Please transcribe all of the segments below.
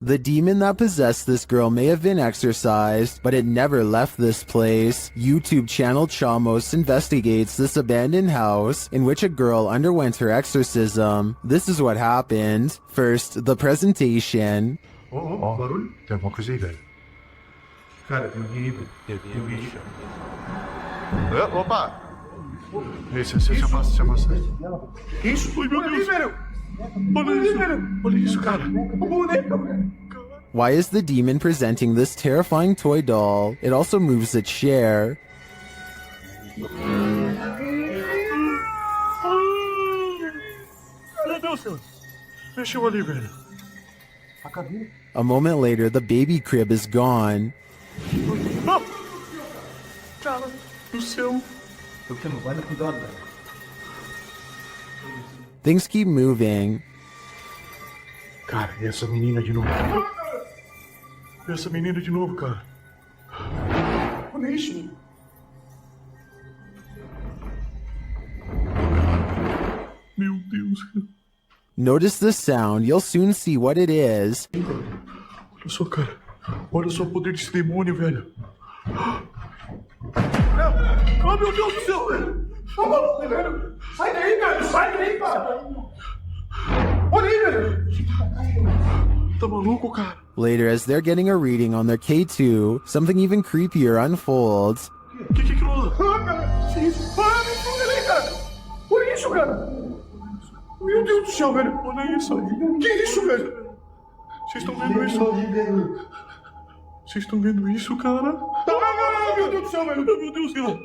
The demon that possessed this girl may have been exorcised, but it never left this place. YouTube channel Chamos investigates this abandoned house in which a girl underwent her exorcism. This is what happened. First, the presentation. Barulho? Tem alguma coisa aí, velho? Cara, tem alguém aí, velho. Tem alguém aí. Opa! Se afasta. Que isso? Oi, meu Deus! Olha isso, cara! Why is the demon presenting this terrifying toy doll? It also moves a chair. Meu Deus, senhor! Mexeu ali, velho. A moment later, the baby crib is gone. Cara do céu! Things keep moving. Cara, e essa menina de novo? Cara. Olha isso! Meu Deus! Notice the sound, you'll soon see what it is. Olha só, cara. Olha só o poder desse demônio, velho. Oh, meu Deus do céu, velho! Tá maluco, velho? Sai daí, cara! Sai daí, cara! Olha aí, velho! Tá maluco, cara? Later, as they're getting a reading on their K2, something even creepier unfolds. Que aquilo? Ah, cara! Que isso? Ah, me fuga ali, cara! Olha isso, cara! Meu Deus do céu, velho! Olha isso! Que isso, velho? Vocês estão vendo isso? Vocês estão vendo isso, cara? Ah, meu Deus do céu, velho! Meu Deus, cara!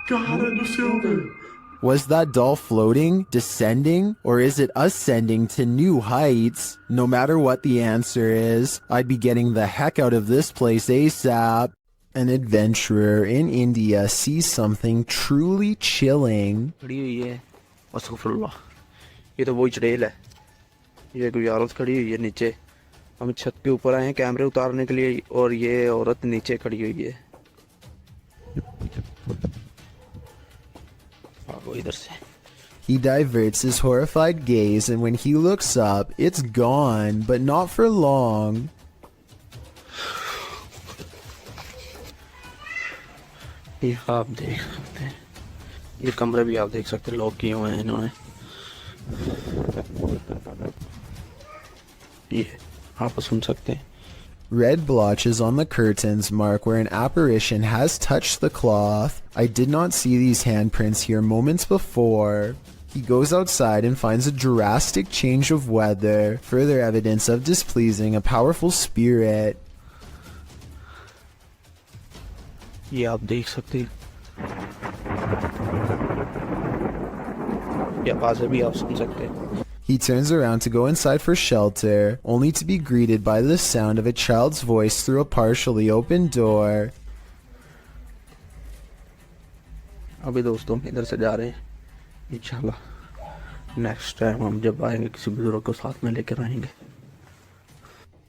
Cara do céu, velho! Was that doll floating, descending, or is it ascending to new heights? No matter what the answer is, I'd be getting the heck out of this place ASAP. An adventurer in India sees something truly chilling. खड़ी हुई है अस्तगफुरुल्लाह ये तो वही चुड़ैल है ये कोई औरत खड़ी हुई है नीचे हम छत के ऊपर आए हैं कैमरे उतारने के लिए और ये औरत नीचे खड़ी हुई है भागो इधर से He diverts his horrified gaze, and when he looks up, it's gone, but not for long. ये आप देख सकते हैं ये कमरे भी आप देख सकते हैं लॉक किए हुए हैं इन्होंने ये आप सुन सकते हैं Red blotches on the curtains mark where an apparition has touched the cloth. I did not see these handprints here moments before. He goes outside and finds a drastic change of weather, further evidence of displeasing a powerful spirit. ये आप देख सकते हैं ये आवाज़ें भी आप सुन सकते हैं He turns around to go inside for shelter, only to be greeted by the sound of a child's voice through a partially open door. अभी दोस्तों हम इधर से जा रहे हैं इंशाल्लाह नेक्स्ट टाइम हम जब आएंगे किसी बुजुर्ग को साथ में लेकर आएंगे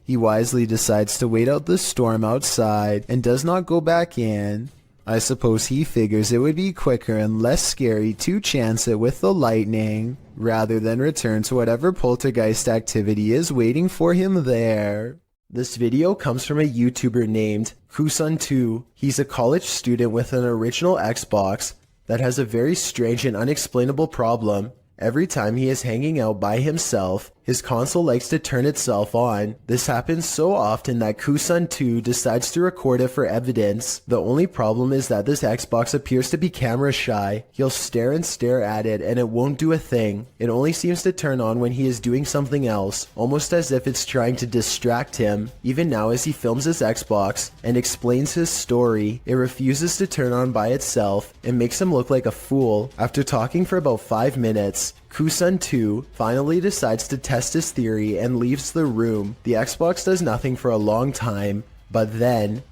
He wisely decides to wait out the storm outside and does not go back in. I suppose he figures it would be quicker and less scary to chance it with the lightning, rather than return to whatever poltergeist activity is waiting for him there. This video comes from a YouTuber named Kusun2. He's a college student with an original Xbox that has a very strange and unexplainable problem. Every time he is hanging out by himself, his console likes to turn itself on. This happens so often that Kusun2 decides to record it for evidence. The only problem is that this Xbox appears to be camera shy. He'll stare and stare at it and it won't do a thing. It only seems to turn on when he is doing something else, almost as if it's trying to distract him. Even now as he films his Xbox and explains his story, it refuses to turn on by itself and makes him look like a fool. After talking for about 5 minutes, Kusun2 finally decides to test his theory and leaves the room. The Xbox does nothing for a long time, but then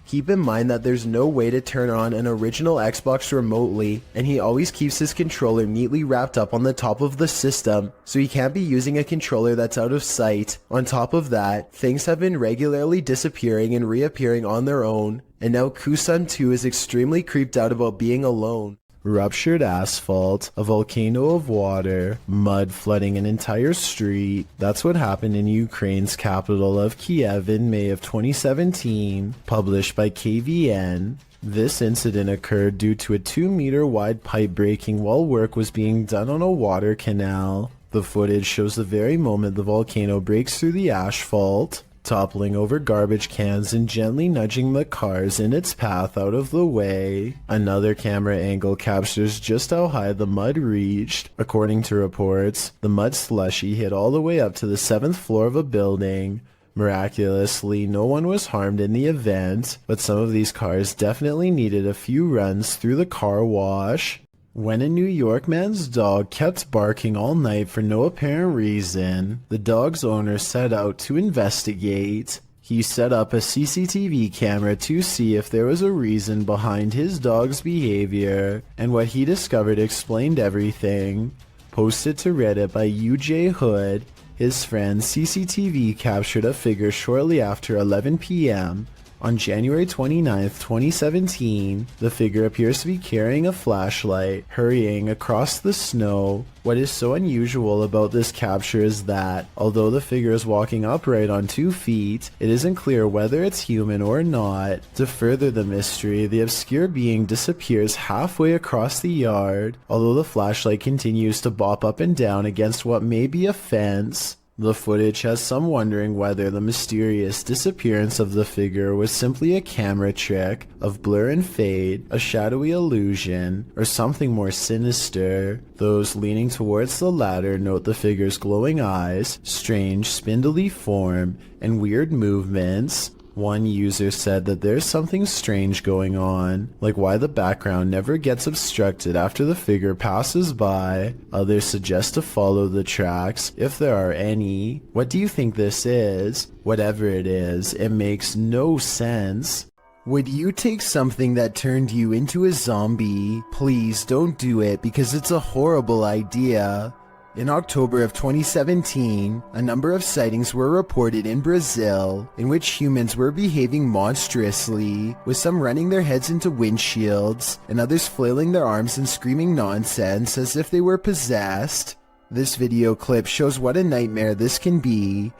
keep in mind that there's no way to turn on an original Xbox remotely, and he always keeps his controller neatly wrapped up on the top of the system, so he can't be using a controller that's out of sight. On top of that, things have been regularly disappearing and reappearing on their own, and now Kusun2 is extremely creeped out about being alone. ruptured asphalt, a volcano of water, mud flooding an entire street. That's what happened in Ukraine's capital of Kiev in May of 2017, published by KVN. This incident occurred due to a 2-meter wide pipe breaking while work was being done on a water canal. The footage shows the very moment the volcano breaks through the asphalt, toppling over garbage cans and gently nudging the cars in its path out of the way. Another camera angle captures just how high the mud reached. According to reports, the mud slushy hit all the way up to the 7th floor of a building. Miraculously, no one was harmed in the event, but some of these cars definitely needed a few runs through the car wash. When a New York man's dog kept barking all night for no apparent reason, the dog's owner set out to investigate. He set up a CCTV camera to see if there was a reason behind his dog's behavior, and what he discovered explained everything. Posted to Reddit by UJ Hood, his friend's CCTV captured a figure shortly after 11 p.m. On January 29, 2017, the figure appears to be carrying a flashlight, hurrying across the snow. What is so unusual about this capture is that, although the figure is walking upright on 2 feet, it isn't clear whether it's human or not. To further the mystery, the obscure being disappears halfway across the yard, although the flashlight continues to bop up and down against what may be a fence. The footage has some wondering whether the mysterious disappearance of the figure was simply a camera trick of blur and fade, a shadowy illusion, or something more sinister. Those leaning towards the latter note the figure's glowing eyes, strange spindly form, and weird movements. One user said that there's something strange going on, like why the background never gets obstructed after the figure passes by. Others suggest to follow the tracks, if there are any. What do you think this is? Whatever it is, it makes no sense. Would you take something that turned you into a zombie? Please don't do it because it's a horrible idea. In October of 2017, a number of sightings were reported in Brazil, in which humans were behaving monstrously, with some running their heads into windshields, and others flailing their arms and screaming nonsense as if they were possessed. This video clip shows what a nightmare this can be.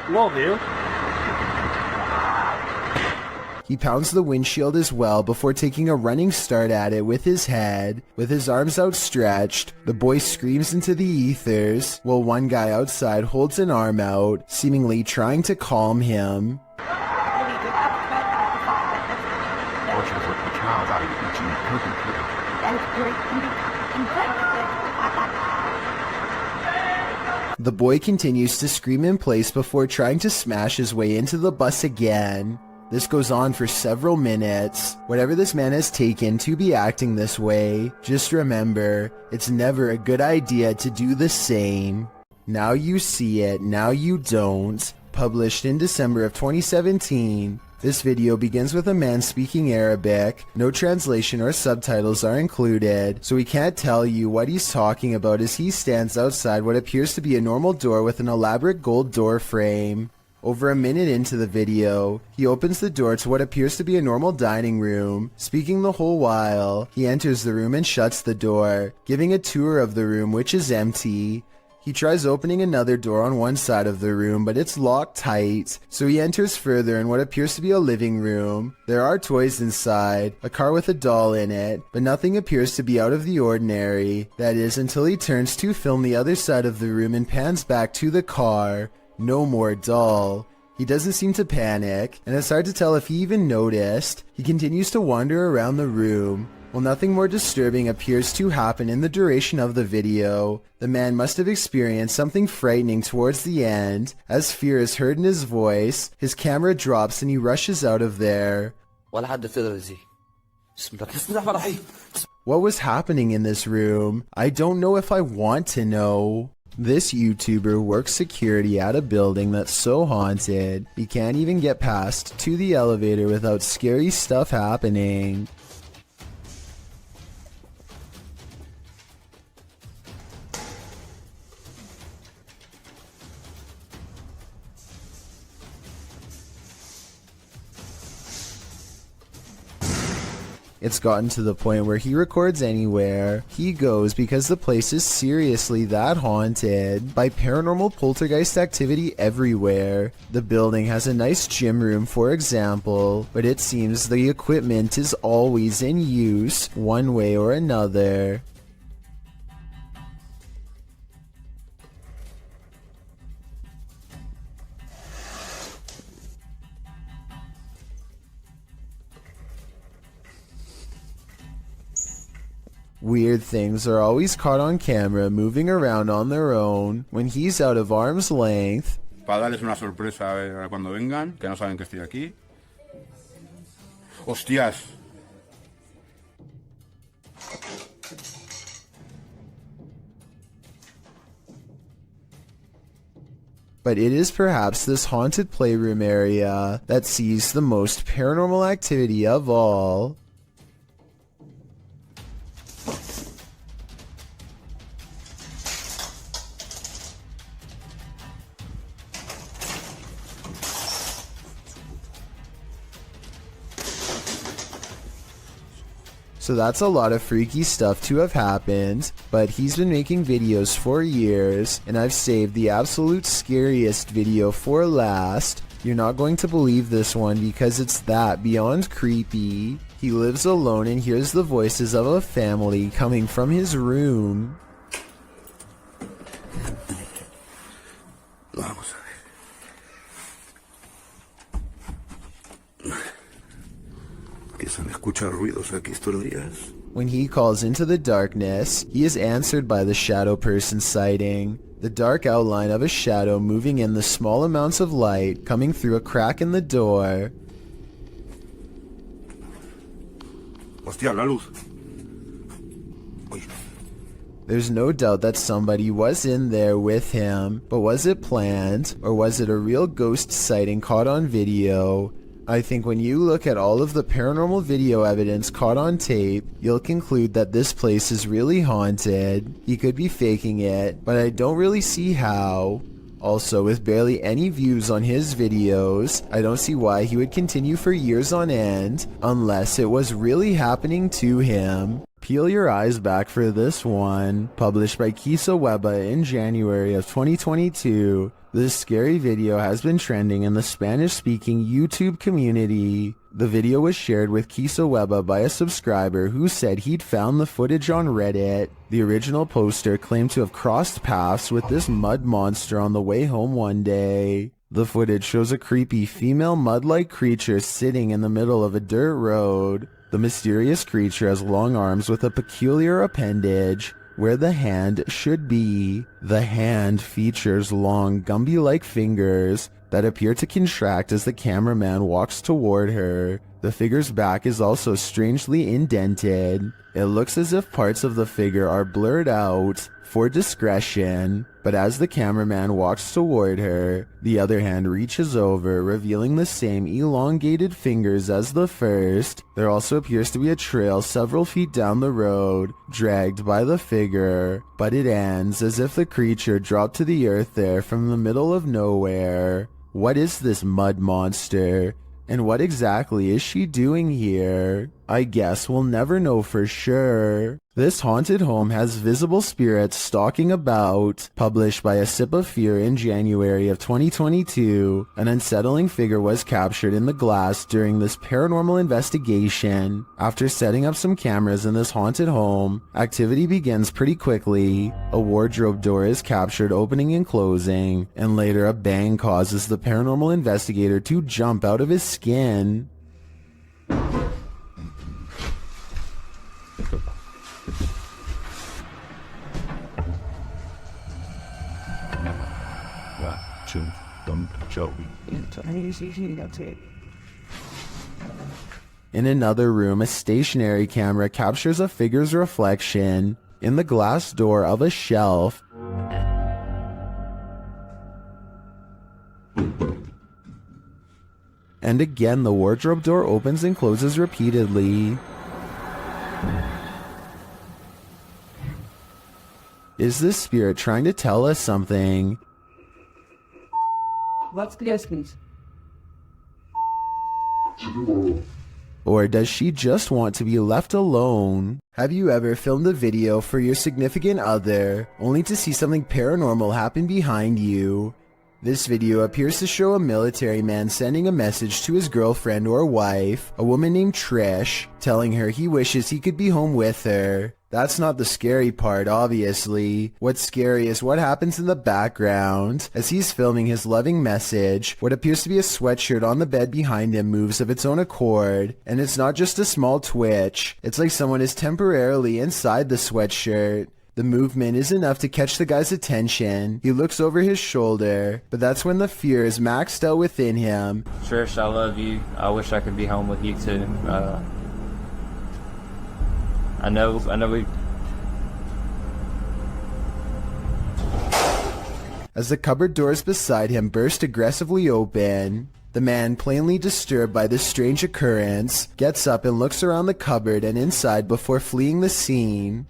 Love you. He pounds the windshield as well before taking a running start at it with his head. With his arms outstretched, the boy screams into the ethers, while one guy outside holds an arm out, seemingly trying to calm him. The boy continues to scream in place before trying to smash his way into the bus again. This goes on for several minutes. Whatever this man has taken to be acting this way, just remember, it's never a good idea to do the same. Now you see it, now you don't. Published in December of 2017. This video begins with a man speaking Arabic. No translation or subtitles are included, so we can't tell you what he's talking about as he stands outside what appears to be a normal door with an elaborate gold door frame. Over a minute into the video, he opens the door to what appears to be a normal dining room. Speaking the whole while, he enters the room and shuts the door, giving a tour of the room which is empty. He tries opening another door on one side of the room, but it's locked tight, so he enters further in what appears to be a living room. There are toys inside, a car with a doll in it, but nothing appears to be out of the ordinary. That is, until he turns to film the other side of the room and pans back to the car. No more doll. He doesn't seem to panic, and it's hard to tell if he even noticed. He continues to wander around the room. While nothing more disturbing appears to happen in the duration of the video, the man must have experienced something frightening towards the end. As fear is heard in his voice, his camera drops and he rushes out of there. What was happening in this room? I don't know if I want to know. This YouTuber works security at a building that's so haunted, he can't even get past to the elevator without scary stuff happening. It's gotten to the point where he records anywhere he goes because the place is seriously that haunted by paranormal poltergeist activity everywhere. The building has a nice gym room, for example, but it seems the equipment is always in use one way or another. Weird things are always caught on camera moving around on their own when he's out of arm's length. Para darles una sorpresa cuando vengan, que no saben que estoy aquí. ¡Hostias! But it is perhaps this haunted playroom area that sees the most paranormal activity of all. So that's a lot of freaky stuff to have happened, but he's been making videos for years, and I've saved the absolute scariest video for last. You're not going to believe this one because it's that beyond creepy. He lives alone and hears the voices of a family coming from his room. Vamos a ver. Que se han escuchado ruidos aquí estos días. When he calls into the darkness, he is answered by the shadow person sighting. The dark outline of a shadow moving in the small amounts of light coming through a crack in the door. Hostia, la luz. Uy. There's no doubt that somebody was in there with him, but was it planned, or was it a real ghost sighting caught on video? I think when you look at all of the paranormal video evidence caught on tape, you'll conclude that this place is really haunted. He could be faking it, but I don't really see how. Also, with barely any views on his videos, I don't see why he would continue for years on end, unless it was really happening to him. Peel your eyes back for this one, published by Kisa Weba in January of 2022. This scary video has been trending in the Spanish-speaking YouTube community. The video was shared with Kisa Weba by a subscriber who said he'd found the footage on Reddit. The original poster claimed to have crossed paths with this mud monster on the way home one day. The footage shows a creepy female mud-like creature sitting in the middle of a dirt road. The mysterious creature has long arms with a peculiar appendage where the hand should be. The hand features long Gumby-like fingers that appear to contract as the cameraman walks toward her. The figure's back is also strangely indented. It looks as if parts of the figure are blurred out for discretion, but as the cameraman walks toward her, the other hand reaches over, revealing the same elongated fingers as the first. There also appears to be a trail several feet down the road, dragged by the figure, but it ends as if the creature dropped to the earth there from the middle of nowhere. What is this mud monster? And what exactly is she doing here? I guess we'll never know for sure. This haunted home has visible spirits stalking about. Published by A Sip of Fear in January of 2022, an unsettling figure was captured in the glass during this paranormal investigation. After setting up some cameras in this haunted home, activity begins pretty quickly. A wardrobe door is captured opening and closing, and later a bang causes the paranormal investigator to jump out of his skin. In another room, a stationary camera captures a figure's reflection in the glass door of a shelf. And again, the wardrobe door opens and closes repeatedly. Is this spirit trying to tell us something? What's the please? Or does she just want to be left alone? Have you ever filmed a video for your significant other, only to see something paranormal happen behind you? This video appears to show a military man sending a message to his girlfriend or wife, a woman named Trish, telling her he wishes he could be home with her. That's not the scary part, obviously. What's scary is what happens in the background. As he's filming his loving message, what appears to be a sweatshirt on the bed behind him moves of its own accord, and it's not just a small twitch. It's like someone is temporarily inside the sweatshirt. The movement is enough to catch the guy's attention. He looks over his shoulder, but that's when the fear is maxed out within him. Trish, I love you. I wish I could be home with you too. I know we... As the cupboard doors beside him burst aggressively open, the man, plainly disturbed by this strange occurrence, gets up and looks around the cupboard and inside before fleeing the scene.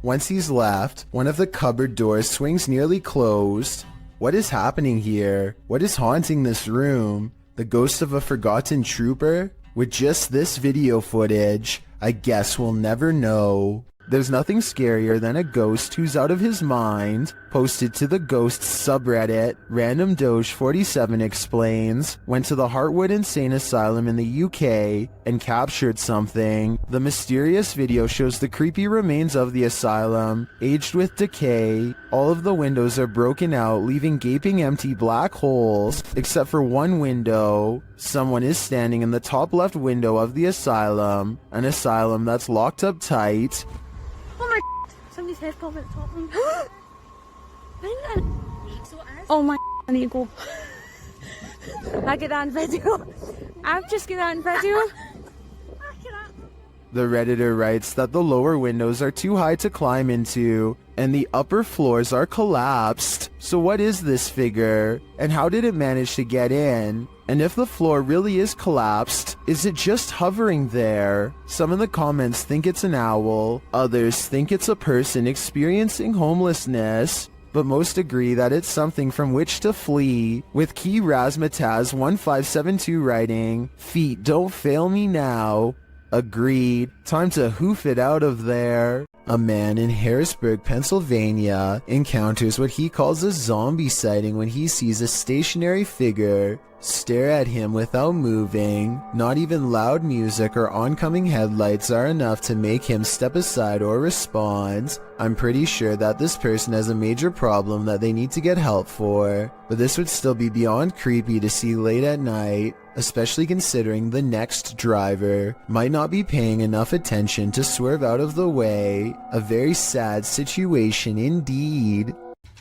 Once he's left, one of the cupboard doors swings nearly closed. What is happening here? What is haunting this room? The ghost of a forgotten trooper? With just this video footage, I guess we'll never know. There's nothing scarier than a ghost who's out of his mind. Posted to the ghosts subreddit, Random Doge 47 explains, went to the Heartwood Insane Asylum in the UK and captured something. The mysterious video shows the creepy remains of the asylum, aged with decay. All of the windows are broken out, leaving gaping empty black holes, except for one window. Someone is standing in the top left window of the asylum, an asylum that's locked up tight. Oh my, somebody's head popped at the top of me. Oh my, I need to go. I get that on video. I've just get that on video. The Redditor writes that the lower windows are too high to climb into, and the upper floors are collapsed. So what is this figure? And how did it manage to get in? And if the floor really is collapsed, is it just hovering there? Some in the comments think it's an owl, others think it's a person experiencing homelessness, but most agree that it's something from which to flee, with Key Razmataz 1572 writing, "Feet don't fail me now." Agreed. Time to hoof it out of there. A man in Harrisburg, Pennsylvania, encounters what he calls a zombie sighting when he sees a stationary figure stare at him without moving. Not even loud music or oncoming headlights are enough to make him step aside or respond. I'm pretty sure that this person has a major problem that they need to get help for, but this would still be beyond creepy to see late at night, especially considering the next driver might not be paying enough attention to swerve out of the way. A very sad situation indeed.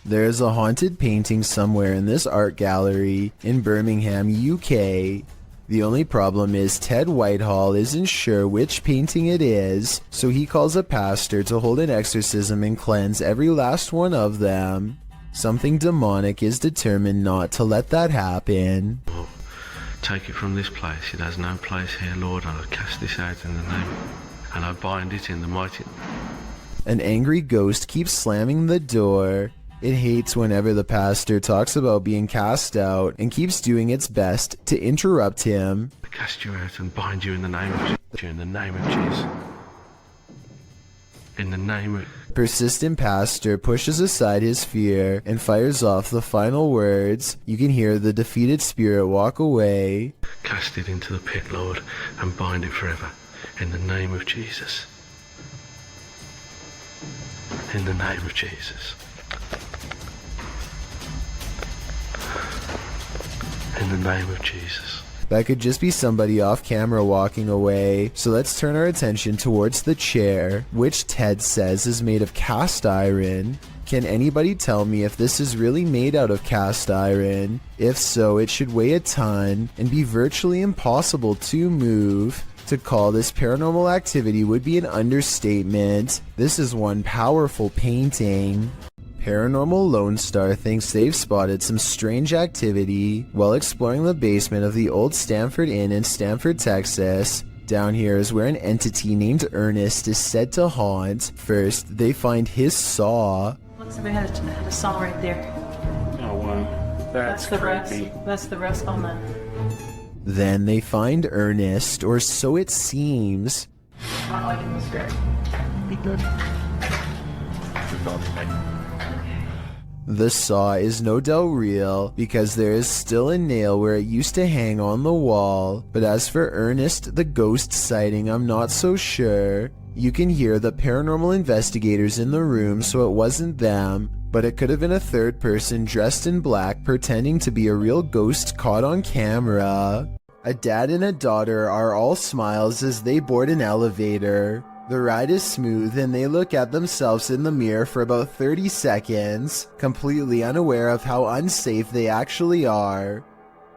There is a haunted painting somewhere in this art gallery in Birmingham, UK. The only problem is Ted Whitehall isn't sure which painting it is, so he calls a pastor to hold an exorcism and cleanse every last one of them. Something demonic is determined not to let that happen. Take it from this place, it has no place here, Lord. I cast this out in the name, and I bind it in the mighty... An angry ghost keeps slamming the door. It hates whenever the pastor talks about being cast out and keeps doing its best to interrupt him. I cast you out and bind you in the name of Jesus. In the name of Jesus. In the name of... Persistent pastor pushes aside his fear and fires off the final words. You can hear the defeated spirit walk away. Cast it into the pit, Lord, and bind it forever. In the name of Jesus. In the name of Jesus. In the name of Jesus. That could just be somebody off camera walking away, so let's turn our attention towards the chair, which Ted says is made of cast iron. Can anybody tell me if this is really made out of cast iron? If so, it should weigh a ton and be virtually impossible to move. To call this paranormal activity would be an understatement. This is one powerful painting. Paranormal Lone Star thinks they've spotted some strange activity while exploring the basement of the old Stanford Inn in Stanford, Texas. Down here is where an entity named Ernest is said to haunt. First, they find his saw. Looks like we had a saw right there. Oh wow, that's the creepy. rest. That's the rest on that. Then they find Ernest, or so it seems. Not liking this guy. Be good. The saw is no doubt real because there is still a nail where it used to hang on the wall, but as for Ernest the ghost sighting, I'm not so sure. You can hear the paranormal investigators in the room, so it wasn't them, but it could have been a third person dressed in black pretending to be a real ghost caught on camera. A dad and a daughter are all smiles as they board an elevator. The ride is smooth and they look at themselves in the mirror for about 30 seconds, completely unaware of how unsafe they actually are.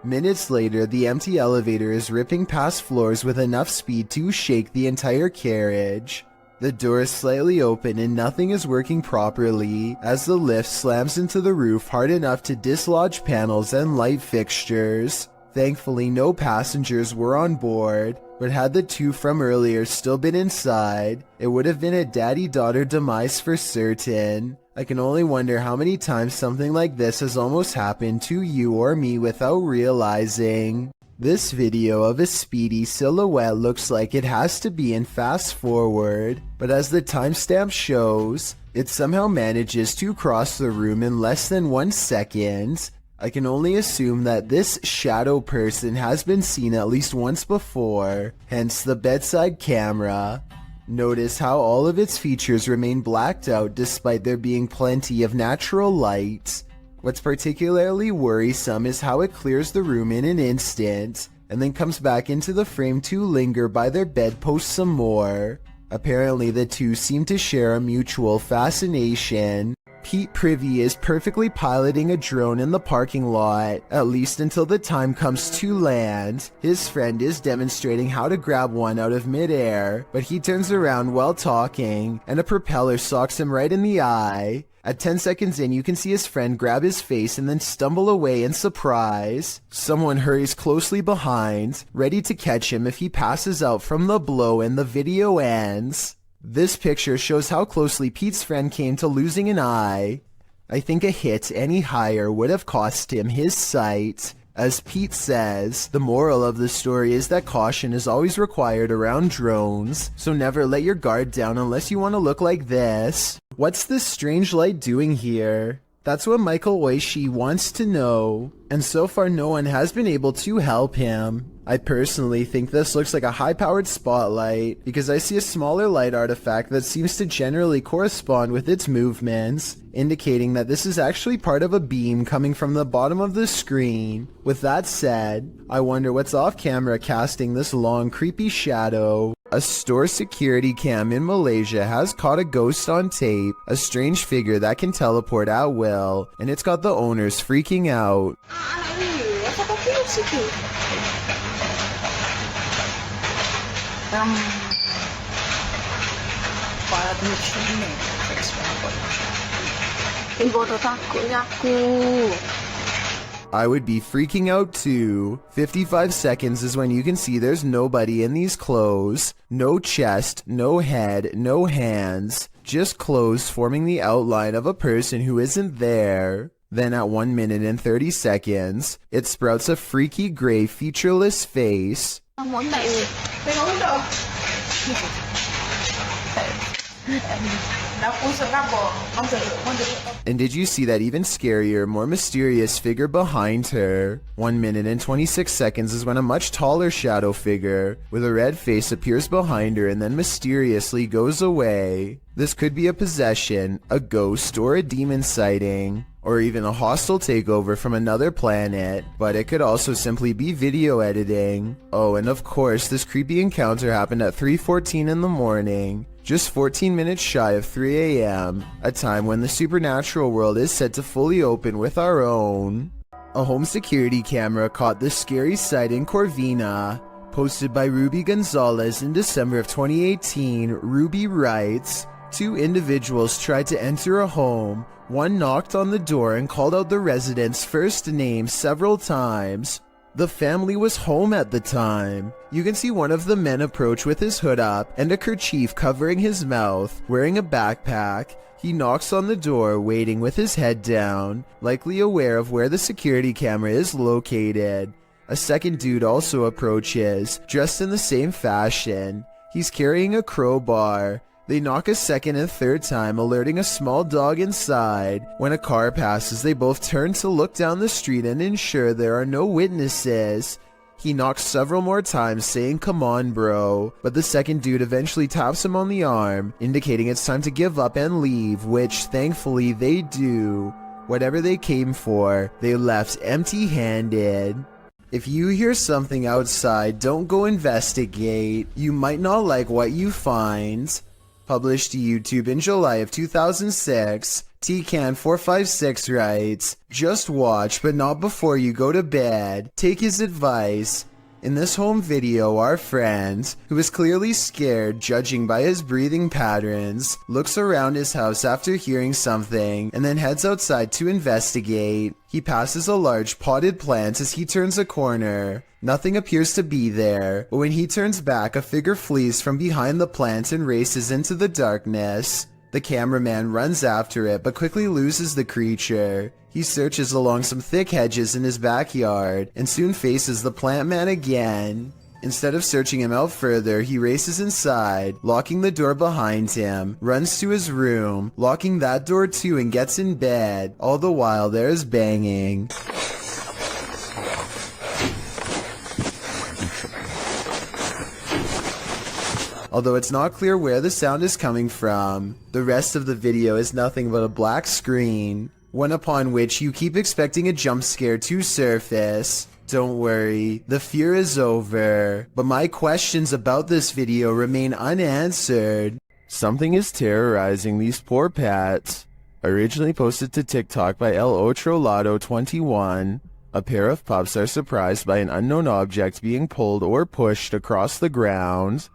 Minutes later, the empty elevator is ripping past floors with enough speed to shake the entire carriage. The door is slightly open and nothing is working properly as the lift slams into the roof hard enough to dislodge panels and light fixtures. Thankfully, no passengers were on board, but had the two from earlier still been inside, it would have been a daddy-daughter demise for certain. I can only wonder how many times something like this has almost happened to you or me without realizing. This video of a speedy silhouette looks like it has to be in fast forward, but as the timestamp shows, it somehow manages to cross the room in less than 1 second. I can only assume that this shadow person has been seen at least once before, hence the bedside camera. Notice how all of its features remain blacked out despite there being plenty of natural light. What's particularly worrisome is how it clears the room in an instant, and then comes back into the frame to linger by their bedpost some more. Apparently the two seem to share a mutual fascination. Pete Privy is perfectly piloting a drone in the parking lot, at least until the time comes to land. His friend is demonstrating how to grab one out of midair, but he turns around while talking, and a propeller socks him right in the eye. At 10 seconds in, you can see his friend grab his face and then stumble away in surprise. Someone hurries closely behind, ready to catch him if he passes out from the blow, and the video ends. This picture shows how closely Pete's friend came to losing an eye. I think a hit any higher would have cost him his sight. As Pete says, the moral of the story is that caution is always required around drones, so never let your guard down unless you want to look like this. What's this strange light doing here? That's what Michael Oishi wants to know, and so far no one has been able to help him. I personally think this looks like a high-powered spotlight because I see a smaller light artifact that seems to generally correspond with its movements, indicating that this is actually part of a beam coming from the bottom of the screen. With that said, I wonder what's off-camera casting this long, creepy shadow. A store security cam in Malaysia has caught a ghost on tape, a strange figure that can teleport at will, and it's got the owners freaking out. I would be freaking out too. 55 seconds is when you can see there's nobody in these clothes. No chest, no head, no hands. Just clothes forming the outline of a person who isn't there. Then at 1 minute and 30 seconds, it sprouts a freaky gray featureless face. And did you see that even scarier, more mysterious figure behind her? 1 minute and 26 seconds is when a much taller shadow figure with a red face appears behind her and then mysteriously goes away. This could be a possession, a ghost, or a demon sighting, or even a hostile takeover from another planet, but it could also simply be video editing. Oh, and of course, this creepy encounter happened at 3:14 in the morning, just 14 minutes shy of 3 a.m., a time when the supernatural world is set to fully open with our own. A home security camera caught this scary sight in Corvina. Posted by Ruby Gonzalez in December of 2018, Ruby writes, 2 individuals tried to enter a home. One knocked on the door and called out the resident's first name several times. The family was home at the time. You can see one of the men approach with his hood up and a kerchief covering his mouth, wearing a backpack. He knocks on the door, waiting with his head down, likely aware of where the security camera is located. A second dude also approaches, dressed in the same fashion. He's carrying a crowbar. They knock a second and third time, alerting a small dog inside. When a car passes, they both turn to look down the street and ensure there are no witnesses. He knocks several more times, saying, "Come on, bro." But the second dude eventually taps him on the arm, indicating it's time to give up and leave, which thankfully they do. Whatever they came for, they left empty-handed. If you hear something outside, don't go investigate. You might not like what you find. Published to YouTube in July of 2006, TCan456 writes, "Just watch, but not before you go to bed. Take his advice." In this home video, our friend, who is clearly scared judging by his breathing patterns, looks around his house after hearing something and then heads outside to investigate. He passes a large potted plant as he turns a corner. Nothing appears to be there, but when he turns back, a figure flees from behind the plant and races into the darkness. The cameraman runs after it but quickly loses the creature. He searches along some thick hedges in his backyard and soon faces the plant man again. Instead of searching him out further, he races inside, locking the door behind him, runs to his room, locking that door too, and gets in bed. All the while there is banging. Although it's not clear where the sound is coming from. The rest of the video is nothing but a black screen, one upon which you keep expecting a jump scare to surface. Don't worry, the fear is over, but my questions about this video remain unanswered. Something is terrorizing these poor pets. Originally posted to TikTok by El Otrolado21, a pair of pups are surprised by an unknown object being pulled or pushed across the ground.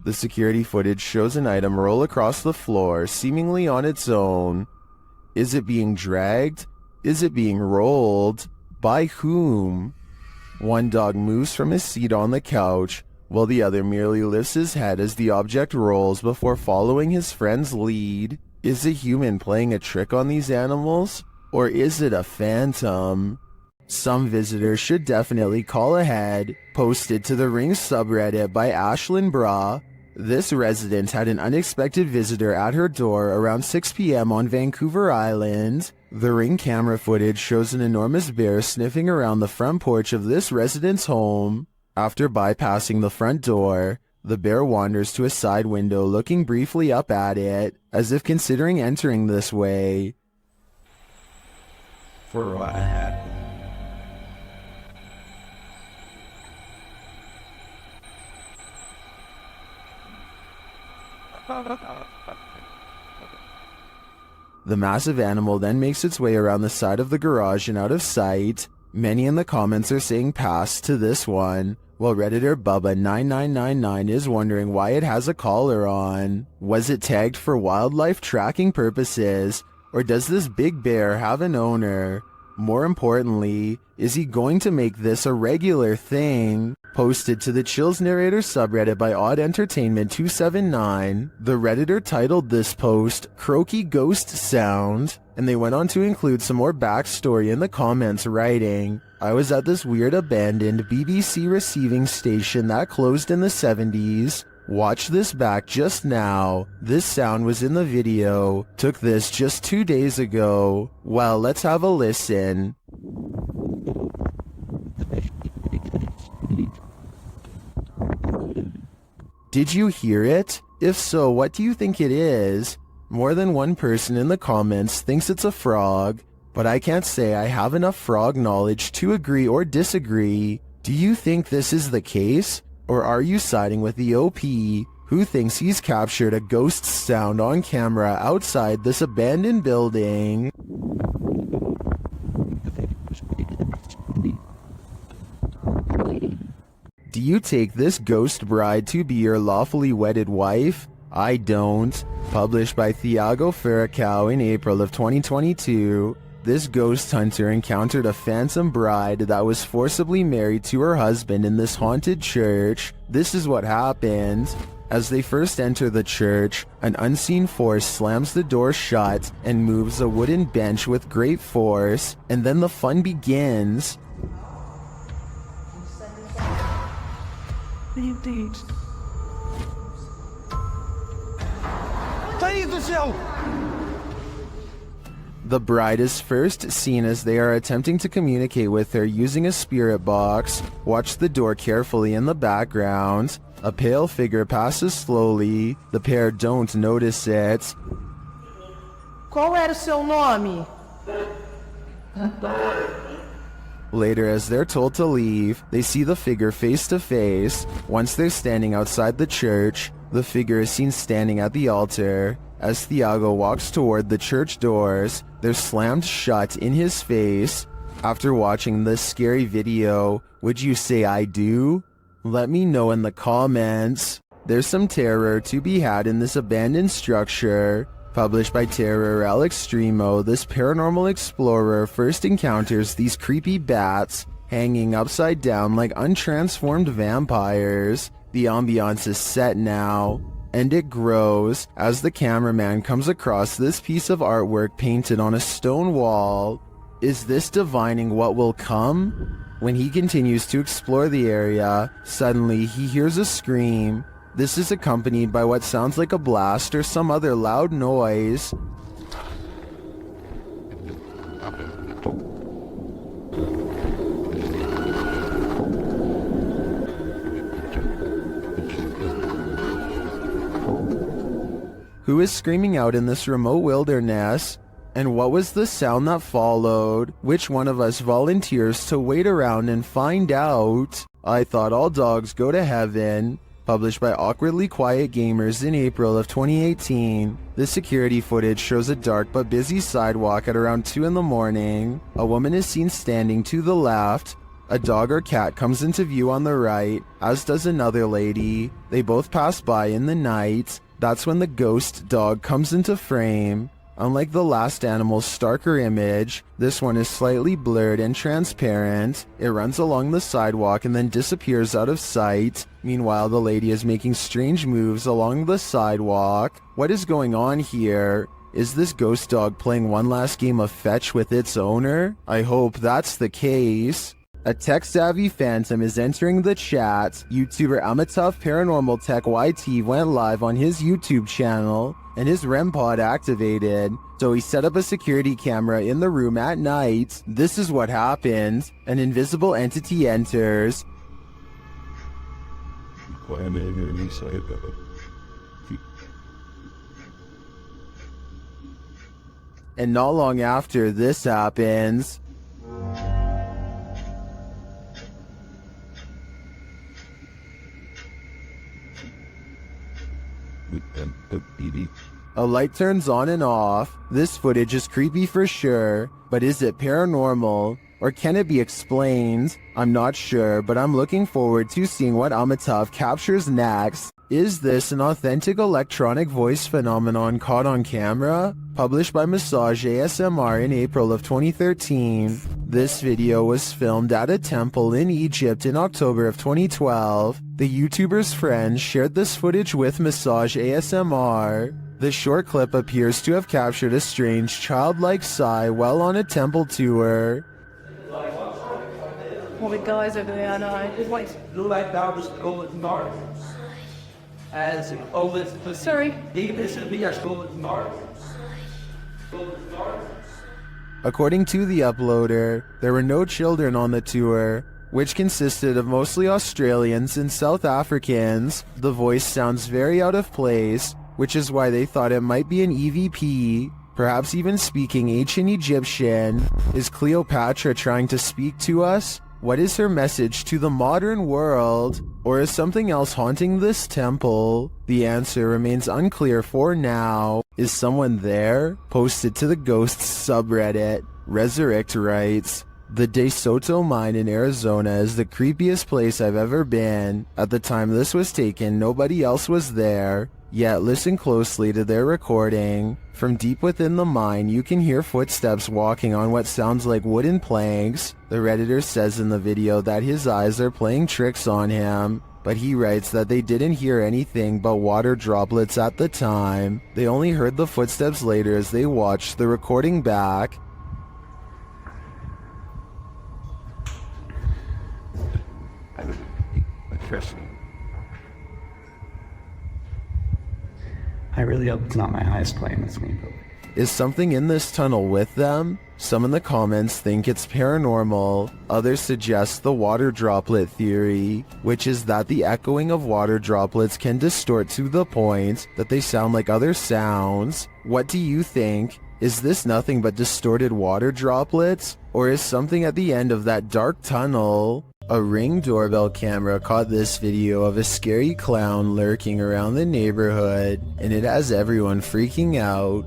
The security footage shows an item roll across the floor, seemingly on its own. Is it being dragged? Is it being rolled? By whom? One dog moves from his seat on the couch, while the other merely lifts his head as the object rolls before following his friend's lead. Is a human playing a trick on these animals? Or is it a phantom? Some visitors should definitely call ahead. Posted to the Ring subreddit by Ashlyn Bra. This resident had an unexpected visitor at her door around 6 p.m. on Vancouver Island. The Ring camera footage shows an enormous bear sniffing around the front porch of this resident's home. After bypassing the front door, the bear wanders to a side window, looking briefly up at it, as if considering entering this way. For what? The massive animal then makes its way around the side of the garage and out of sight. Many in the comments are saying pass to this one, while Redditor Bubba9999 is wondering why it has a collar on. Was it tagged for wildlife tracking purposes, or does this big bear have an owner? More importantly, is he going to make this a regular thing? Posted to the Chills Narrator subreddit by Odd Entertainment 279, the Redditor titled this post, "Croaky Ghost Sound," and they went on to include some more backstory in the comments, writing, "I was at this weird abandoned BBC receiving station that closed in the 70s. Watch this back just now. This sound was in the video. Took this just 2 days ago. Well, let's have a listen." Did you hear it? If so, what do you think it is? More than one person in the comments thinks it's a frog, but I can't say I have enough frog knowledge to agree or disagree. Do you think this is the case? Or are you siding with the OP, who thinks he's captured a ghost sound on camera outside this abandoned building? Do you take this ghost bride to be your lawfully wedded wife? I don't. Published by Thiago Ferracao in April of 2022, this ghost hunter encountered a phantom bride that was forcibly married to her husband in this haunted church. This is what happened. As they first enter the church, an unseen force slams the door shut and moves a wooden bench with great force, and then the fun begins. Meu Deus. Deus do céu! The bride is first seen as they are attempting to communicate with her using a spirit box. Watch the door carefully in the background. A pale figure passes slowly. The pair don't notice it. Qual era o seu nome? Later, as they're told to leave, they see the figure face to face. Once they're standing outside the church, the figure is seen standing at the altar. As Thiago walks toward the church doors, they're slammed shut in his face. After watching this scary video, would you say I do? Let me know in the comments. There's some terror to be had in this abandoned structure. Published by Terror El Extremo, this paranormal explorer first encounters these creepy bats hanging upside down like untransformed vampires. The ambiance is set now, and it grows as the cameraman comes across this piece of artwork painted on a stone wall. Is this divining what will come? When he continues to explore the area, suddenly he hears a scream. This is accompanied by what sounds like a blast or some other loud noise. Who is screaming out in this remote wilderness? And what was the sound that followed? Which one of us volunteers to wait around and find out? I thought all dogs go to heaven. Published by Awkwardly Quiet Gamers in April of 2018. This security footage shows a dark but busy sidewalk at around 2 in the morning. A woman is seen standing to the left. A dog or cat comes into view on the right, as does another lady. They both pass by in the night. That's when the ghost dog comes into frame. Unlike the last animal's starker image, this one is slightly blurred and transparent. It runs along the sidewalk and then disappears out of sight. Meanwhile, the lady is making strange moves along the sidewalk. What is going on here? Is this ghost dog playing one last game of fetch with its owner? I hope that's the case. A tech-savvy phantom is entering the chat. YouTuber Amitav Paranormal Tech YT went live on his YouTube channel, and his REM pod activated, so he set up a security camera in the room at night. This is what happens. An invisible entity enters. And not long after this happens, a light turns on and off. This footage is creepy for sure, but is it paranormal? Or can it be explained? I'm not sure, but I'm looking forward to seeing what Amitav captures next. Is this an authentic electronic voice phenomenon caught on camera? Published by Massage ASMR in April of 2013. This video was filmed at a temple in Egypt in October of 2012. The YouTuber's friends shared this footage with Massage ASMR. The short clip appears to have captured a strange childlike sigh while on a temple tour. All the guys over there, I know. Just wait. Like that was going north. As all this. Sorry. This is me, going north. According to the uploader, there were no children on the tour, which consisted of mostly Australians and South Africans. The voice sounds very out of place, which is why they thought it might be an EVP, perhaps even speaking ancient Egyptian. Is Cleopatra trying to speak to us? What is her message to the modern world? Or is something else haunting this temple? The answer remains unclear for now. Is someone there? Posted to the Ghosts subreddit. Resurrect writes, "The De Soto mine in Arizona is the creepiest place I've ever been. At the time this was taken, nobody else was there. Yet listen closely to their recording. From deep within the mine, you can hear footsteps walking on what sounds like wooden planks. The Redditor says in the video that his eyes are playing tricks on him, but he writes that they didn't hear anything but water droplets at the time. They only heard the footsteps later as they watched the recording back." I really hope it's not my highest playing with me. Is something in this tunnel with them? Some in the comments think it's paranormal, others suggest the water droplet theory, which is that the echoing of water droplets can distort to the point that they sound like other sounds. What do you think? Is this nothing but distorted water droplets? Or is something at the end of that dark tunnel? A Ring doorbell camera caught this video of a scary clown lurking around the neighborhood, and it has everyone freaking out.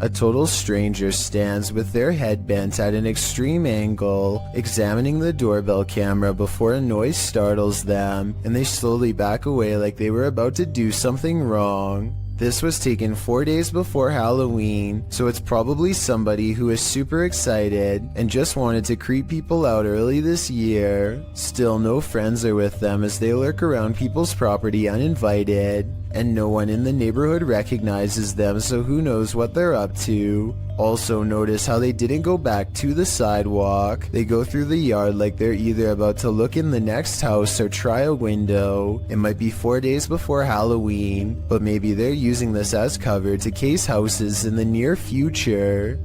A total stranger stands with their head bent at an extreme angle, examining the doorbell camera before a noise startles them, and they slowly back away like they were about to do something wrong. This was taken 4 days before Halloween, so it's probably somebody who is super excited and just wanted to creep people out early this year. Still, no friends are with them as they lurk around people's property uninvited, and no one in the neighborhood recognizes them, so who knows what they're up to. Also, notice how they didn't go back to the sidewalk. They go through the yard like they're either about to look in the next house or try a window. It might be 4 days before Halloween, but maybe they're using this as cover to case houses in the near future.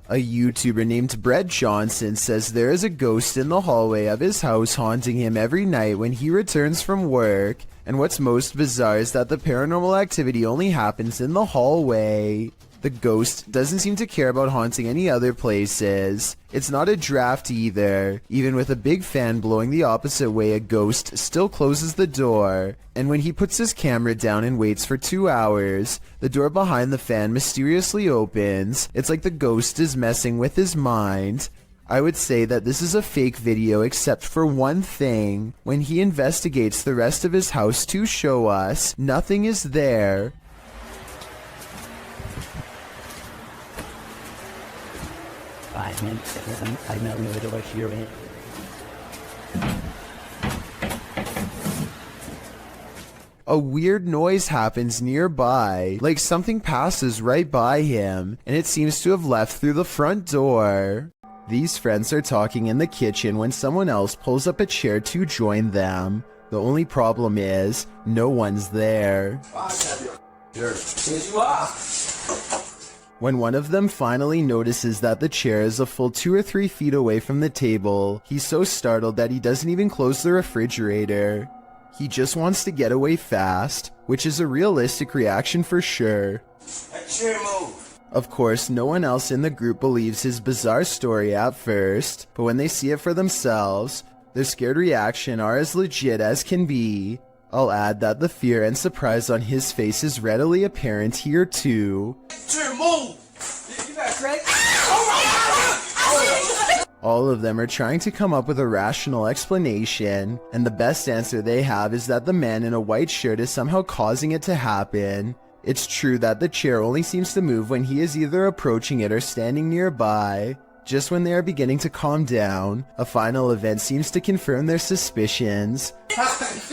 A YouTuber named Brett Johnson says there is a ghost in the hallway of his house haunting him every night when he returns from work. And what's most bizarre is that the paranormal activity only happens in the hallway. The ghost doesn't seem to care about haunting any other places. It's not a draft either. Even with a big fan blowing the opposite way, a ghost still closes the door. And when he puts his camera down and waits for 2 hours, the door behind the fan mysteriously opens. It's like the ghost is messing with his mind. I would say that this is a fake video except for one thing. When he investigates the rest of his house to show us, nothing is there. A weird noise happens nearby, like something passes right by him, and it seems to have left through the front door. These friends are talking in the kitchen when someone else pulls up a chair to join them. The only problem is, no one's there. When one of them finally notices that the chair is a full 2 or 3 feet away from the table, he's so startled that he doesn't even close the refrigerator. He just wants to get away fast, which is a realistic reaction for sure. That chair move. Of course, no one else in the group believes his bizarre story at first, but when they see it for themselves, their scared reaction are as legit as can be. I'll add that the fear and surprise on his face is readily apparent here too. Chair move. You got crazy. All of them are trying to come up with a rational explanation, and the best answer they have is that the man in a white shirt is somehow causing it to happen. It's true that the chair only seems to move when he is either approaching it or standing nearby. Just when they are beginning to calm down, a final event seems to confirm their suspicions. Something's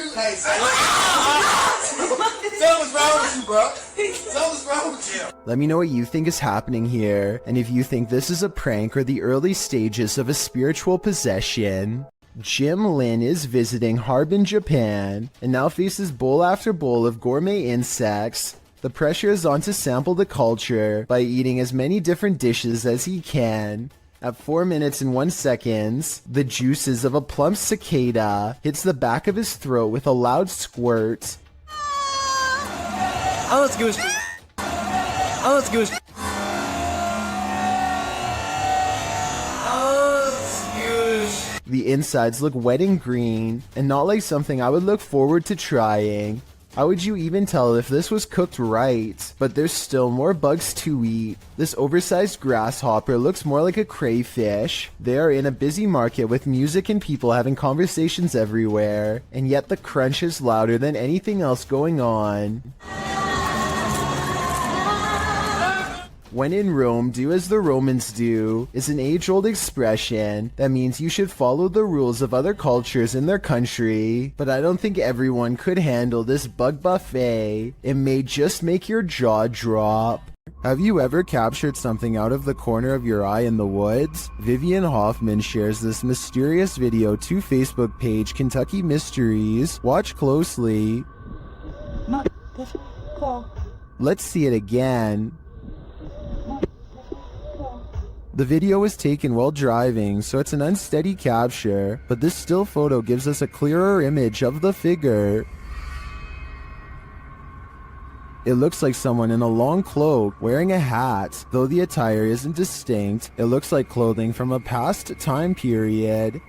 wrong with you, bro. Something's wrong with you. Let me know what you think is happening here, and if you think this is a prank or the early stages of a spiritual possession. Jim Lin is visiting Harbin, Japan, and now faces bowl after bowl of gourmet insects. The pressure is on to sample the culture by eating as many different dishes as he can. At 4 minutes and 1 second, the juices of a plump cicada hits the back of his throat with a loud squirt. Oh, it's goose. Oh, it's goose. The insides look wet and green, and not like something I would look forward to trying. How would you even tell if this was cooked right? But there's still more bugs to eat. This oversized grasshopper looks more like a crayfish. They are in a busy market with music and people having conversations everywhere, and yet the crunch is louder than anything else going on. When in Rome, do as the Romans do is an age-old expression that means you should follow the rules of other cultures in their country, but I don't think everyone could handle this bug buffet. It may just make your jaw drop. Have you ever captured something out of the corner of your eye in the woods? Vivian Hoffman shares this mysterious video to Facebook page Kentucky Mysteries. Watch closely. Let's see it again. The video was taken while driving, so it's an unsteady capture, but this still photo gives us a clearer image of the figure. It looks like someone in a long cloak wearing a hat. Though the attire isn't distinct, it looks like clothing from a past time period.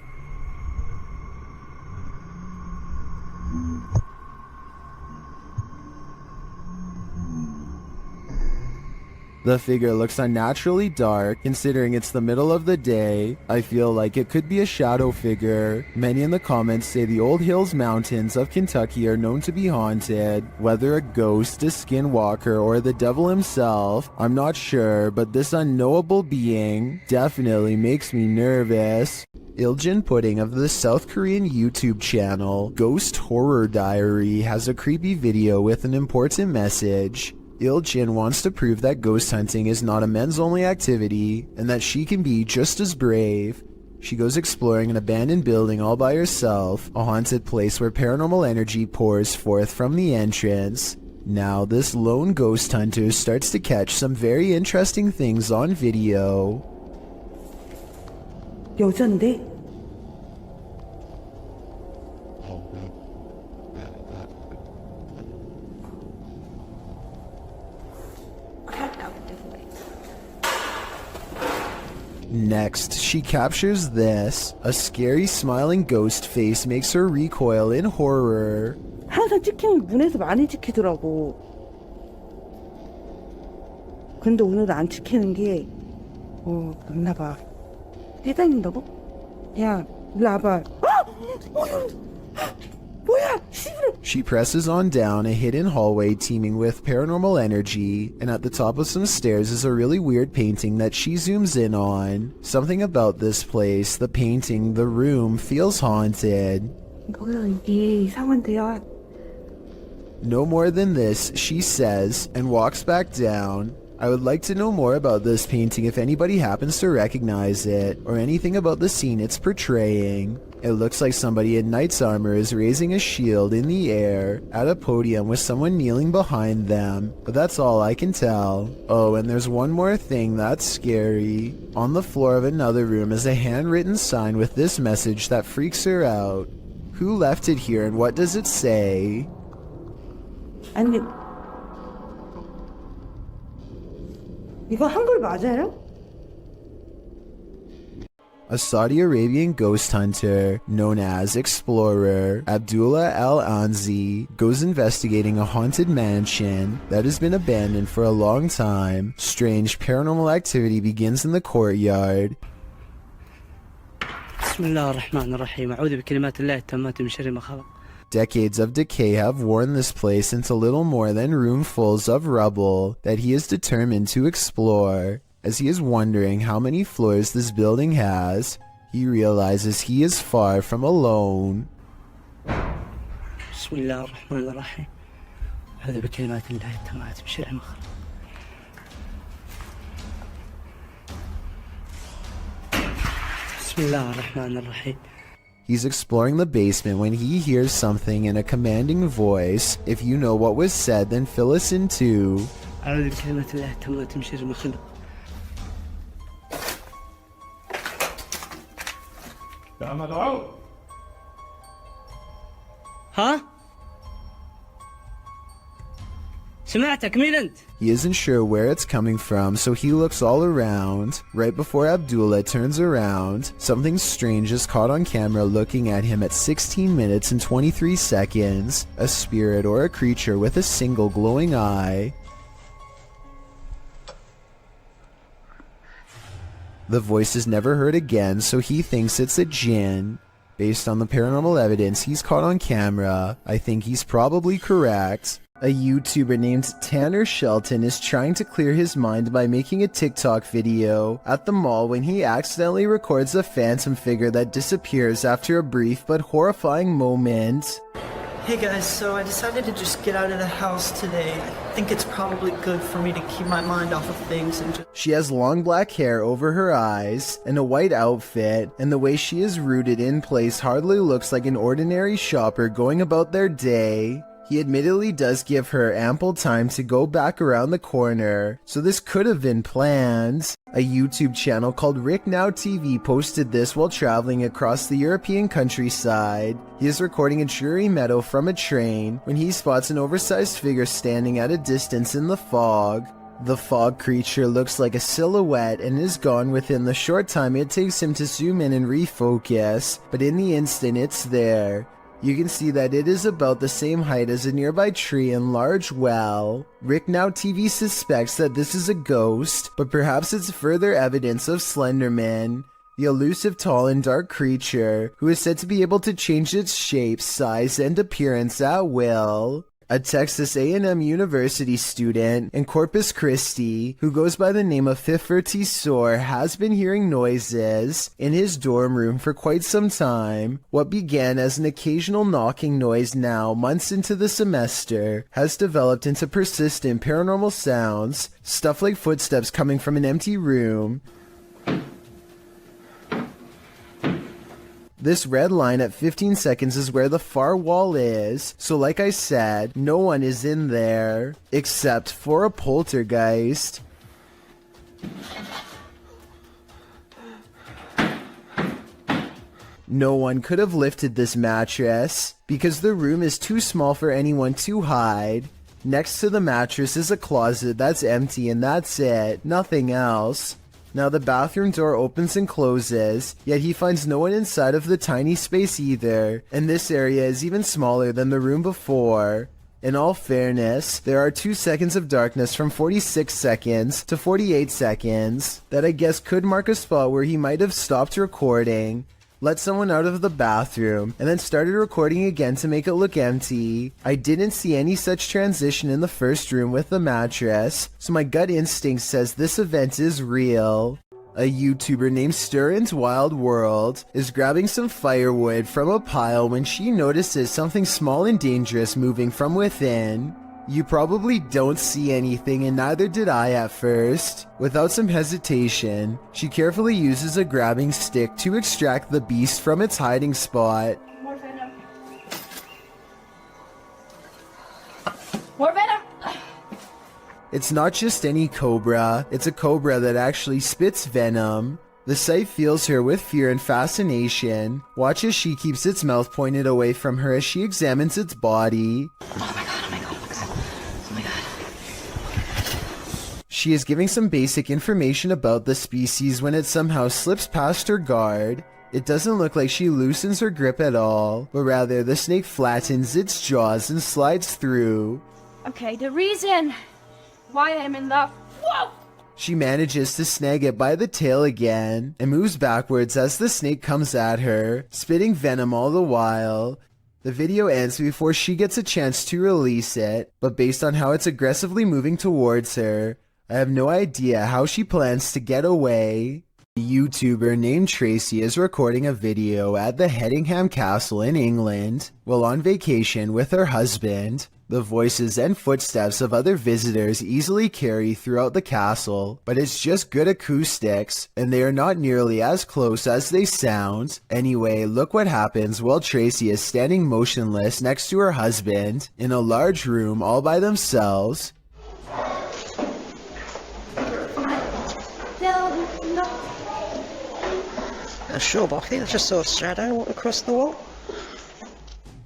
The figure looks unnaturally dark, considering it's the middle of the day. I feel like it could be a shadow figure. Many in the comments say the Old Hills Mountains of Kentucky are known to be haunted. Whether a ghost, a skinwalker, or the devil himself, I'm not sure, but this unknowable being definitely makes me nervous. Iljin Pudding of the South Korean YouTube channel Ghost Horror Diary has a creepy video with an important message. Iljin wants to prove that ghost hunting is not a men's-only activity, and that she can be just as brave. She goes exploring an abandoned building all by herself, a haunted place where paranormal energy pours forth from the entrance. Now, this lone ghost hunter starts to catch some very interesting things on video. 여잔데? Next, she captures this. A scary smiling ghost face makes her recoil in horror. 항상 찍히는 문에서 많이 찍히더라고. 근데 오늘은 안 찍히는 게 맞나 봐. 뛰다닌다고? 야, 일로 와봐. 뭐야? She presses on down a hidden hallway teeming with paranormal energy, and at the top of some stairs is a really weird painting that she zooms in on. Something about this place, the painting, the room, feels haunted. 뭐야, 이게 이상한데요? No more than this, she says, and walks back down. I would like to know more about this painting if anybody happens to recognize it, or anything about the scene it's portraying. It looks like somebody in knight's armor is raising a shield in the air at a podium with someone kneeling behind them, but that's all I can tell. Oh, and there's one more thing that's scary. On the floor of another room is a handwritten sign with this message that freaks her out. Who left it here and what does it say? 아니, 이거 한글 맞아요? A Saudi Arabian ghost hunter, known as Explorer, Abdullah Al-Anzi, goes investigating a haunted mansion that has been abandoned for a long time. Strange paranormal activity begins in the courtyard. Decades of decay have worn this place into little more than roomfuls of rubble that he is determined to explore. As he is wondering how many floors this building has, he realizes he is far from alone. He's exploring the basement when he hears something in a commanding voice. If you know what was said, then fill us in too. ها؟ سمعتك مين انت؟ He isn't sure where it's coming from, so he looks all around. Right before Abdullah turns around, something strange is caught on camera looking at him at 16 minutes and 23 seconds. A spirit or a creature with a single glowing eye. The voice is never heard again, so he thinks it's a jinn. Based on the paranormal evidence he's caught on camera, I think he's probably correct. A YouTuber named Tanner Shelton is trying to clear his mind by making a TikTok video at the mall when he accidentally records a phantom figure that disappears after a brief but horrifying moment. Hey guys, so I decided to just get out of the house today. I think it's probably good for me to keep my mind off of things and just... She has long black hair over her eyes and a white outfit, and the way she is rooted in place hardly looks like an ordinary shopper going about their day. He admittedly does give her ample time to go back around the corner, so this could have been planned. A YouTube channel called Rick Now TV posted this while traveling across the European countryside. He is recording a dreary meadow from a train when he spots an oversized figure standing at a distance in the fog. The fog creature looks like a silhouette and is gone within the short time it takes him to zoom in and refocus, but in the instant it's there. You can see that it is about the same height as a nearby tree and large well. Rick Now TV suspects that this is a ghost, but perhaps it's further evidence of Slenderman, the elusive tall and dark creature who is said to be able to change its shape, size, and appearance at will. A Texas A&M University student in Corpus Christi who goes by the name of Fifferty Soar has been hearing noises in his dorm room for quite some time. What began as an occasional knocking noise now, months into the semester, has developed into persistent paranormal sounds, stuff like footsteps coming from an empty room. This red line at 15 seconds is where the far wall is, so like I said, no one is in there, except for a poltergeist. No one could have lifted this mattress, because the room is too small for anyone to hide. Next to the mattress is a closet that's empty and that's it, nothing else. Now the bathroom door opens and closes, yet he finds no one inside of the tiny space either, and this area is even smaller than the room before. In all fairness, there are 2 seconds of darkness from 46 seconds to 48 seconds that I guess could mark a spot where he might have stopped recording, let someone out of the bathroom, and then started recording again to make it look empty. I didn't see any such transition in the first room with the mattress, so my gut instinct says this event is real. A YouTuber named Stirrin's Wild World is grabbing some firewood from a pile when she notices something small and dangerous moving from within. You probably don't see anything, and neither did I at first. Without some hesitation, she carefully uses a grabbing stick to extract the beast from its hiding spot. More venom. More venom! It's not just any cobra, it's a cobra that actually spits venom. The sight fills her with fear and fascination. Watch as she keeps its mouth pointed away from her as she examines its body. She is giving some basic information about the species when it somehow slips past her guard. It doesn't look like she loosens her grip at all, but rather the snake flattens its jaws and slides through. Okay, the reason why I'm in love. Whoa! She manages to snag it by the tail again and moves backwards as the snake comes at her, spitting venom all the while. The video ends before she gets a chance to release it, but based on how it's aggressively moving towards her, I have no idea how she plans to get away. A YouTuber named Tracy is recording a video at the Hedingham Castle in England while on vacation with her husband. The voices and footsteps of other visitors easily carry throughout the castle, but it's just good acoustics, and they are not nearly as close as they sound. Anyway, look what happens while Tracy is standing motionless next to her husband in a large room all by themselves. Sure, but I think I just saw a shadow walk across the wall.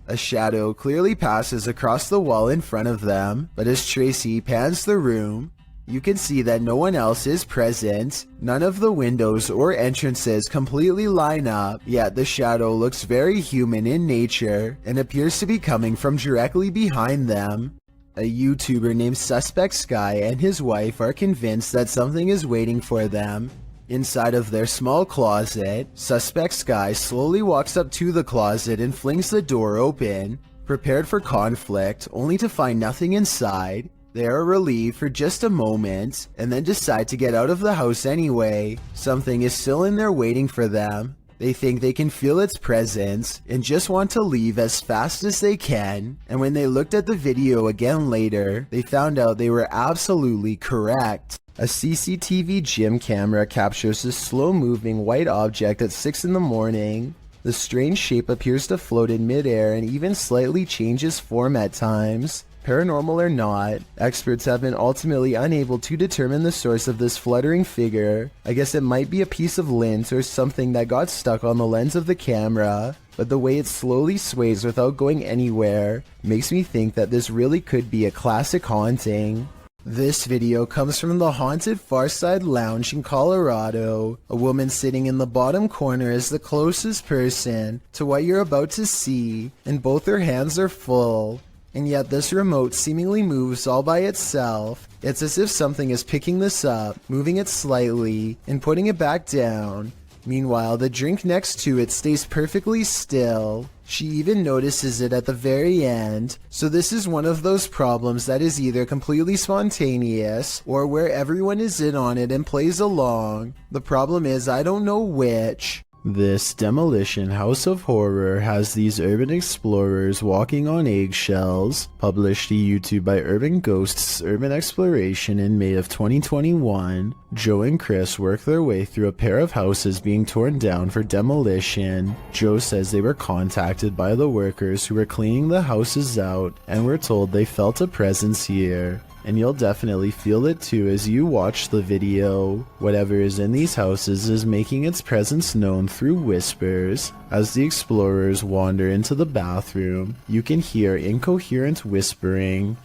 A shadow clearly passes across the wall in front of them, but as Tracy pans the room, you can see that no one else is present. None of the windows or entrances completely line up, yet the shadow looks very human in nature and appears to be coming from directly behind them. A YouTuber named Suspect Sky and his wife are convinced that something is waiting for them. Inside of their small closet, Suspect Sky slowly walks up to the closet and flings the door open. Prepared for conflict, only to find nothing inside, they are relieved for just a moment, and then decide to get out of the house anyway. Something is still in there waiting for them. They think they can feel its presence, and just want to leave as fast as they can, and when they looked at the video again later, they found out they were absolutely correct. A CCTV gym camera captures this slow-moving white object at 6 in the morning. The strange shape appears to float in midair and even slightly changes form at times. Paranormal or not, experts have been ultimately unable to determine the source of this fluttering figure. I guess it might be a piece of lint or something that got stuck on the lens of the camera, but the way it slowly sways without going anywhere makes me think that this really could be a classic haunting. This video comes from the haunted Farside Lounge in Colorado. A woman sitting in the bottom corner is the closest person to what you're about to see, and both her hands are full. And yet this remote seemingly moves all by itself. It's as if something is picking this up, moving it slightly, and putting it back down. Meanwhile, the drink next to it stays perfectly still. She even notices it at the very end. So this is one of those problems that is either completely spontaneous, or where everyone is in on it and plays along. The problem is I don't know which. This demolition house of horror has these urban explorers walking on eggshells, published to YouTube by Urban Ghosts Urban Exploration in May of 2021. Joe and Chris work their way through a pair of houses being torn down for demolition. Joe says they were contacted by the workers who were cleaning the houses out and were told they felt a presence here. And you'll definitely feel it too as you watch the video. Whatever is in these houses is making its presence known through whispers. As the explorers wander into the bathroom, you can hear incoherent whispering.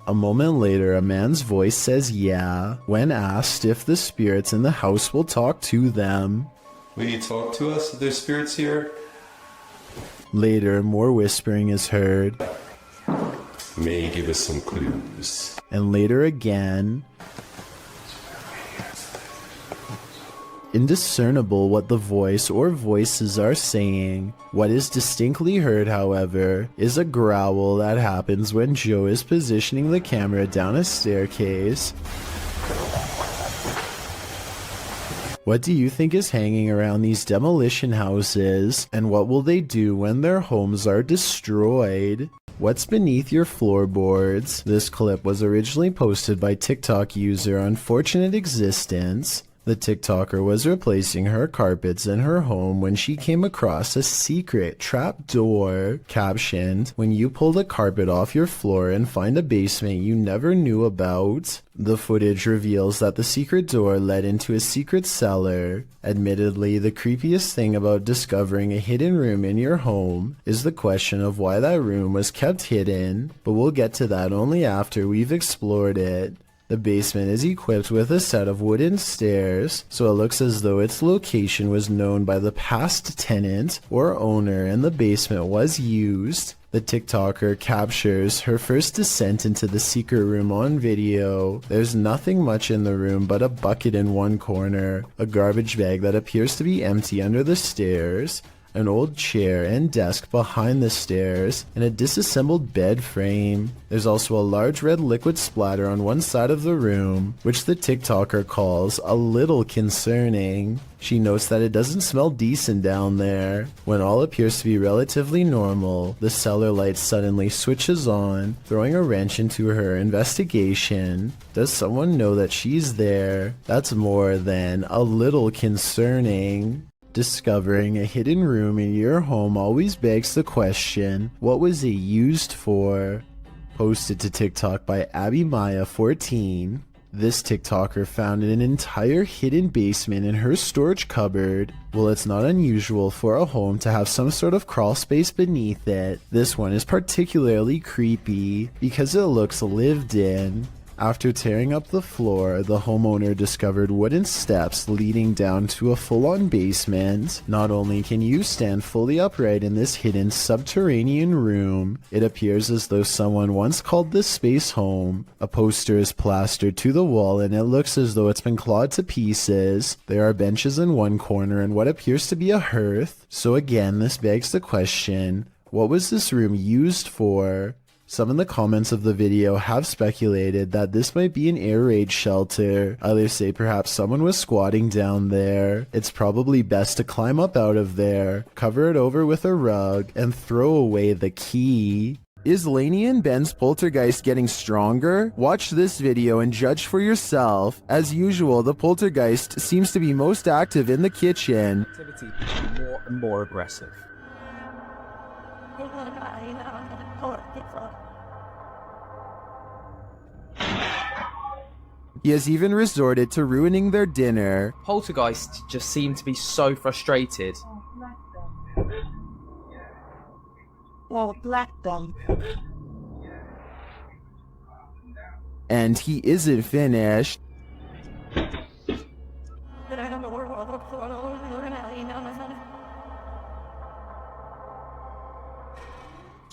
A moment later, a man's voice says yeah, when asked if the spirits in the house will talk to them. Will you talk to us if there's spirits here? Later, more whispering is heard. May you give us some clues? And later again. Indiscernible what the voice or voices are saying. What is distinctly heard, however, is a growl that happens when Joe is positioning the camera down a staircase. What do you think is hanging around these demolition houses, and what will they do when their homes are destroyed? What's beneath your floorboards? This clip was originally posted by TikTok user Unfortunate Existence. The TikToker was replacing her carpets in her home when she came across a secret trap door, captioned, "When you pull the carpet off your floor and find a basement you never knew about." The footage reveals that the secret door led into a secret cellar. Admittedly, the creepiest thing about discovering a hidden room in your home is the question of why that room was kept hidden, but we'll get to that only after we've explored it. The basement is equipped with a set of wooden stairs, so it looks as though its location was known by the past tenant or owner and the basement was used. The TikToker captures her first descent into the secret room on video. There's nothing much in the room but a bucket in one corner, a garbage bag that appears to be empty under the stairs, an old chair and desk behind the stairs, and a disassembled bed frame. There's also a large red liquid splatter on one side of the room, which the TikToker calls a little concerning. She notes that it doesn't smell decent down there. When all appears to be relatively normal, the cellar light suddenly switches on, throwing a wrench into her investigation. Does someone know that she's there? That's more than a little concerning. Discovering a hidden room in your home always begs the question, what was it used for? Posted to TikTok by AbbyMaya14. This TikToker found an entire hidden basement in her storage cupboard. Well, it's not unusual for a home to have some sort of crawl space beneath it. This one is particularly creepy because it looks lived in. After tearing up the floor, the homeowner discovered wooden steps leading down to a full-on basement. Not only can you stand fully upright in this hidden subterranean room, it appears as though someone once called this space home. A poster is plastered to the wall and it looks as though it's been clawed to pieces. There are benches in one corner and what appears to be a hearth. So again, this begs the question, what was this room used for? Some in the comments of the video have speculated that this might be an air raid shelter. Others say perhaps someone was squatting down there. It's probably best to climb up out of there, cover it over with a rug, and throw away the key. Is Lainey and Ben's poltergeist getting stronger? Watch this video and judge for yourself. As usual, the poltergeist seems to be most active in the kitchen. Activity more and more aggressive. He has even resorted to ruining their dinner. Poltergeists just seem to be so frustrated. And he isn't finished.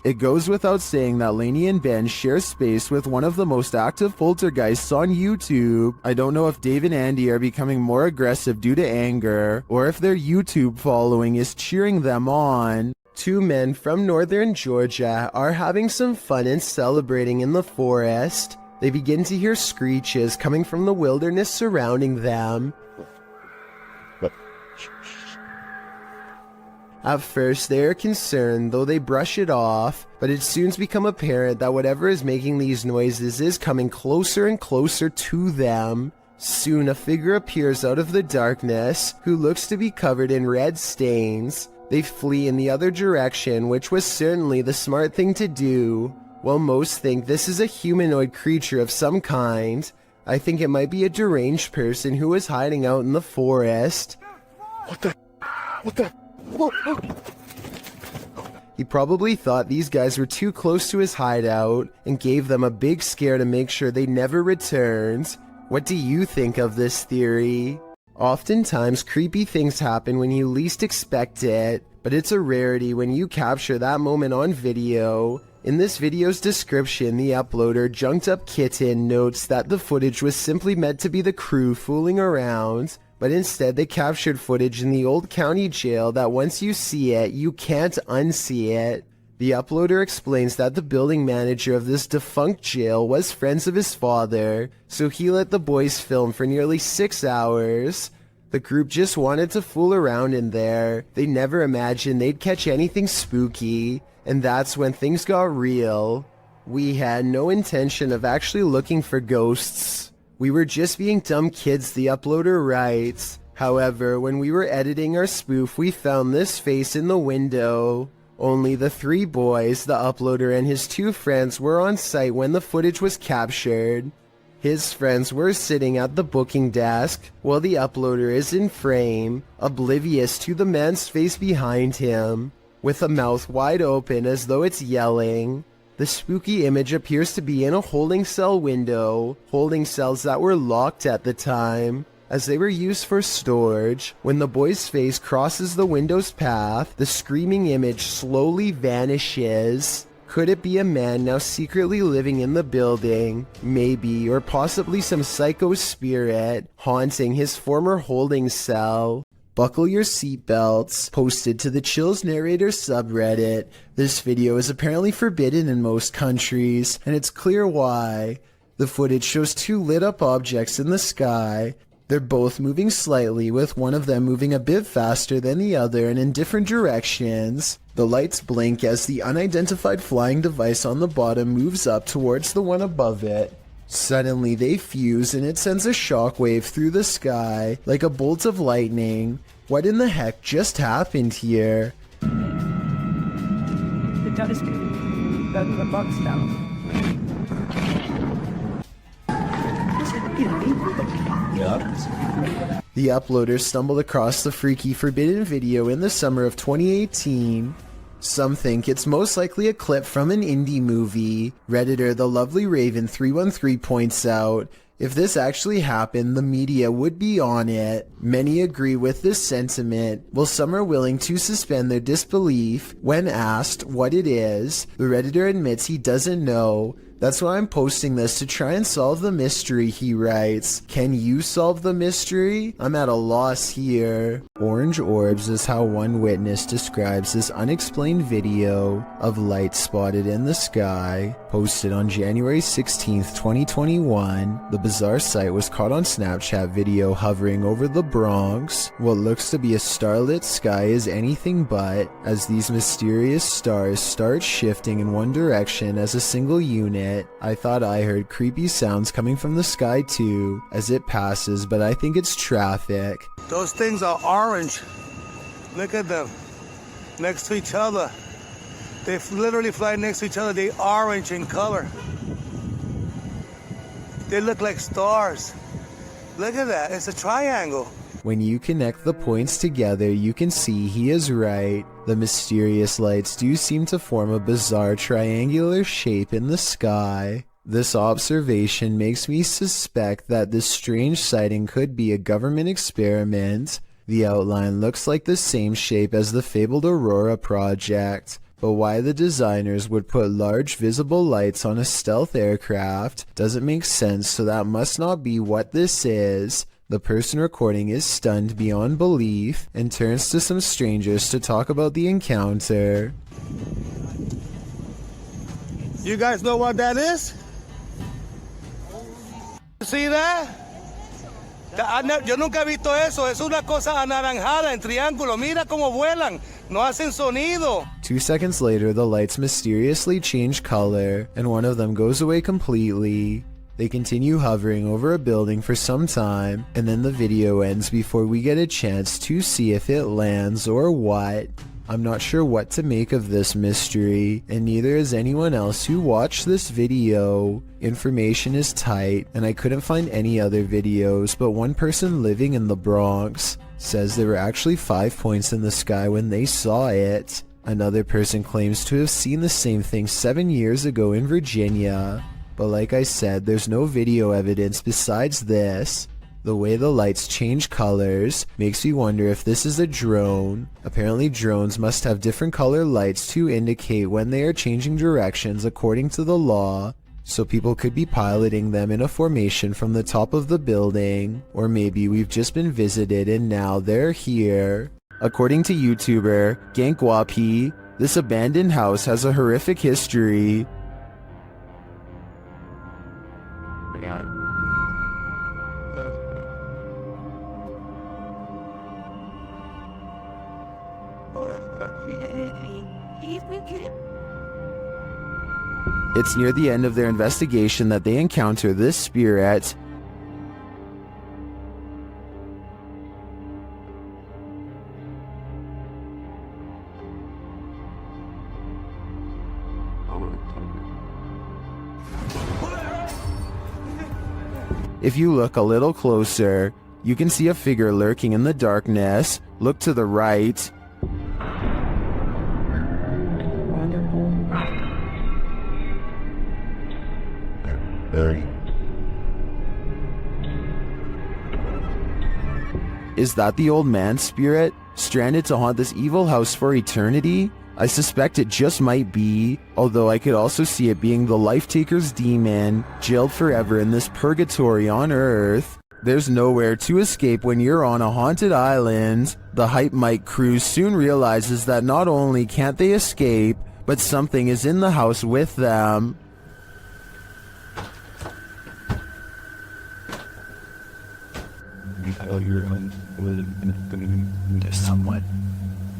It goes without saying that Lainey and Ben share space with one of the most active poltergeists on YouTube. I don't know if Dave and Andy are becoming more aggressive due to anger, or if their YouTube following is cheering them on. Two men from northern Georgia are having some fun and celebrating in the forest. They begin to hear screeches coming from the wilderness surrounding them. At first, they are concerned, though they brush it off, but it soon becomes apparent that whatever is making these noises is coming closer and closer to them. Soon, a figure appears out of the darkness, who looks to be covered in red stains. They flee in the other direction, which was certainly the smart thing to do. While most think this is a humanoid creature of some kind, I think it might be a deranged person who is hiding out in the forest. What the? Whoa. He probably thought these guys were too close to his hideout and gave them a big scare to make sure they never returned. What do you think of this theory? Oftentimes, creepy things happen when you least expect it, but it's a rarity when you capture that moment on video. In this video's description, the uploader Junked Up Kitten notes that the footage was simply meant to be the crew fooling around, but instead they captured footage in the old county jail that once you see it, you can't unsee it. The uploader explains that the building manager of this defunct jail was friends of his father, so he let the boys film for nearly 6 hours. The group just wanted to fool around in there. They never imagined they'd catch anything spooky, and that's when things got real. We had no intention of actually looking for ghosts. We were just being dumb kids, the uploader writes. However, when we were editing our spoof, we found this face in the window. Only the 3 boys, the uploader and his 2 friends were on site when the footage was captured. His friends were sitting at the booking desk, while the uploader is in frame, oblivious to the man's face behind him, with a mouth wide open as though it's yelling. The spooky image appears to be in a holding cell window, holding cells that were locked at the time, as they were used for storage. When the boy's face crosses the window's path, the screaming image slowly vanishes. Could it be a man now secretly living in the building? Maybe, or possibly some psycho spirit haunting his former holding cell. Buckle your seatbelts. Posted to the Chills Narrator subreddit. This video is apparently forbidden in most countries, and it's clear why. The footage shows 2 lit up objects in the sky. They're both moving slightly, with one of them moving a bit faster than the other and in different directions. The lights blink as the unidentified flying device on the bottom moves up towards the one above it. Suddenly they fuse and it sends a shockwave through the sky like a bolt of lightning. What in the heck just happened here? The dust the box down. The uploader stumbled across the freaky forbidden video in the summer of 2018. Some think it's most likely a clip from an indie movie. Redditor The Lovely Raven 313 points out, if this actually happened, the media would be on it. Many agree with this sentiment, while some are willing to suspend their disbelief. When asked what it is, the Redditor admits he doesn't know. That's why I'm posting this, to try and solve the mystery, he writes. Can you solve the mystery? I'm at a loss here. Orange orbs is how one witness describes this unexplained video of lights spotted in the sky. Posted on January 16th, 2021, the bizarre sight was caught on Snapchat video hovering over the Bronx. What looks to be a starlit sky is anything but, as these mysterious stars start shifting in one direction as a single unit. I thought I heard creepy sounds coming from the sky too, as it passes, but I think it's traffic. Those things are orange. Look at them. Next to each other. They literally fly next to each other. They're orange in color. They look like stars. Look at that. It's a triangle. When you connect the points together, you can see he is right. The mysterious lights do seem to form a bizarre triangular shape in the sky. This observation makes me suspect that this strange sighting could be a government experiment. The outline looks like the same shape as the fabled Aurora project. But why the designers would put large visible lights on a stealth aircraft doesn't make sense, so that must not be what this is. The person recording is stunned beyond belief and turns to some strangers to talk about the encounter. You guys know what that is? See that? Yo nunca he visto eso. Es una cosa anaranjada en triángulo. Mira cómo vuelan. No hacen sonido. 2 seconds later, the lights mysteriously change color, and one of them goes away completely. They continue hovering over a building for some time, and then the video ends before we get a chance to see if it lands or what. I'm not sure what to make of this mystery, and neither is anyone else who watched this video. Information is tight, and I couldn't find any other videos, but one person living in the Bronx says there were actually 5 points in the sky when they saw it. Another person claims to have seen the same thing 7 years ago in Virginia. But like I said, there's no video evidence besides this. The way the lights change colors makes me wonder if this is a drone. Apparently drones must have different color lights to indicate when they are changing directions according to the law. So people could be piloting them in a formation from the top of the building. Or maybe we've just been visited and now they're here. According to YouTuber Gankwapi, this abandoned house has a horrific history. It's near the end of their investigation that they encounter this spirit. If you look a little closer, you can see a figure lurking in the darkness. Look to the right. Is that the old man's spirit, stranded to haunt this evil house for eternity? I suspect it just might be, although I could also see it being the Life-Taker's demon, jailed forever in this purgatory on Earth. There's nowhere to escape when you're on a haunted island. The Hype Mike crew soon realizes that not only can't they escape, but something is in the house with them. There's someone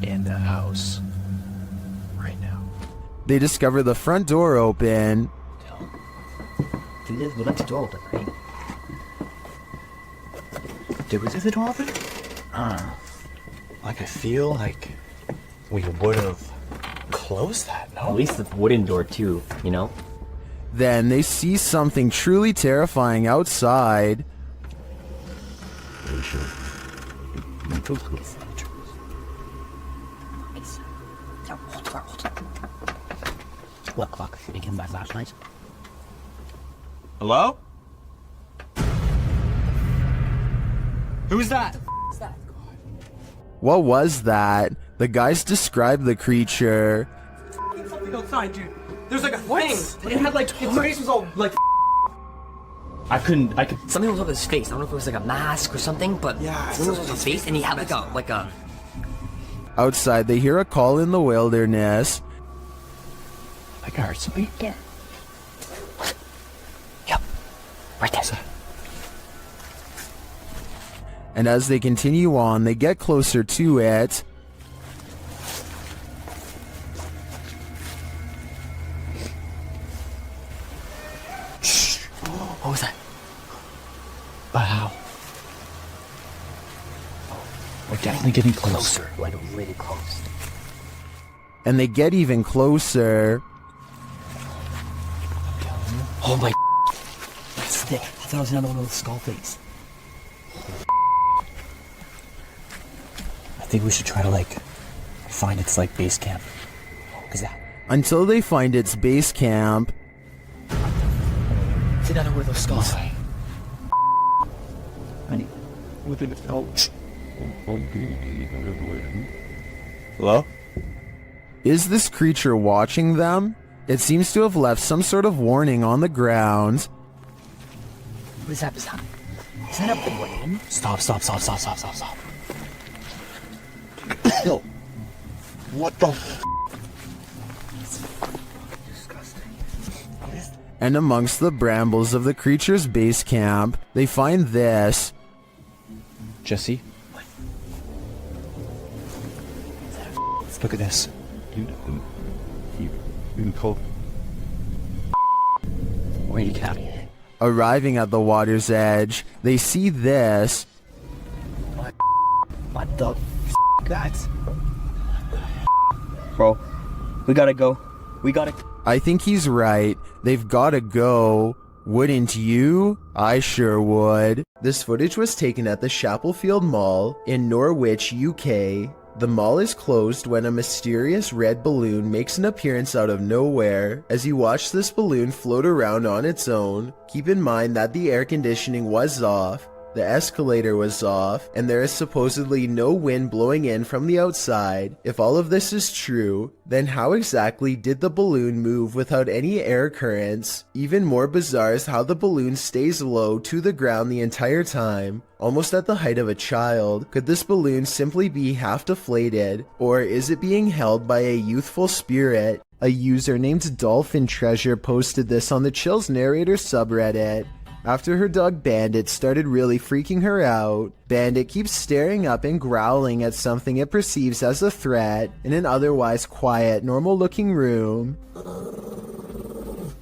in the house right now. They discover the front door open. We left the door open, right? Did we leave the door open? Like I feel like we would have closed that, no? At least the wooden door too, you know? Then they see something truly terrifying outside. Look, let me give him my flashlight. Hello? Who's that? What was that? The guys described the creature. Something outside, dude. There's like a thing. It had like, its face was all like. I could. Something was up his face. I don't know if it was like a mask or something, but yeah, something was on his face, and he had like a. Outside, they hear a call in the wilderness. I heard something. Yeah. Yep. Right there. And as they continue on, they get closer to it. Shh. What was that? Wow. We're definitely getting closer. Like really close. And they get even closer. Oh my. That's thick. I thought it was another one of those skull face. I think we should try to like find its like base camp. Cause that. Until they find its base camp. It's another one of those skulls. Honey. Hello? Is this creature watching them? It seems to have left some sort of warning on the ground. What is that? Is that a balloon? Stop. Yo. What the f? And amongst the brambles of the creature's base camp, they find this. Jesse? What? Look at this. You can call. Where you get out of here? Arriving at the water's edge, they see this. What the f? That's. Bro, we gotta go. I think he's right. They've gotta go. Wouldn't you? I sure would. This footage was taken at the Chapelfield Mall in Norwich, UK. The mall is closed when a mysterious red balloon makes an appearance out of nowhere. As you watch this balloon float around on its own, keep in mind that the air conditioning was off, the escalator was off, and there is supposedly no wind blowing in from the outside. If all of this is true, then how exactly did the balloon move without any air currents? Even more bizarre is how the balloon stays low to the ground the entire time, almost at the height of a child. Could this balloon simply be half deflated, or is it being held by a youthful spirit? A user named Dolphin Treasure posted this on the Chills Narrator subreddit. After her dog Bandit started really freaking her out, Bandit keeps staring up and growling at something it perceives as a threat in an otherwise quiet, normal-looking room.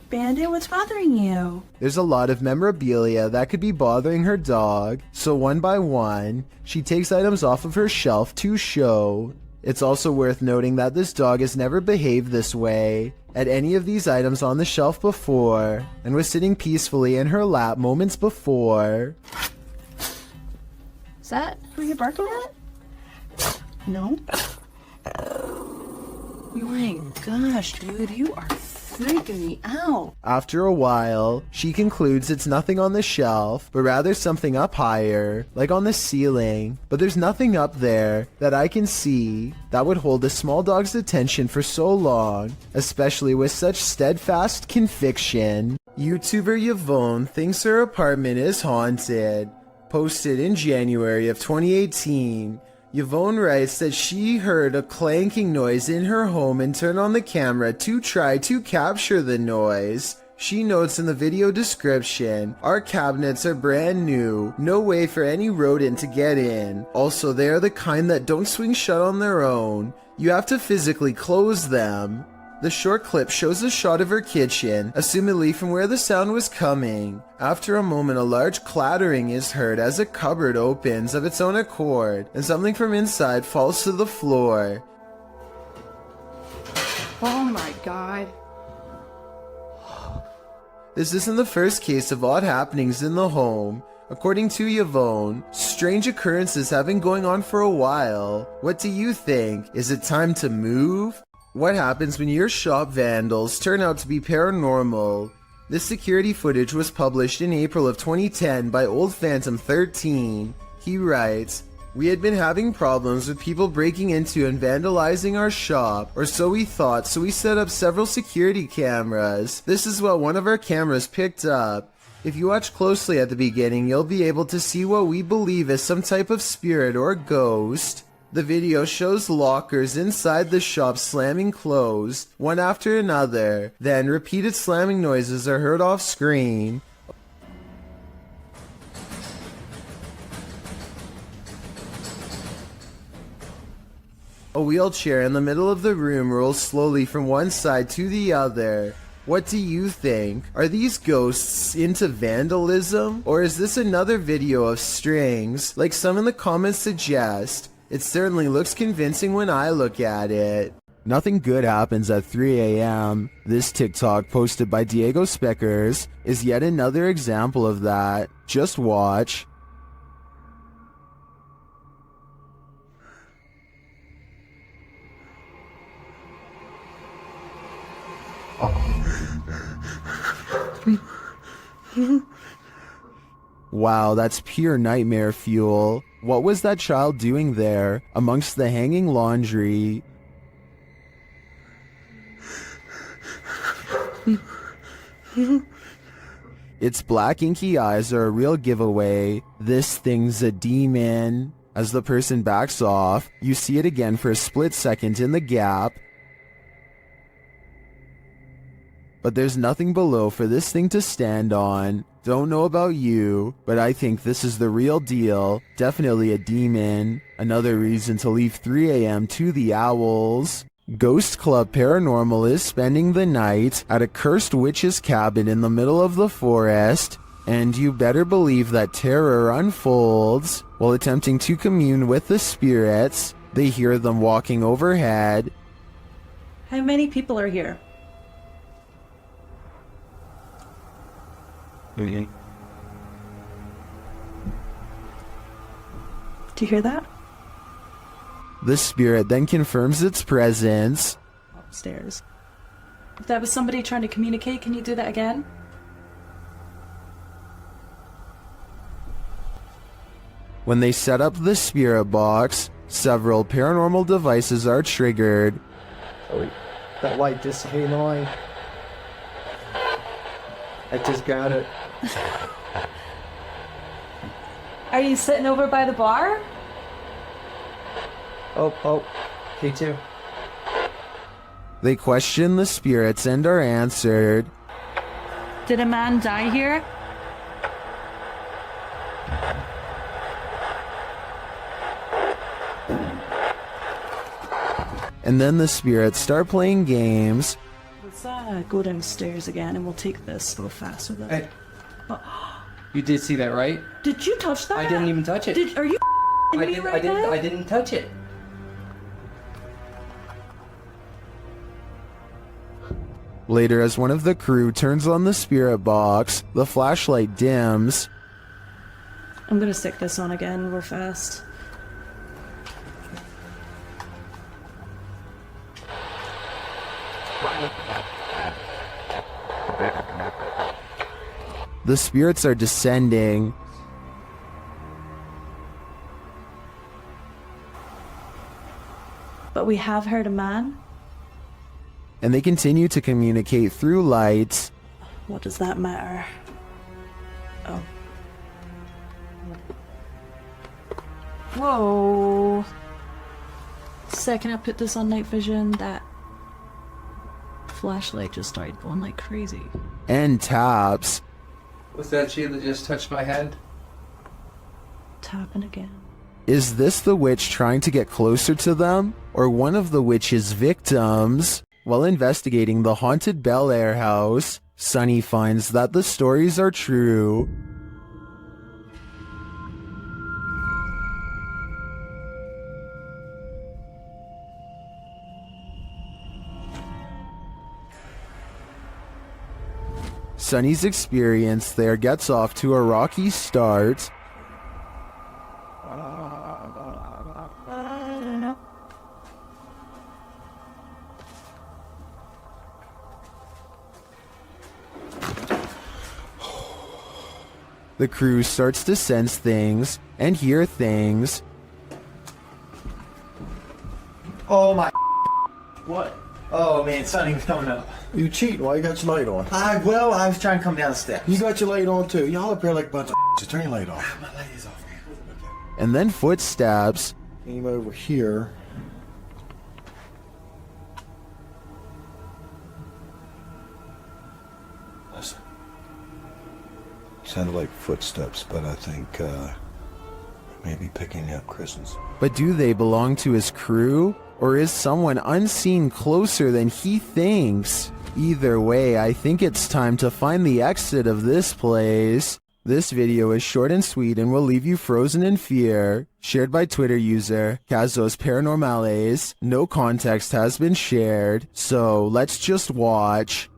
Bandit, what's bothering you? There's a lot of memorabilia that could be bothering her dog, so one by one, she takes items off of her shelf to show. It's also worth noting that this dog has never behaved this way at any of these items on the shelf before, and was sitting peacefully in her lap moments before. Is that who you're barking at? No? Oh my gosh, dude, you are freaking me out. After a while, she concludes it's nothing on the shelf, but rather something up higher, like on the ceiling. But there's nothing up there that I can see that would hold a small dog's attention for so long, especially with such steadfast conviction. YouTuber Yvonne thinks her apartment is haunted. Posted in January of 2018. Yvonne writes that she heard a clanking noise in her home and turned on the camera to try to capture the noise. She notes in the video description, "Our cabinets are brand new, no way for any rodent to get in. Also, they are the kind that don't swing shut on their own. You have to physically close them." The short clip shows a shot of her kitchen, assumedly from where the sound was coming. After a moment, a large clattering is heard as a cupboard opens of its own accord, and something from inside falls to the floor. Oh my god. This isn't the first case of odd happenings in the home. According to Yvonne, strange occurrences have been going on for a while. What do you think? Is it time to move? What happens when your shop vandals turn out to be paranormal? This security footage was published in April of 2010 by Old Phantom 13. He writes, "We had been having problems with people breaking into and vandalizing our shop, or so we thought, so we set up several security cameras. This is what one of our cameras picked up. If you watch closely at the beginning, you'll be able to see what we believe is some type of spirit or ghost. The video shows lockers inside the shop slamming closed, one after another. Then repeated slamming noises are heard off screen. A wheelchair in the middle of the room rolls slowly from one side to the other. What do you think? Are these ghosts into vandalism? Or is this another video of strings, like some in the comments suggest? It certainly looks convincing when I look at it." Nothing good happens at 3 a.m. This TikTok posted by Diego Speckers is yet another example of that. Just watch. Wow, that's pure nightmare fuel. What was that child doing there, amongst the hanging laundry? Its black inky eyes are a real giveaway. This thing's a demon. As the person backs off, you see it again for a split second in the gap. But there's nothing below for this thing to stand on. Don't know about you, but I think this is the real deal. Definitely a demon. Another reason to leave 3 a.m. to the owls. Ghost Club Paranormal is spending the night at a cursed witch's cabin in the middle of the forest, and you better believe that terror unfolds. While attempting to commune with the spirits, they hear them walking overhead. How many people are here? Okay. Do you hear that? The spirit then confirms its presence. Upstairs. If that was somebody trying to communicate, can you do that again? When they set up the spirit box, several paranormal devices are triggered. Oh wait, that light just came on. I just got it. Are you sitting over by the bar? Oh, K2. They question the spirits and are answered. Did a man die here? And then the spirits start playing games. Let's go downstairs again and we'll take this a little faster though. Hey. You did see that, right? Did you touch that? I didn't even touch it. Are you me right now? I didn't touch it. Later, as one of the crew turns on the spirit box, the flashlight dims. I'm gonna stick this on again real fast. The spirits are descending. But we have heard a man. And they continue to communicate through lights. What does that matter? Oh. Whoa. Second I put this on night vision, that flashlight just started going like crazy. And taps. Was that she that just touched my head? Tapping again. Is this the witch trying to get closer to them? Or one of the witch's victims? While investigating the haunted Bel Air house, Sunny finds that the stories are true. Sunny's experience there gets off to a rocky start. The crew starts to sense things and hear things. Oh my. What? Oh man, sun ain't coming up. You cheating? Why you got your light on? I was trying to come down the steps. You got your light on too. Y'all up here like a bunch of just turn your light off. My light is off, man. And then footsteps. Came over here. Listen. Sounded like footsteps, but I think maybe picking up Kristen's. But do they belong to his crew? Or is someone unseen closer than he thinks? Either way, I think it's time to find the exit of this place. This video is short and sweet and will leave you frozen in fear. Shared by Twitter user Casos Paranormales. No context has been shared, so let's just watch.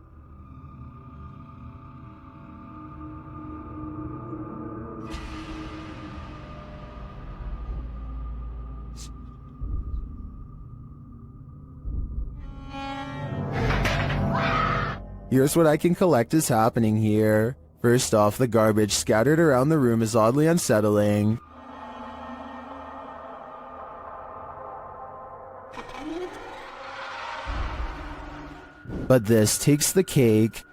Here's what I can collect is happening here. First off, the garbage scattered around the room is oddly unsettling. But this takes the cake.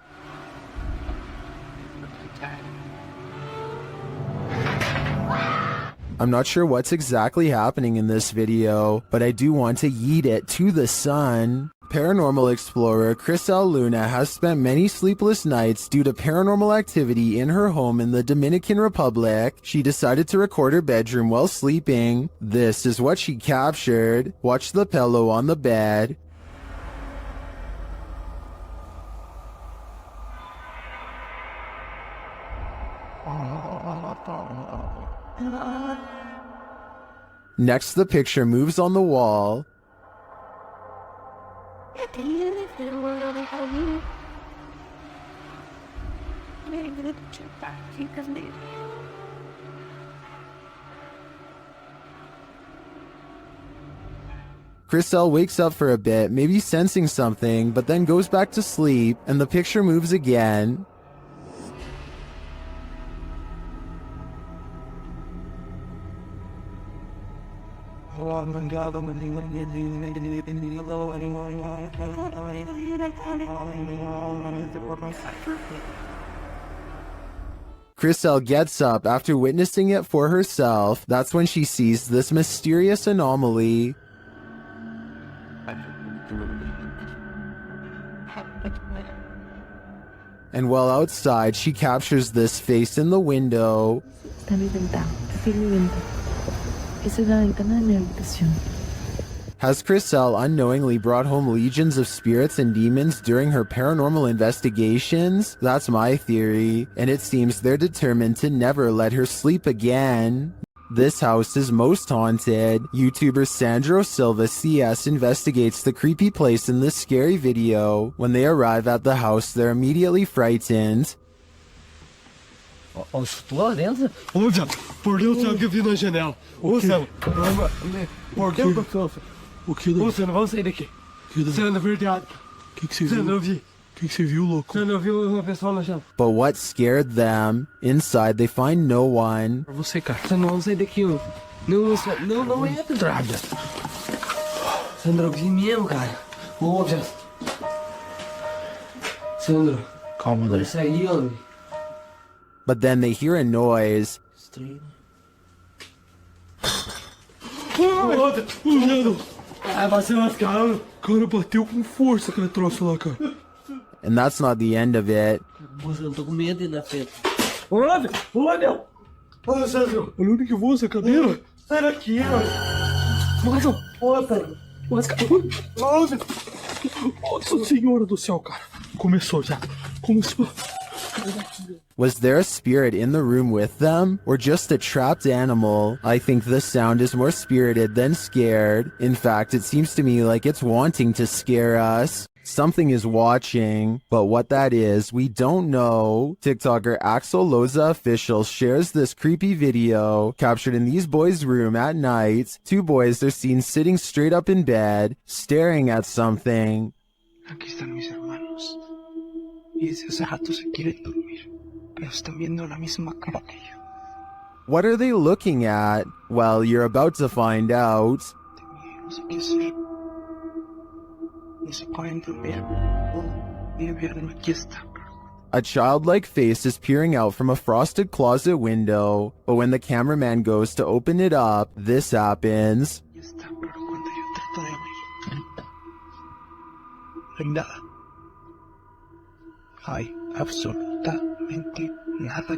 I'm not sure what's exactly happening in this video, but I do want to yeet it to the sun. Paranormal explorer Crisel Luna has spent many sleepless nights due to paranormal activity in her home in the Dominican Republic. She decided to record her bedroom while sleeping. This is what she captured. Watch the pillow on the bed. Next, the picture moves on the wall. Crisel wakes up for a bit, maybe sensing something, but then goes back to sleep, and the picture moves again. Crisel gets up after witnessing it for herself. That's when she sees this mysterious anomaly. And while outside, she captures this face in the window. Has Crisel unknowingly brought home legions of spirits and demons during her paranormal investigations? That's my theory, and it seems they're determined to never let her sleep again. This house is most haunted. YouTuber Sandro Silva CS investigates the creepy place in this scary video. When they arrive at the house, they're immediately frightened. Estou lá dentro? Olha, por Deus, tem alguém vindo na janela. Ouça, por Deus, o que? Ouça, não vamos sair daqui. Sendo verdade. O que você viu? Sendo vi. O que você viu, louco? Sendo viu uma pessoa na janela. But what scared them? Inside, they find no one. Pra você, cara. Você não vamos sair daqui, ó. Não é pedrada. Sandro, eu vi mesmo, cara. Ouça. Sandro. Calma, André. Isso aí, ó. But then they hear a noise. Cara, bateu com força aquele troço lá, cara. And that's not the end of it. Moça, eu tô com medo de ir na frente. Olha, olha! Olha, Sandro! Olha onde que voa essa cadeira! Sai daqui, ó! Nossa, porra! Nossa, Nossa Senhora do céu, cara! Começou já! Começou! Was there a spirit in the room with them, or just a trapped animal? I think the sound is more spirited than scared. In fact, it seems to me like it's wanting to scare us. Something is watching, but what that is, we don't know. TikToker Axel Loza Official shares this creepy video captured in these boys' room at night. Two boys are seen sitting straight up in bed, staring at something. Aquí están mis hermanos. Y desde hace rato se quieren dormir. Están viendo la misma cara que yo. What are they looking at? Well, you're about to find out. No sé qué hacer. No se puede entender. Voy a verlo, aquí está. A childlike face is peering out from a frosted closet window, but when the cameraman goes to open it up, this happens. Aquí está, pero cuando yo trato de abrir, no hay nada. Hay absolutamente nada.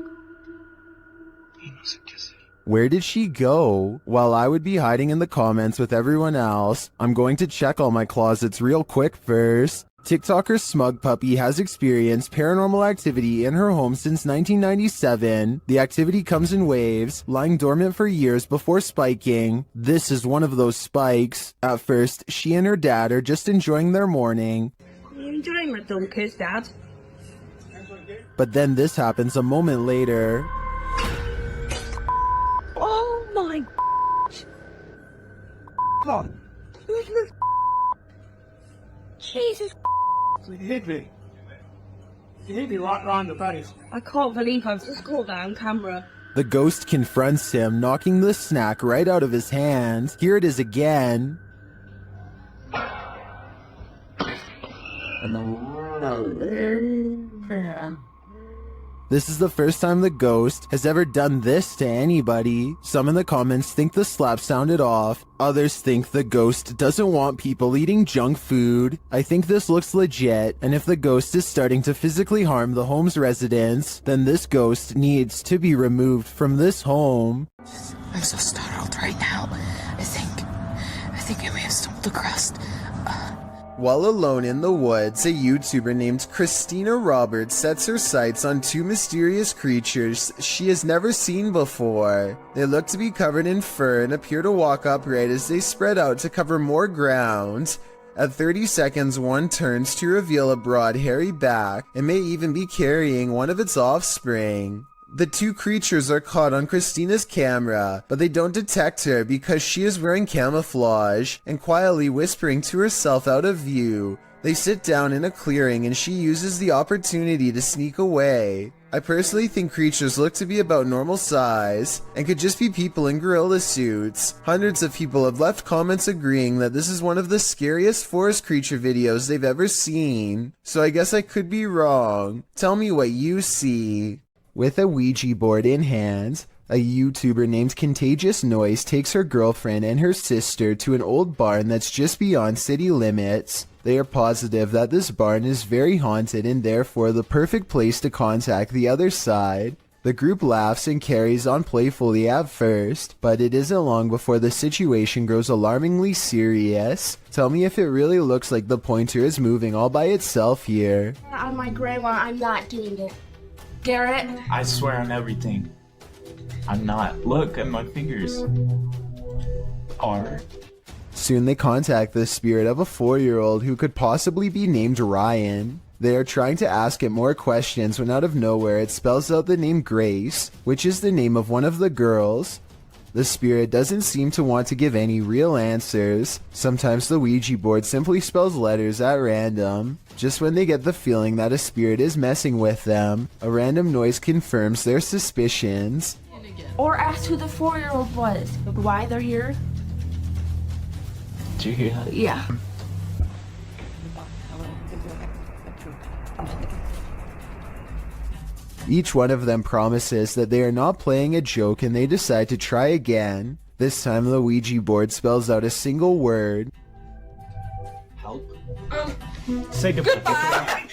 Y no sé qué hacer. Where did she go? While I would be hiding in the comments with everyone else, I'm going to check all my closets real quick first. TikToker Smug Puppy has experienced paranormal activity in her home since 1997. The activity comes in waves, lying dormant for years before spiking. This is one of those spikes. At first, she and her dad are just enjoying their morning. You enjoying my dumb kiss, Dad? But then this happens a moment later. Oh my God. Jesus. He hit me. He hit me right round the face. I can't believe I've just caught that on camera. The ghost confronts him, knocking the snack right out of his hand. Here it is again. This is the first time the ghost has ever done this to anybody. Some in the comments think the slap sounded off. Others think the ghost doesn't want people eating junk food. I think this looks legit, and if the ghost is starting to physically harm the home's residents, then this ghost needs to be removed from this home. I'm so startled right now. I think I may have stumbled across. While alone in the woods, a YouTuber named Christina Roberts sets her sights on two mysterious creatures she has never seen before. They look to be covered in fur and appear to walk upright as they spread out to cover more ground. At 30 seconds, one turns to reveal a broad, hairy back and may even be carrying one of its offspring. The two creatures are caught on Christina's camera, but they don't detect her because she is wearing camouflage and quietly whispering to herself out of view. They sit down in a clearing and she uses the opportunity to sneak away. I personally think creatures look to be about normal size and could just be people in gorilla suits. Hundreds of people have left comments agreeing that this is one of the scariest forest creature videos they've ever seen, so I guess I could be wrong. Tell me what you see. With a Ouija board in hand, a YouTuber named Contagious Noise takes her girlfriend and her sister to an old barn that's just beyond city limits. They are positive that this barn is very haunted and therefore the perfect place to contact the other side. The group laughs and carries on playfully at first, but it isn't long before the situation grows alarmingly serious. Tell me if it really looks like the pointer is moving all by itself here. On my grandma, I'm not doing it. Garrett? I swear on everything. I'm not. Look at my fingers. Soon they contact the spirit of a 4-year-old who could possibly be named Ryan. They are trying to ask it more questions when out of nowhere it spells out the name Grace, which is the name of one of the girls. The spirit doesn't seem to want to give any real answers. Sometimes the Ouija board simply spells letters at random. Just when they get the feeling that a spirit is messing with them, a random noise confirms their suspicions. Or ask who the 4-year-old was. Why they're here? Did you hear that? Yeah. Each one of them promises that they are not playing a joke and they decide to try again. This time the Ouija board spells out a single word. Help. Say goodbye.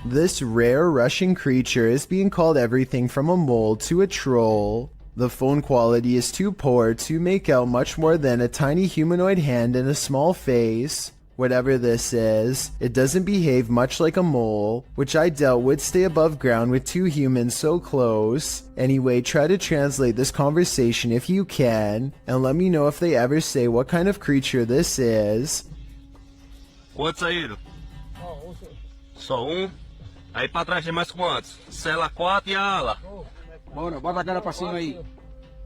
This rare Russian creature is being called everything from a mole to a troll. The phone quality is too poor to make out much more than a tiny humanoid hand and a small face. Whatever this is, it doesn't behave much like a mole, which I doubt would stay above ground with two humans so close. Anyway, try to translate this conversation if you can, and let me know if they ever say what kind of creature this is. Quantos saíram? Só um? Aí pra trás tem mais quantos? Cela 4 e a ala. Bora, bota a cara pra cima aí.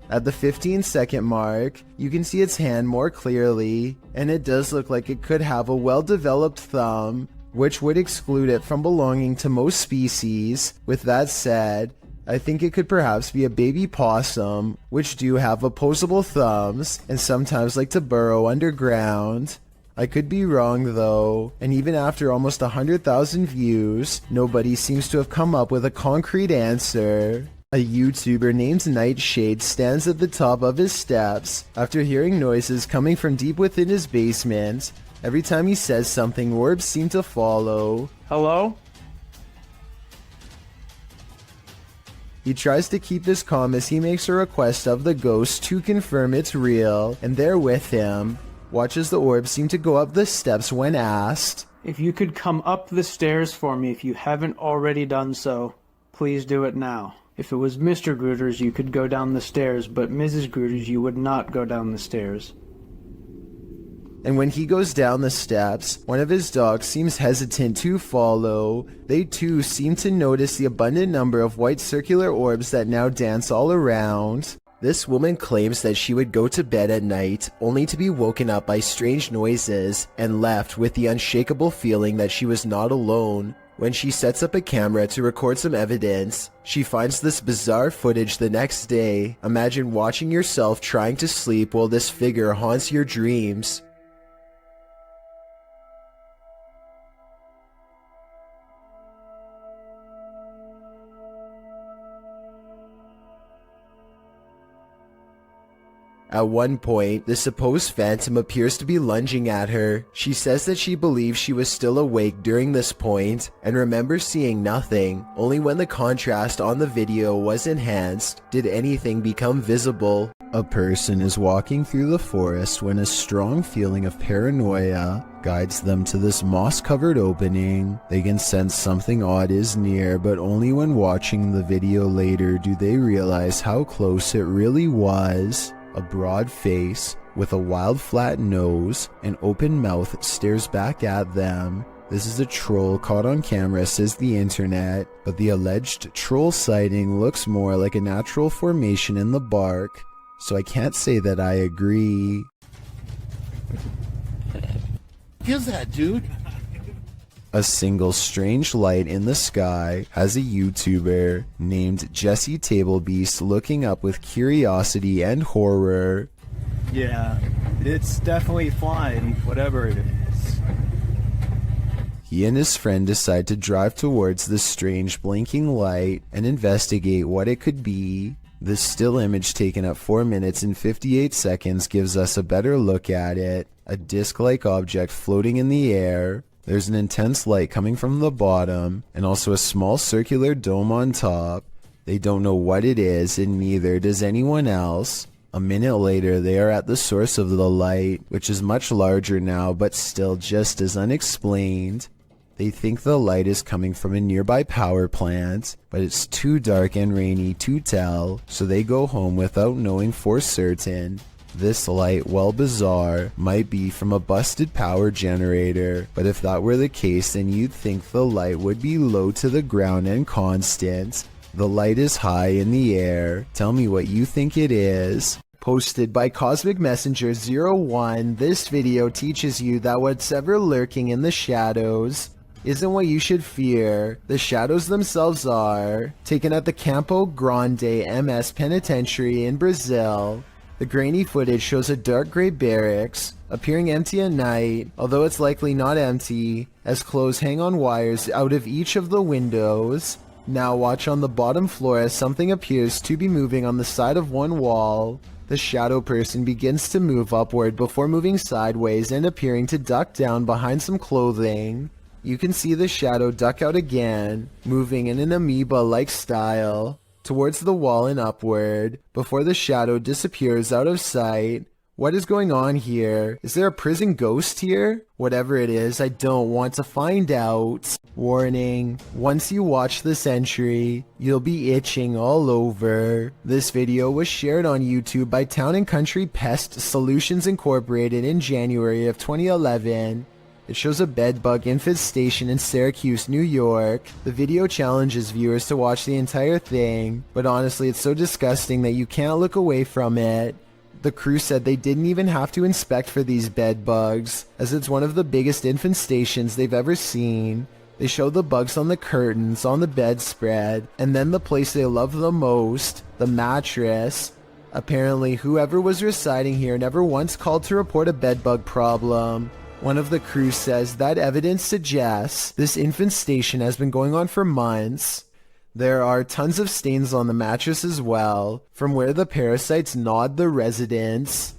At the 15-second mark, you can see its hand more clearly, and it does look like it could have a well-developed thumb, which would exclude it from belonging to most species. With that said, I think it could perhaps be a baby possum, which do have opposable thumbs and sometimes like to burrow underground. I could be wrong though, and even after almost 100,000 views, nobody seems to have come up with a concrete answer. A YouTuber named Nightshade stands at the top of his steps after hearing noises coming from deep within his basement. Every time he says something, orbs seem to follow. Hello? He tries to keep this calm as he makes a request of the ghost to confirm it's real, and they're with him. Watch as the orbs seem to go up the steps when asked. If you could come up the stairs for me if you haven't already done so, please do it now. If it was Mr. Grooters, you could go down the stairs, but Mrs. Grooters, you would not go down the stairs. And when he goes down the steps, one of his dogs seems hesitant to follow. They too seem to notice the abundant number of white circular orbs that now dance all around. This woman claims that she would go to bed at night only to be woken up by strange noises and left with the unshakable feeling that she was not alone. When she sets up a camera to record some evidence, she finds this bizarre footage the next day. Imagine watching yourself trying to sleep while this figure haunts your dreams. At one point, the supposed phantom appears to be lunging at her. She says that she believes she was still awake during this point and remembers seeing nothing. Only when the contrast on the video was enhanced did anything become visible. A person is walking through the forest when a strong feeling of paranoia guides them to this moss-covered opening. They can sense something odd is near, but only when watching the video later do they realize how close it really was. A broad face with a wild flat nose and open mouth stares back at them. This is a troll caught on camera, says the internet, but the alleged troll sighting looks more like a natural formation in the bark, so I can't say that I agree. Give that, dude. A single strange light in the sky has a YouTuber named Jesse Tablebeast looking up with curiosity and horror. Yeah, it's definitely flying, whatever it is. He and his friend decide to drive towards the strange blinking light and investigate what it could be. This still image taken at 4 minutes and 58 seconds gives us a better look at it. A disc-like object floating in the air. There's an intense light coming from the bottom, and also a small circular dome on top. They don't know what it is, and neither does anyone else. A minute later, they are at the source of the light, which is much larger now, but still just as unexplained. They think the light is coming from a nearby power plant, but it's too dark and rainy to tell, so they go home without knowing for certain. This light, while bizarre, might be from a busted power generator, but if that were the case, then you'd think the light would be low to the ground and constant. The light is high in the air. Tell me what you think it is. Posted by Cosmic Messenger 01, this video teaches you that what's ever lurking in the shadows isn't what you should fear. The shadows themselves are. Taken at the Campo Grande MS Penitentiary in Brazil. The grainy footage shows a dark gray barracks, appearing empty at night, although it's likely not empty, as clothes hang on wires out of each of the windows. Now watch on the bottom floor as something appears to be moving on the side of one wall. The shadow person begins to move upward before moving sideways and appearing to duck down behind some clothing. You can see the shadow duck out again, moving in an amoeba-like style towards the wall and upward, before the shadow disappears out of sight. What is going on here? Is there a prison ghost here? Whatever it is, I don't want to find out. Warning, once you watch this entry, you'll be itching all over. This video was shared on YouTube by Town & Country Pest Solutions Incorporated in January of 2011. It shows a bedbug infestation in Syracuse, New York. The video challenges viewers to watch the entire thing, but honestly it's so disgusting that you can't look away from it. The crew said they didn't even have to inspect for these bedbugs, as it's one of the biggest infestations they've ever seen. They show the bugs on the curtains, on the bedspread, and then the place they love the most, the mattress. Apparently, whoever was residing here never once called to report a bedbug problem. One of the crew says that evidence suggests this infestation has been going on for months. There are tons of stains on the mattress as well, from where the parasites gnawed the residents.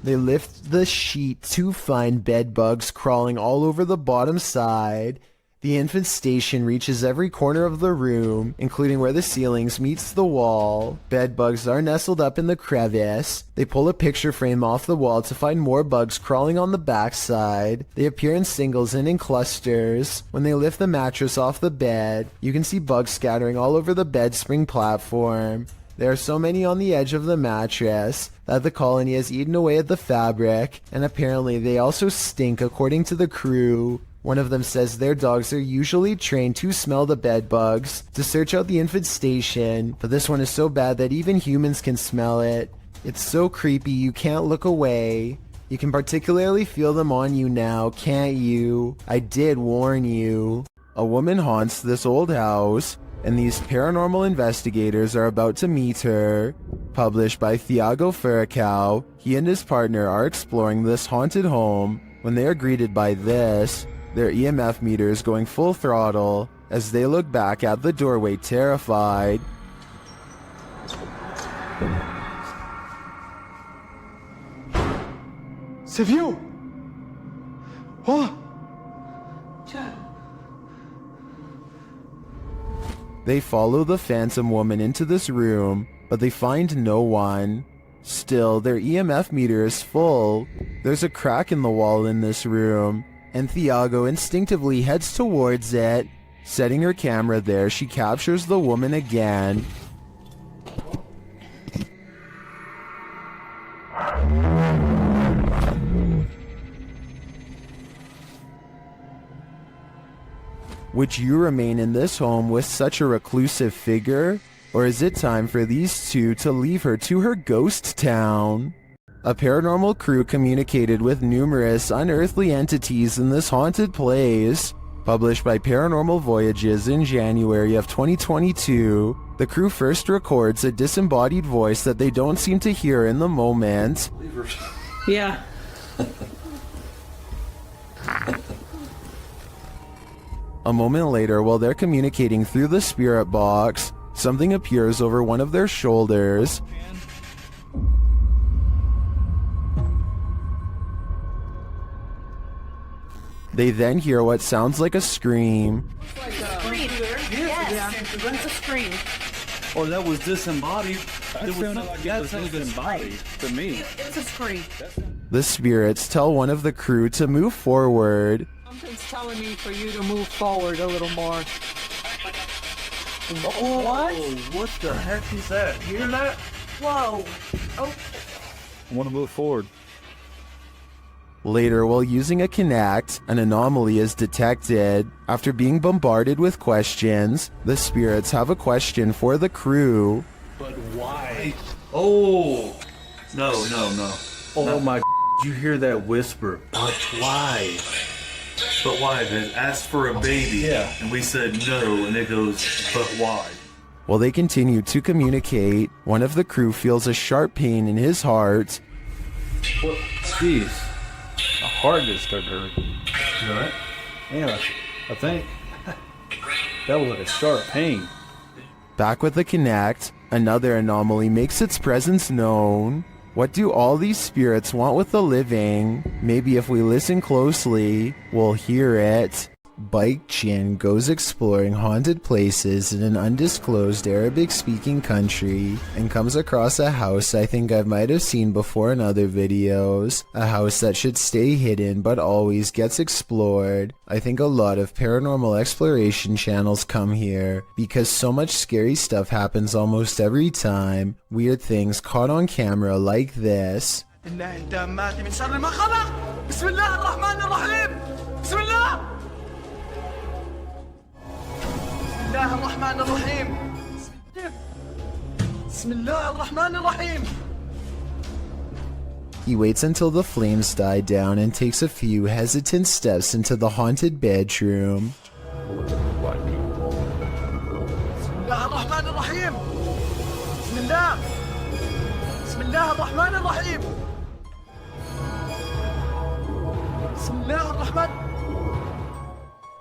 They lift the sheet to find bedbugs crawling all over the bottom side. The infestation reaches every corner of the room, including where the ceilings meets the wall. Bedbugs are nestled up in the crevice. They pull a picture frame off the wall to find more bugs crawling on the backside. They appear in singles and in clusters. When they lift the mattress off the bed, you can see bugs scattering all over the bed spring platform. There are so many on the edge of the mattress that the colony has eaten away at the fabric, and apparently they also stink according to the crew. One of them says their dogs are usually trained to smell the bed bugs, to search out the infestation, but this one is so bad that even humans can smell it. It's so creepy you can't look away. You can particularly feel them on you now, can't you? I did warn you. A woman haunts this old house, and these paranormal investigators are about to meet her. Published by Thiago Furacao, he and his partner are exploring this haunted home when they are greeted by this. Their EMF meters going full throttle as they look back at the doorway terrified. C'est vieux! Oh! They follow the phantom woman into this room, but they find no one. Still, their EMF meter is full. There's a crack in the wall in this room, and Thiago instinctively heads towards it. Setting her camera there, she captures the woman again. Would you remain in this home with such a reclusive figure? Or is it time for these two to leave her to her ghost town? A paranormal crew communicated with numerous unearthly entities in this haunted place. Published by Paranormal Voyages in January of 2022, the crew first records a disembodied voice that they don't seem to hear in the moment. Yeah. A moment later, while they're communicating through the spirit box, something appears over one of their shoulders. They then hear what sounds like a scream. Scream. Yes. It's a scream. Oh, that was disembodied. That's embodied to me. It's a scream. The spirits tell one of the crew to move forward. Something's telling me for you to move forward a little more. What? What the heck is that? Hear that? Whoa. Oh. I want to move forward. Later, while using a Kinect, an anomaly is detected. After being bombarded with questions, the spirits have a question for the crew. But why? Oh! No. Oh my, you hear that whisper? But why? But why? They asked for a baby, and we said no, and it goes, but why? While they continue to communicate, one of the crew feels a sharp pain in his heart. What? Jeez. My heart just started hurting. You alright? Yeah, I think that was like a sharp pain. Back with the Kinect, another anomaly makes its presence known. What do all these spirits want with the living? Maybe if we listen closely, we'll hear it. Bike Chin goes exploring haunted places in an undisclosed Arabic-speaking country and comes across a house I think I might have seen before in other videos. A house that should stay hidden but always gets explored. I think a lot of paranormal exploration channels come here because so much scary stuff happens almost every time. Weird things caught on camera like this. الله الرحمن الرحيم بسم الله الرحمن الرحيم. He waits until the flames die down and takes a few hesitant steps into the haunted bedroom. بسم الله الرحمن الرحيم. بسم الله الرحمن.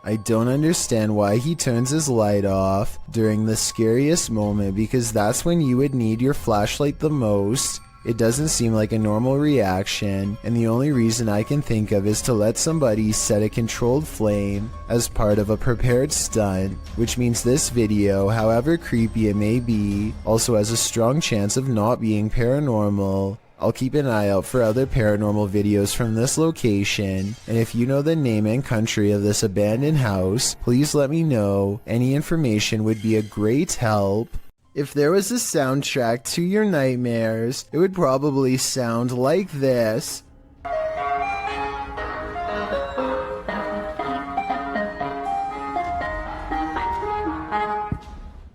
I don't understand why he turns his light off during the scariest moment, because that's when you would need your flashlight the most. It doesn't seem like a normal reaction, and the only reason I can think of is to let somebody set a controlled flame as part of a prepared stunt, which means this video, however creepy it may be, also has a strong chance of not being paranormal. I'll keep an eye out for other paranormal videos from this location, and if you know the name and country of this abandoned house, please let me know. Any information would be a great help. If there was a soundtrack to your nightmares, it would probably sound like this.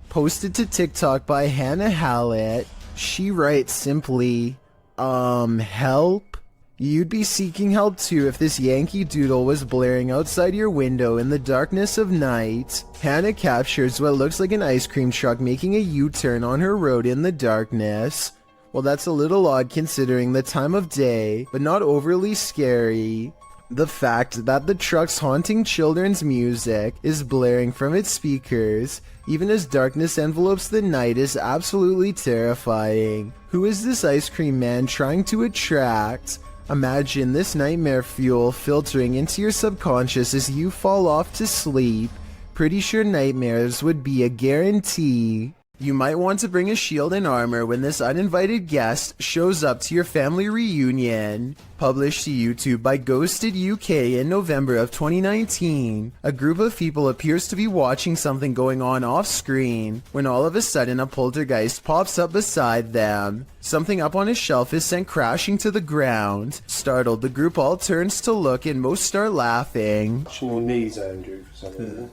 Posted to TikTok by Hannah Hallett. She writes simply, help? You'd be seeking help too if this Yankee Doodle was blaring outside your window in the darkness of night. Hannah captures what looks like an ice cream truck making a U-turn on her road in the darkness. Well, that's a little odd considering the time of day, but not overly scary. The fact that the truck's haunting children's music is blaring from its speakers, even as darkness envelopes the night, is absolutely terrifying. Who is this ice cream man trying to attract? Imagine this nightmare fuel filtering into your subconscious as you fall off to sleep. Pretty sure nightmares would be a guarantee. You might want to bring a shield and armor when this uninvited guest shows up to your family reunion. Published to YouTube by Ghosted UK in November of 2019, a group of people appears to be watching something going on off screen when all of a sudden a poltergeist pops up beside them. Something up on a shelf is sent crashing to the ground. Startled, the group all turns to look and most start laughing. Your knees, Andrew, for some reason.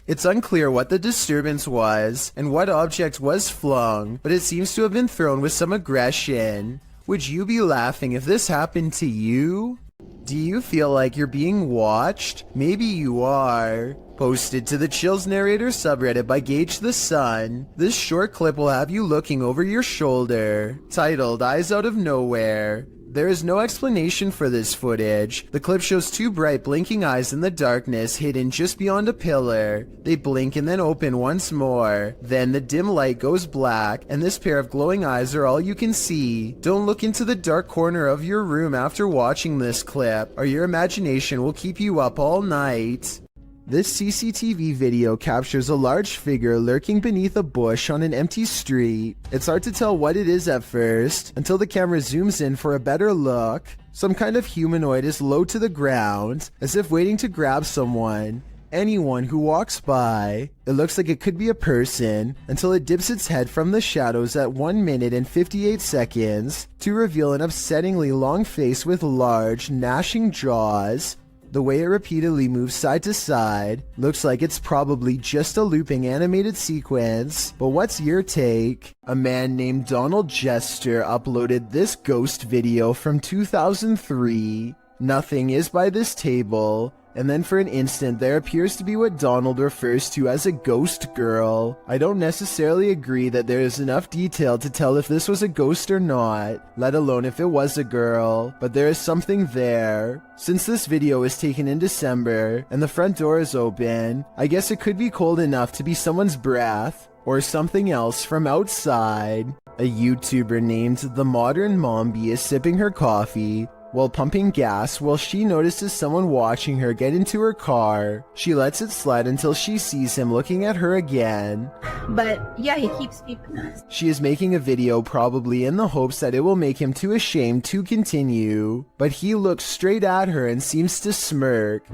It's unclear what the disturbance was and what object was flung, but it seems to have been thrown with some aggression. Would you be laughing if this happened to you? Do you feel like you're being watched? Maybe you are. Posted to the Chills Narrator subreddit by Gage the Sun, this short clip will have you looking over your shoulder. Titled Eyes Out of Nowhere. There is no explanation for this footage. The clip shows two bright blinking eyes in the darkness hidden just beyond a pillar. They blink and then open once more. Then the dim light goes black and this pair of glowing eyes are all you can see. Don't look into the dark corner of your room after watching this clip, or your imagination will keep you up all night. This CCTV video captures a large figure lurking beneath a bush on an empty street. It's hard to tell what it is at first, until the camera zooms in for a better look. Some kind of humanoid is low to the ground, as if waiting to grab someone. Anyone who walks by. It looks like it could be a person, until it dips its head from the shadows at 1 minute and 58 seconds, to reveal an upsettingly long face with large, gnashing jaws. The way it repeatedly moves side to side looks like it's probably just a looping animated sequence, but what's your take? A man named Donald Jester uploaded this ghost video from 2003. Nothing is by this table, and then for an instant there appears to be what Donald refers to as a ghost girl. I don't necessarily agree that there is enough detail to tell if this was a ghost or not, let alone if it was a girl, but there is something there. Since this video was taken in December, and the front door is open, I guess it could be cold enough to be someone's breath, or something else from outside. A YouTuber named The Modern Mombi is sipping her coffee while pumping gas while she notices someone watching her get into her car. She lets it slide until she sees him looking at her again. But yeah, he keeps peeping us. She is making a video probably in the hopes that it will make him too ashamed to continue, but he looks straight at her and seems to smirk.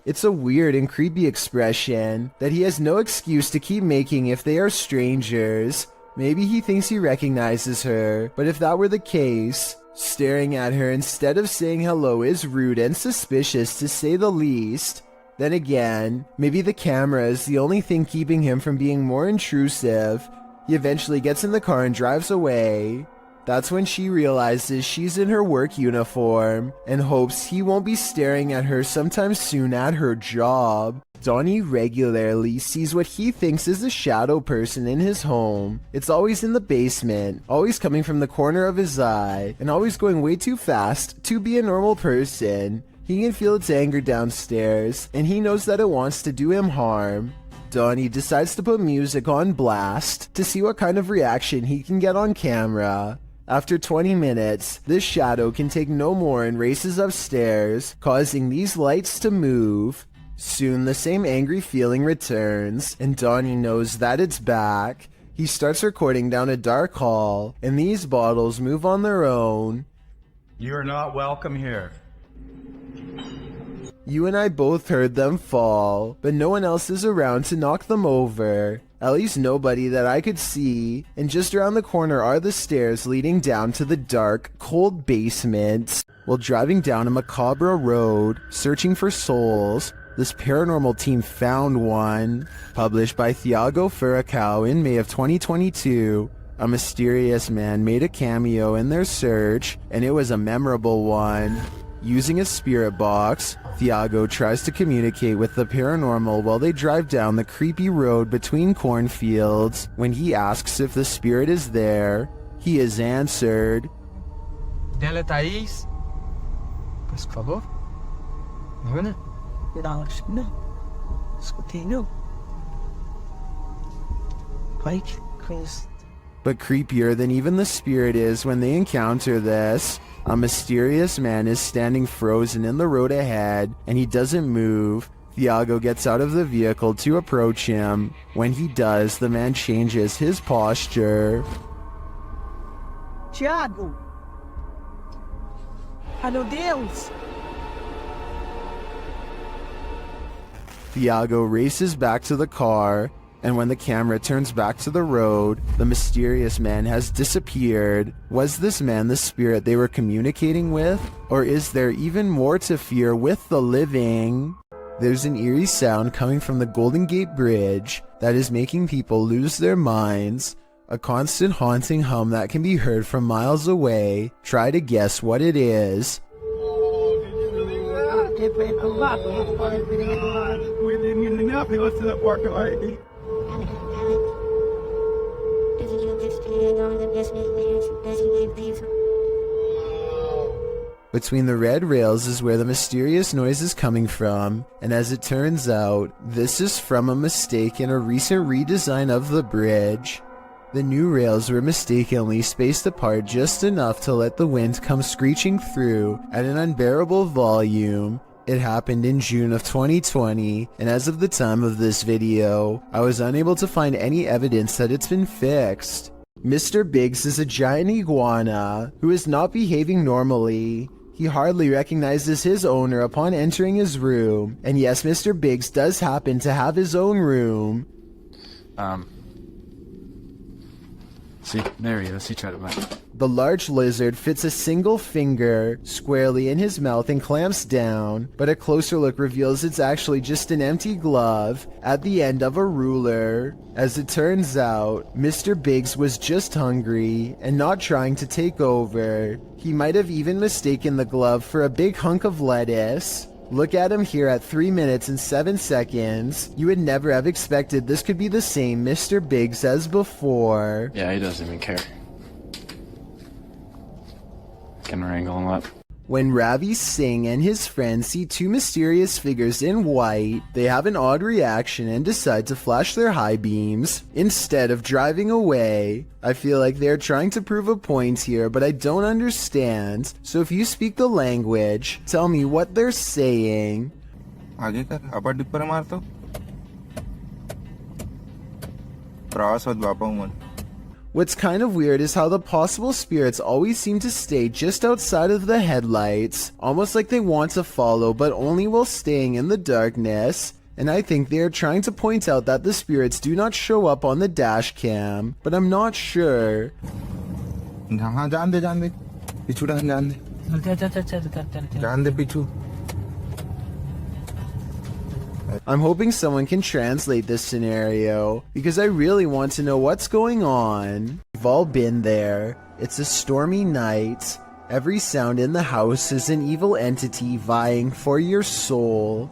It's a weird and creepy expression that he has no excuse to keep making if they are strangers. Maybe he thinks he recognizes her, but if that were the case, staring at her instead of saying hello is rude and suspicious to say the least. Then again, maybe the camera is the only thing keeping him from being more intrusive. He eventually gets in the car and drives away. That's when she realizes she's in her work uniform and hopes he won't be staring at her sometime soon at her job. Donnie regularly sees what he thinks is a shadow person in his home. It's always in the basement, always coming from the corner of his eye, and always going way too fast to be a normal person. He can feel its anger downstairs, and he knows that it wants to do him harm. Donnie decides to put music on blast to see what kind of reaction he can get on camera. After 20 minutes, this shadow can take no more and races upstairs, causing these lights to move. Soon the same angry feeling returns, and Donnie knows that it's back. He starts recording down a dark hall, and these bottles move on their own. You're not welcome here. You and I both heard them fall, but no one else is around to knock them over. At least nobody that I could see, and just around the corner are the stairs leading down to the dark, cold basement. While driving down a macabre road, searching for souls, this paranormal team found one. Published by Thiago Furacão in May of 2022, a mysterious man made a cameo in their search, and it was a memorable one. Using a spirit box, Thiago tries to communicate with the paranormal while they drive down the creepy road between cornfields. When he asks if the spirit is there, he is answered. Dela Thaís. Por favor. Ana. No. Escutei, não. Pike, Chris. But creepier than even the spirit is when they encounter this, a mysterious man is standing frozen in the road ahead, and he doesn't move. Thiago gets out of the vehicle to approach him. When he does, the man changes his posture. Thiago! Ah, meu Deus! Thiago races back to the car, and when the camera turns back to the road, the mysterious man has disappeared. Was this man the spirit they were communicating with? Or is there even more to fear with the living? There's an eerie sound coming from the Golden Gate Bridge that is making people lose their minds. A constant haunting hum that can be heard from miles away. Try to guess what it is. Between the red rails is where the mysterious noise is coming from, and as it turns out, this is from a mistake in a recent redesign of the bridge. The new rails were mistakenly spaced apart just enough to let the wind come screeching through at an unbearable volume. It happened in June of 2020, and as of the time of this video, I was unable to find any evidence that it's been fixed. Mr. Biggs is a giant iguana who is not behaving normally. He hardly recognizes his owner upon entering his room, and yes, Mr. Biggs does happen to have his own room. See, there he is. He tried to bite. The large lizard fits a single finger squarely in his mouth and clamps down, but a closer look reveals it's actually just an empty glove at the end of a ruler. As it turns out, Mr. Biggs was just hungry and not trying to take over. He might have even mistaken the glove for a big hunk of lettuce. Look at him here at 3 minutes and 7 seconds. You would never have expected this could be the same Mr. Biggs as before. Yeah, he doesn't even care. Can wrangle him up. When Ravi Singh and his friends see two mysterious figures in white, they have an odd reaction and decide to flash their high beams instead of driving away. I feel like they're trying to prove a point here, but I don't understand. So if you speak the language, tell me what they're saying. आगे कर अपर dipper मार तो प्रवास होत बापा मन. What's kind of weird is how the possible spirits always seem to stay just outside of the headlights, almost like they want to follow but only while staying in the darkness. And I think they are trying to point out that the spirits do not show up on the dash cam, but I'm not sure. हाँ जान दे पिछू जान दे पिछू. I'm hoping someone can translate this scenario, because I really want to know what's going on. We've all been there. It's a stormy night. Every sound in the house is an evil entity vying for your soul.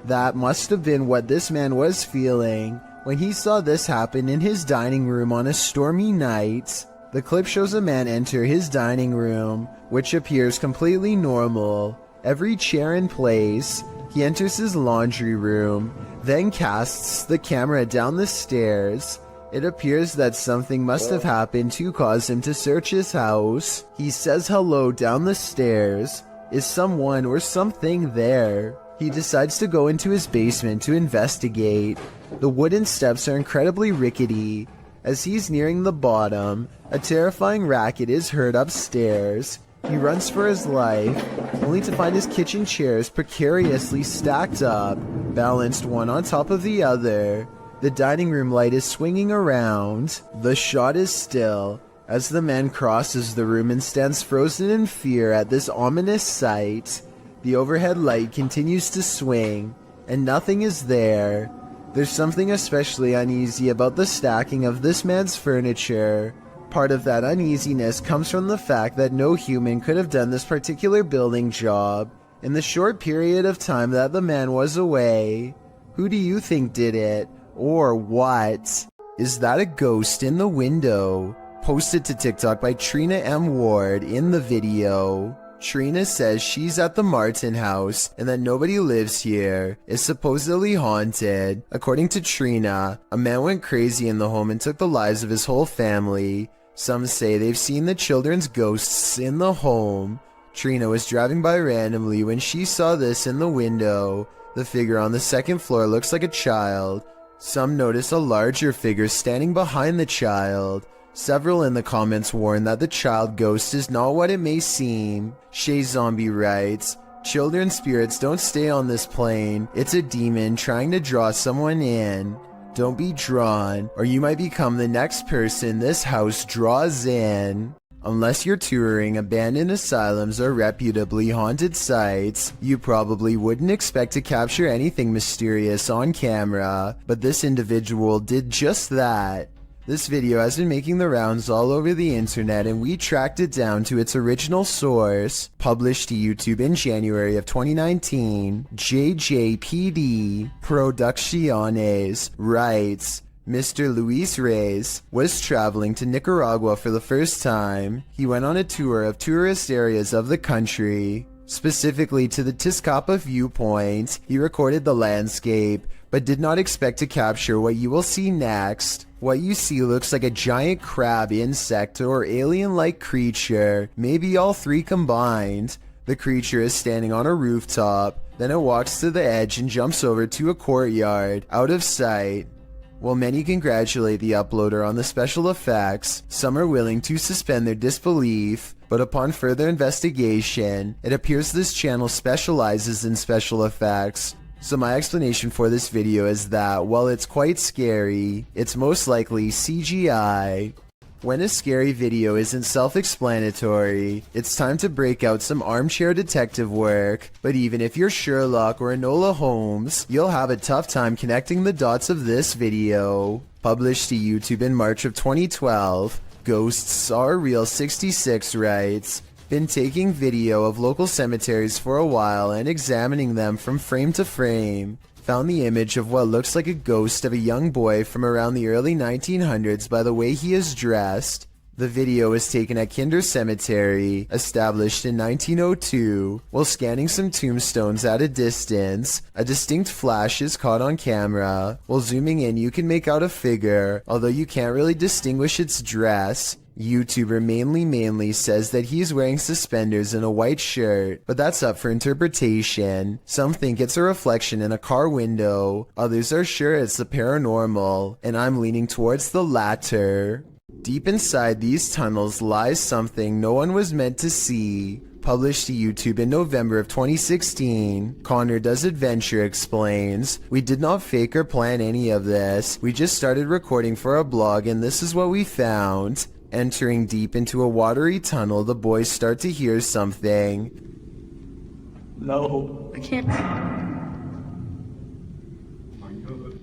That must have been what this man was feeling when he saw this happen in his dining room on a stormy night. The clip shows a man enter his dining room, which appears completely normal. Every chair in place. He enters his laundry room, then casts the camera down the stairs. It appears that something must have happened to cause him to search his house. He says hello down the stairs. Is someone or something there? He decides to go into his basement to investigate. The wooden steps are incredibly rickety. As he's nearing the bottom, a terrifying racket is heard upstairs. He runs for his life, only to find his kitchen chairs precariously stacked up, balanced one on top of the other. The dining room light is swinging around. The shot is still, as the man crosses the room and stands frozen in fear at this ominous sight. The overhead light continues to swing, and nothing is there. There's something especially uneasy about the stacking of this man's furniture. Part of that uneasiness comes from the fact that no human could have done this particular building job in the short period of time that the man was away. Who do you think did it? Or what? Is that a ghost in the window? Posted to TikTok by Trina M. Ward in the video. Trina says she's at the Martin house and that nobody lives here, is supposedly haunted. According to Trina, a man went crazy in the home and took the lives of his whole family. Some say they've seen the children's ghosts in the home. Trina was driving by randomly when she saw this in the window. The figure on the second floor looks like a child. Some notice a larger figure standing behind the child. Several in the comments warn that the child ghost is not what it may seem. Shay Zombie writes, "Children's spirits don't stay on this plane. It's a demon trying to draw someone in. Don't be drawn, or you might become the next person this house draws in." Unless you're touring abandoned asylums or reputably haunted sites, you probably wouldn't expect to capture anything mysterious on camera, but this individual did just that. This video has been making the rounds all over the internet, and we tracked it down to its original source. Published to YouTube in January of 2019, JJPD Producciones writes, Mr. Luis Reyes was traveling to Nicaragua for the first time. He went on a tour of tourist areas of the country, specifically to the Tizcapa viewpoint. He recorded the landscape, but did not expect to capture what you will see next. What you see looks like a giant crab insect or alien-like creature, maybe all three combined. The creature is standing on a rooftop, then it walks to the edge and jumps over to a courtyard, out of sight. While many congratulate the uploader on the special effects, some are willing to suspend their disbelief, but upon further investigation, it appears this channel specializes in special effects. So my explanation for this video is that, while it's quite scary, it's most likely CGI. When a scary video isn't self-explanatory, it's time to break out some armchair detective work, but even if you're Sherlock or Enola Holmes, you'll have a tough time connecting the dots of this video. Published to YouTube in March of 2012, Ghosts Are Real 66 writes, "Been taking video of local cemeteries for a while and examining them from frame to frame. Found the image of what looks like a ghost of a young boy from around the early 1900s by the way he is dressed. The video was taken at Kinder Cemetery, established in 1902. While scanning some tombstones at a distance, a distinct flash is caught on camera. While zooming in, you can make out a figure, although you can't really distinguish its dress. YouTuber Mainly says that he's wearing suspenders and a white shirt, but that's up for interpretation. Some think it's a reflection in a car window, others are sure it's the paranormal, and I'm leaning towards the latter. Deep inside these tunnels lies something no one was meant to see." Published to YouTube in November of 2016, Connor Does Adventure explains, "We did not fake or plan any of this. We just started recording for a blog and this is what we found." Entering deep into a watery tunnel, the boys start to hear something. No. I can't.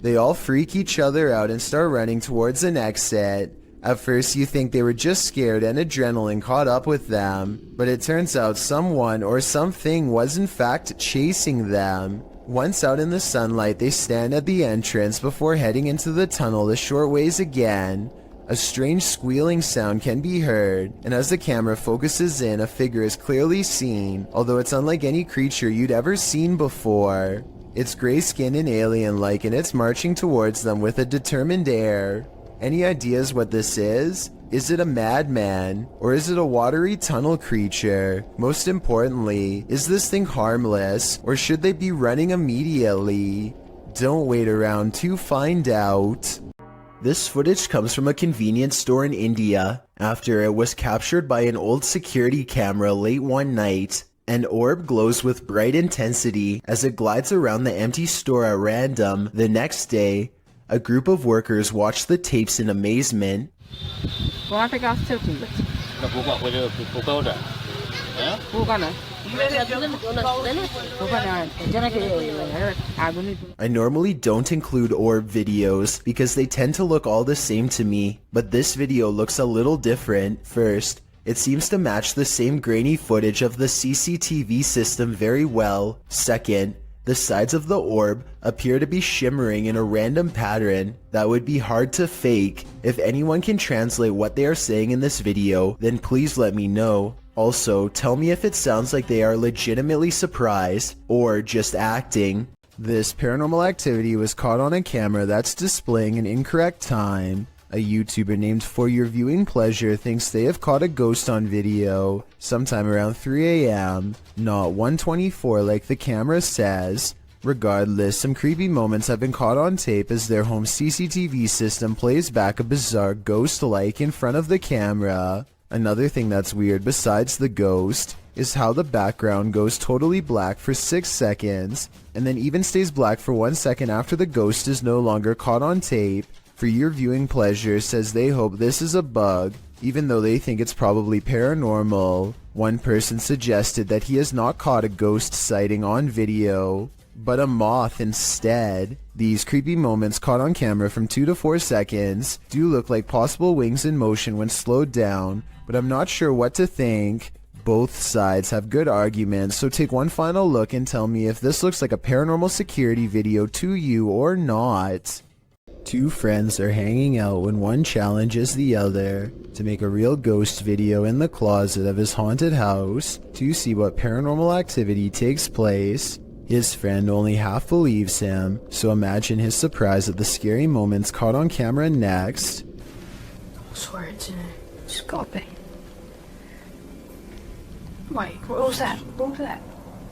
They all freak each other out and start running towards an exit. At first you think they were just scared and adrenaline caught up with them, but it turns out someone or something was in fact chasing them. Once out in the sunlight, they stand at the entrance before heading into the tunnel a short ways again. A strange squealing sound can be heard, and as the camera focuses in, a figure is clearly seen, although it's unlike any creature you'd ever seen before. It's gray-skinned and alien-like, and it's marching towards them with a determined air. Any ideas what this is? Is it a madman? Or is it a watery tunnel creature? Most importantly, is this thing harmless? Or should they be running immediately? Don't wait around to find out. This footage comes from a convenience store in India after it was captured by an old security camera late one night. An orb glows with bright intensity as it glides around the empty store at random. The next day, a group of workers watch the tapes in amazement. I normally don't include orb videos because they tend to look all the same to me, but this video looks a little different. First, it seems to match the same grainy footage of the CCTV system very well. Second, the sides of the orb appear to be shimmering in a random pattern that would be hard to fake. If anyone can translate what they are saying in this video, then please let me know. Also, tell me if it sounds like they are legitimately surprised or just acting. This paranormal activity was caught on a camera that's displaying an incorrect time. A YouTuber named For Your Viewing Pleasure thinks they have caught a ghost on video sometime around 3 a.m., not 1:24 like the camera says. Regardless, some creepy moments have been caught on tape as their home CCTV system plays back a bizarre ghost-like in front of the camera. Another thing that's weird besides the ghost is how the background goes totally black for 6 seconds and then even stays black for 1 second after the ghost is no longer caught on tape. For Your Viewing Pleasure says they hope this is a bug, even though they think it's probably paranormal. One person suggested that he has not caught a ghost sighting on video, but a moth instead. These creepy moments caught on camera from 2 to 4 seconds do look like possible wings in motion when slowed down, but I'm not sure what to think. Both sides have good arguments, so take one final look and tell me if this looks like a paranormal security video to you or not. Two friends are hanging out when one challenges the other to make a real ghost video in the closet of his haunted house to see what paranormal activity takes place. His friend only half believes him, so imagine his surprise at the scary moments caught on camera next. I swear it's in it. It's gotta be. Wait, what was that? What was that?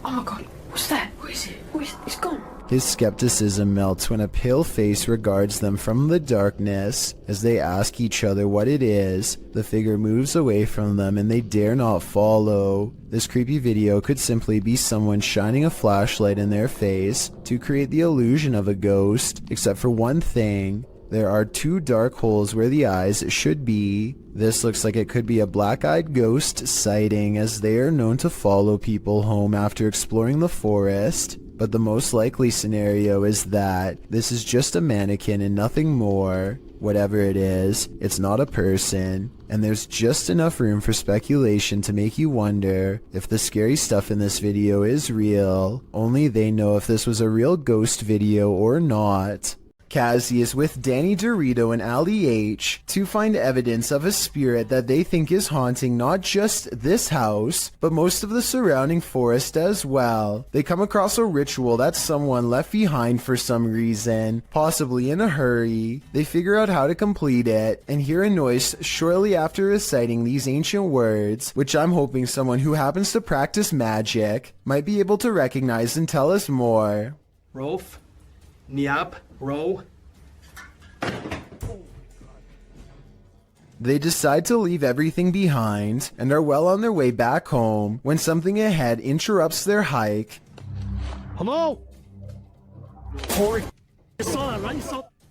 Oh my god, what's that? What is it? It's gone. His skepticism melts when a pale face regards them from the darkness. As they ask each other what it is, the figure moves away from them and they dare not follow. This creepy video could simply be someone shining a flashlight in their face to create the illusion of a ghost, except for one thing. There are 2 dark holes where the eyes should be. This looks like it could be a black-eyed ghost sighting, as they are known to follow people home after exploring the forest. But the most likely scenario is that this is just a mannequin and nothing more. Whatever it is, it's not a person, and there's just enough room for speculation to make you wonder if the scary stuff in this video is real. Only they know if this was a real ghost video or not. Kazzy is with Danny Dorito and Ali H to find evidence of a spirit that they think is haunting not just this house, but most of the surrounding forest as well. They come across a ritual that someone left behind for some reason, possibly in a hurry. They figure out how to complete it, and hear a noise shortly after reciting these ancient words, which I'm hoping someone who happens to practice magic might be able to recognize and tell us more. Rolf, Niap, Ro. They decide to leave everything behind and are well on their way back home when something ahead interrupts their hike. Hello?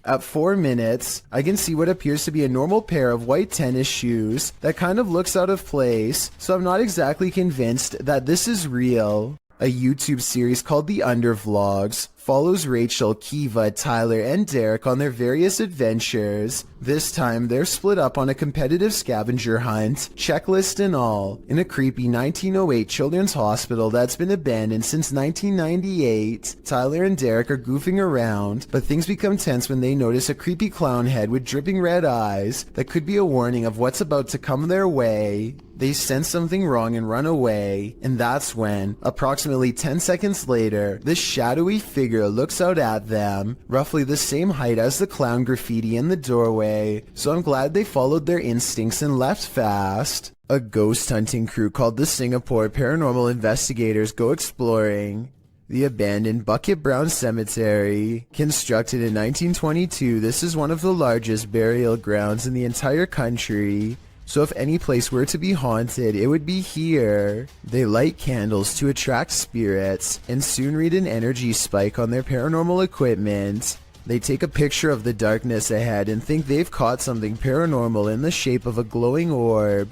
At 4 minutes, I can see what appears to be a normal pair of white tennis shoes that kind of looks out of place, so I'm not exactly convinced that this is real. A YouTube series called The Undervlogs follows Rachel, Kiva, Tyler, and Derek on their various adventures. This time, they're split up on a competitive scavenger hunt, checklist and all, in a creepy 1908 children's hospital that's been abandoned since 1998. Tyler and Derek are goofing around, but things become tense when they notice a creepy clown head with dripping red eyes that could be a warning of what's about to come their way. They sense something wrong and run away, and that's when, approximately 10 seconds later, this shadowy figure looks out at them, roughly the same height as the clown graffiti in the doorway, so I'm glad they followed their instincts and left fast. A ghost hunting crew called the Singapore Paranormal Investigators go exploring the abandoned Bucket Brown Cemetery. Constructed in 1922, this is one of the largest burial grounds in the entire country. So if any place were to be haunted, it would be here. They light candles to attract spirits and soon read an energy spike on their paranormal equipment. They take a picture of the darkness ahead and think they've caught something paranormal in the shape of a glowing orb.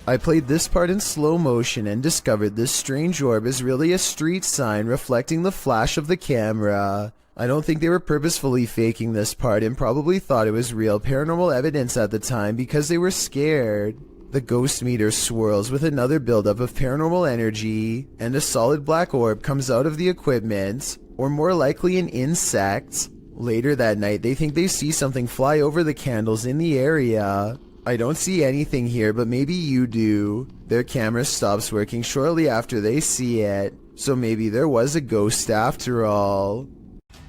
I played this part in slow motion and discovered this strange orb is really a street sign reflecting the flash of the camera. I don't think they were purposefully faking this part and probably thought it was real paranormal evidence at the time because they were scared. The ghost meter swirls with another buildup of paranormal energy, and a solid black orb comes out of the equipment, or more likely an insect. Later that night, they think they see something fly over the candles in the area. I don't see anything here, but maybe you do. Their camera stops working shortly after they see it, so maybe there was a ghost after all.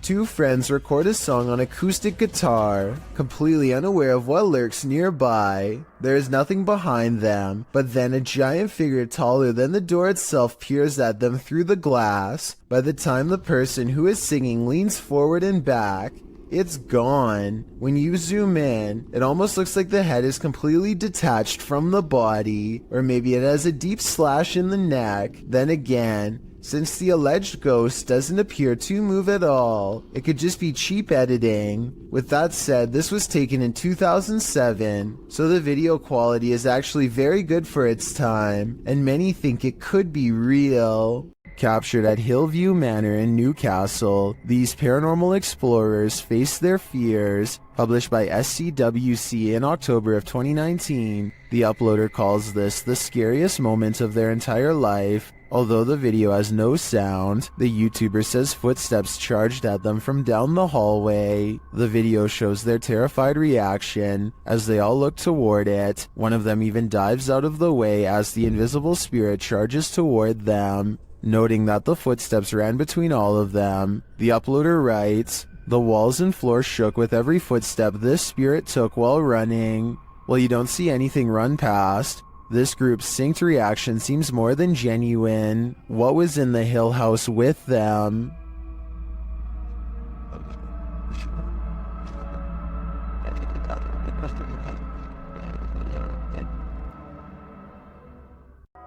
Two friends record a song on acoustic guitar, completely unaware of what lurks nearby. There is nothing behind them, but then a giant figure taller than the door itself peers at them through the glass. By the time the person who is singing leans forward and back, it's gone. When you zoom in, it almost looks like the head is completely detached from the body, or maybe it has a deep slash in the neck. Then again, since the alleged ghost doesn't appear to move at all, it could just be cheap editing. With that said, this was taken in 2007, so the video quality is actually very good for its time, and many think it could be real. Captured at Hillview Manor in Newcastle, these paranormal explorers face their fears. Published by SCWC in October of 2019, the uploader calls this the scariest moment of their entire life. Although the video has no sound, the YouTuber says footsteps charged at them from down the hallway. The video shows their terrified reaction as they all look toward it. One of them even dives out of the way as the invisible spirit charges toward them. Noting that the footsteps ran between all of them, the uploader writes, "The walls and floor shook with every footstep this spirit took while running." While you don't see anything run past, this group's synced reaction seems more than genuine. What was in the Hill House with them?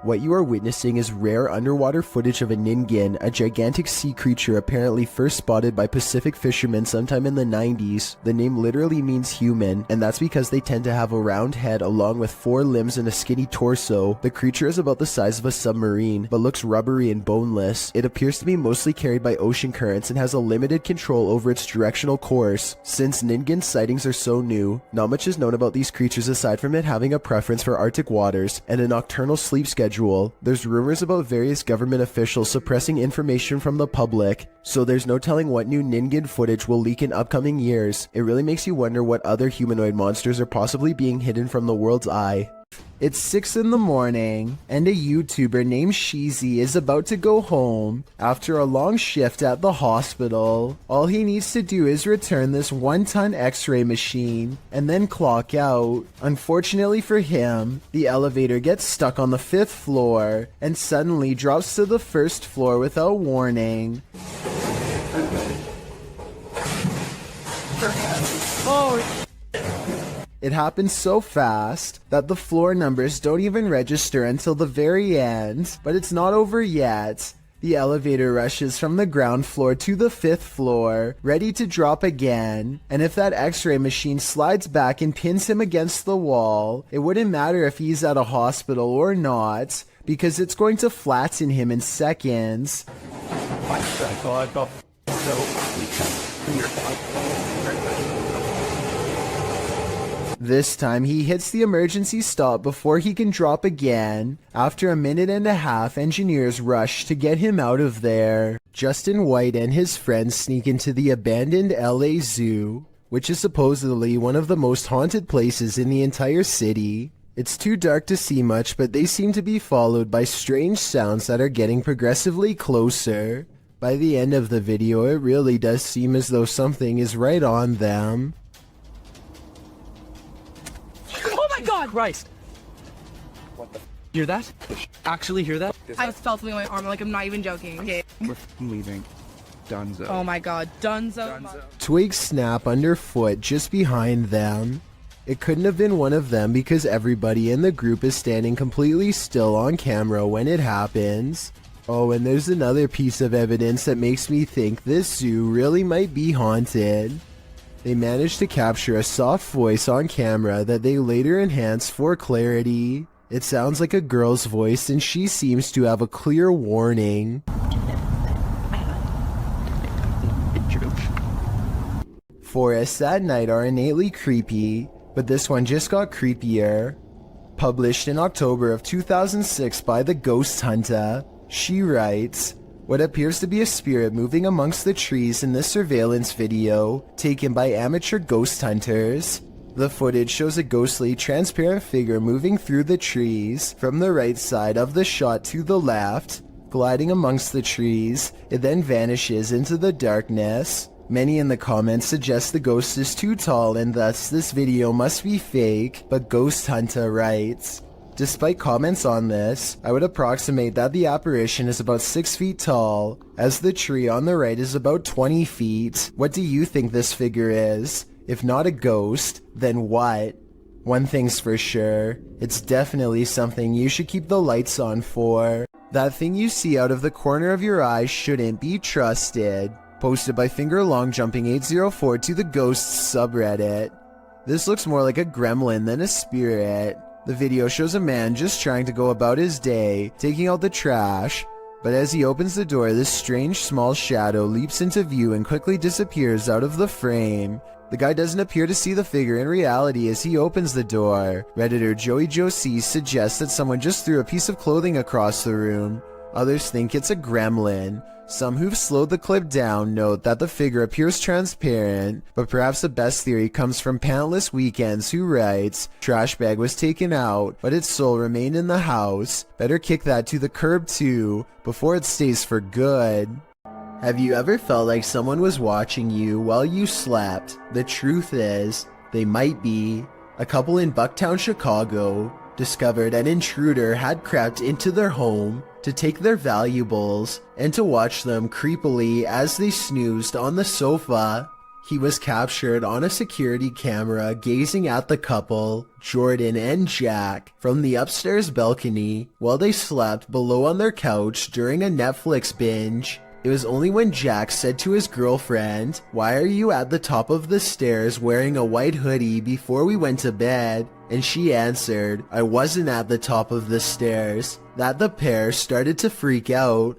What you are witnessing is rare underwater footage of a ningen, a gigantic sea creature apparently first spotted by Pacific fishermen sometime in the 90s. The name literally means human, and that's because they tend to have a round head along with 4 limbs and a skinny torso. The creature is about the size of a submarine, but looks rubbery and boneless. It appears to be mostly carried by ocean currents and has a limited control over its directional course. Since ningen sightings are so new, not much is known about these creatures aside from it having a preference for Arctic waters and a nocturnal sleep schedule. There's rumors about various government officials suppressing information from the public, so there's no telling what new ningen footage will leak in upcoming years. It really makes you wonder what other humanoid monsters are possibly being hidden from the world's eye. It's 6 in the morning, and a YouTuber named Sheezy is about to go home after a long shift at the hospital. All he needs to do is return this 1-ton x-ray machine, and then clock out. Unfortunately for him, the elevator gets stuck on the 5th floor, and suddenly drops to the 1st floor without warning. Oh! It happens so fast that the floor numbers don't even register until the very end, but it's not over yet. The elevator rushes from the ground floor to the 5th floor, ready to drop again, and if that x-ray machine slides back and pins him against the wall, it wouldn't matter if he's at a hospital or not, because it's going to flatten him in seconds. This time he hits the emergency stop before he can drop again. After a minute and a half, engineers rush to get him out of there. Justin White and his friends sneak into the abandoned LA Zoo, which is supposedly one of the most haunted places in the entire city. It's too dark to see much, but they seem to be followed by strange sounds that are getting progressively closer. By the end of the video, it really does seem as though something is right on them. Oh my god! Christ! What the hear that? Actually hear that? I just felt something on my arm, like I'm not even joking. Okay. We're leaving. Dunzo. Oh my god, Dunzo. Twigs snap underfoot just behind them. It couldn't have been one of them because everybody in the group is standing completely still on camera when it happens. Oh, and there's another piece of evidence that makes me think this zoo really might be haunted. They managed to capture a soft voice on camera that they later enhanced for clarity. It sounds like a girl's voice and she seems to have a clear warning. Forests at night are innately creepy, but this one just got creepier. Published in October of 2006 by The Ghost Hunter, she writes, "What appears to be a spirit moving amongst the trees in this surveillance video, taken by amateur ghost hunters. The footage shows a ghostly, transparent figure moving through the trees from the right side of the shot to the left, gliding amongst the trees. It then vanishes into the darkness. Many in the comments suggest the ghost is too tall and thus this video must be fake, but Ghost Hunter writes, despite comments on this, I would approximate that the apparition is about 6 feet tall, as the tree on the right is about 20 feet. What do you think this figure is? If not a ghost, then what? One thing's for sure, it's definitely something you should keep the lights on for. That thing you see out of the corner of your eye shouldn't be trusted." Posted by FingerLongJumping804 to the Ghosts subreddit. This looks more like a gremlin than a spirit. The video shows a man just trying to go about his day, taking out the trash, but as he opens the door, this strange small shadow leaps into view and quickly disappears out of the frame. The guy doesn't appear to see the figure in reality as he opens the door. Redditor Joey Josie suggests that someone just threw a piece of clothing across the room. Others think it's a gremlin. Some who've slowed the clip down note that the figure appears transparent, but perhaps the best theory comes from Pantless Weekends, who writes, "Trash bag was taken out, but its soul remained in the house. Better kick that to the curb too, before it stays for good." Have you ever felt like someone was watching you while you slept? The truth is, they might be. A couple in Bucktown, Chicago, discovered an intruder had crept into their home to take their valuables and to watch them creepily as they snoozed on the sofa. He was captured on a security camera gazing at the couple, Jordan and Jack, from the upstairs balcony while they slept below on their couch during a Netflix binge. It was only when Jack said to his girlfriend, "Why are you at the top of the stairs wearing a white hoodie before we went to bed?" and she answered, "I wasn't at the top of the stairs," that the pair started to freak out.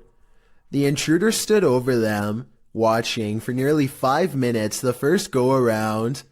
The intruder stood over them, watching for nearly 5 minutes the first go-around.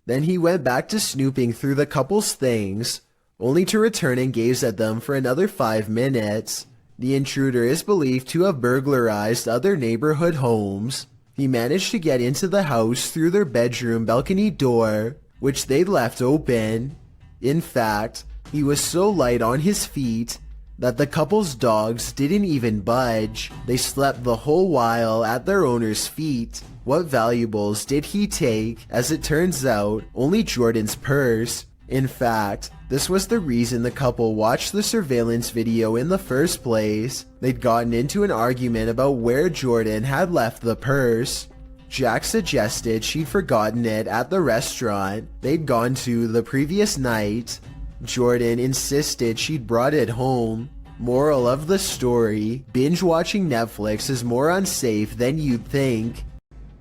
Then he went back to snooping through the couple's things, only to return and gaze at them for another 5 minutes. The intruder is believed to have burglarized other neighborhood homes. He managed to get into the house through their bedroom balcony door, which they'd left open. In fact, he was so light on his feet that the couple's dogs didn't even budge. They slept the whole while at their owner's feet. What valuables did he take? As it turns out, only Jordan's purse. In fact, this was the reason the couple watched the surveillance video in the first place. They'd gotten into an argument about where Jordan had left the purse. Jack suggested she'd forgotten it at the restaurant they'd gone to the previous night. Jordan insisted she'd brought it home. Moral of the story, binge watching Netflix is more unsafe than you'd think.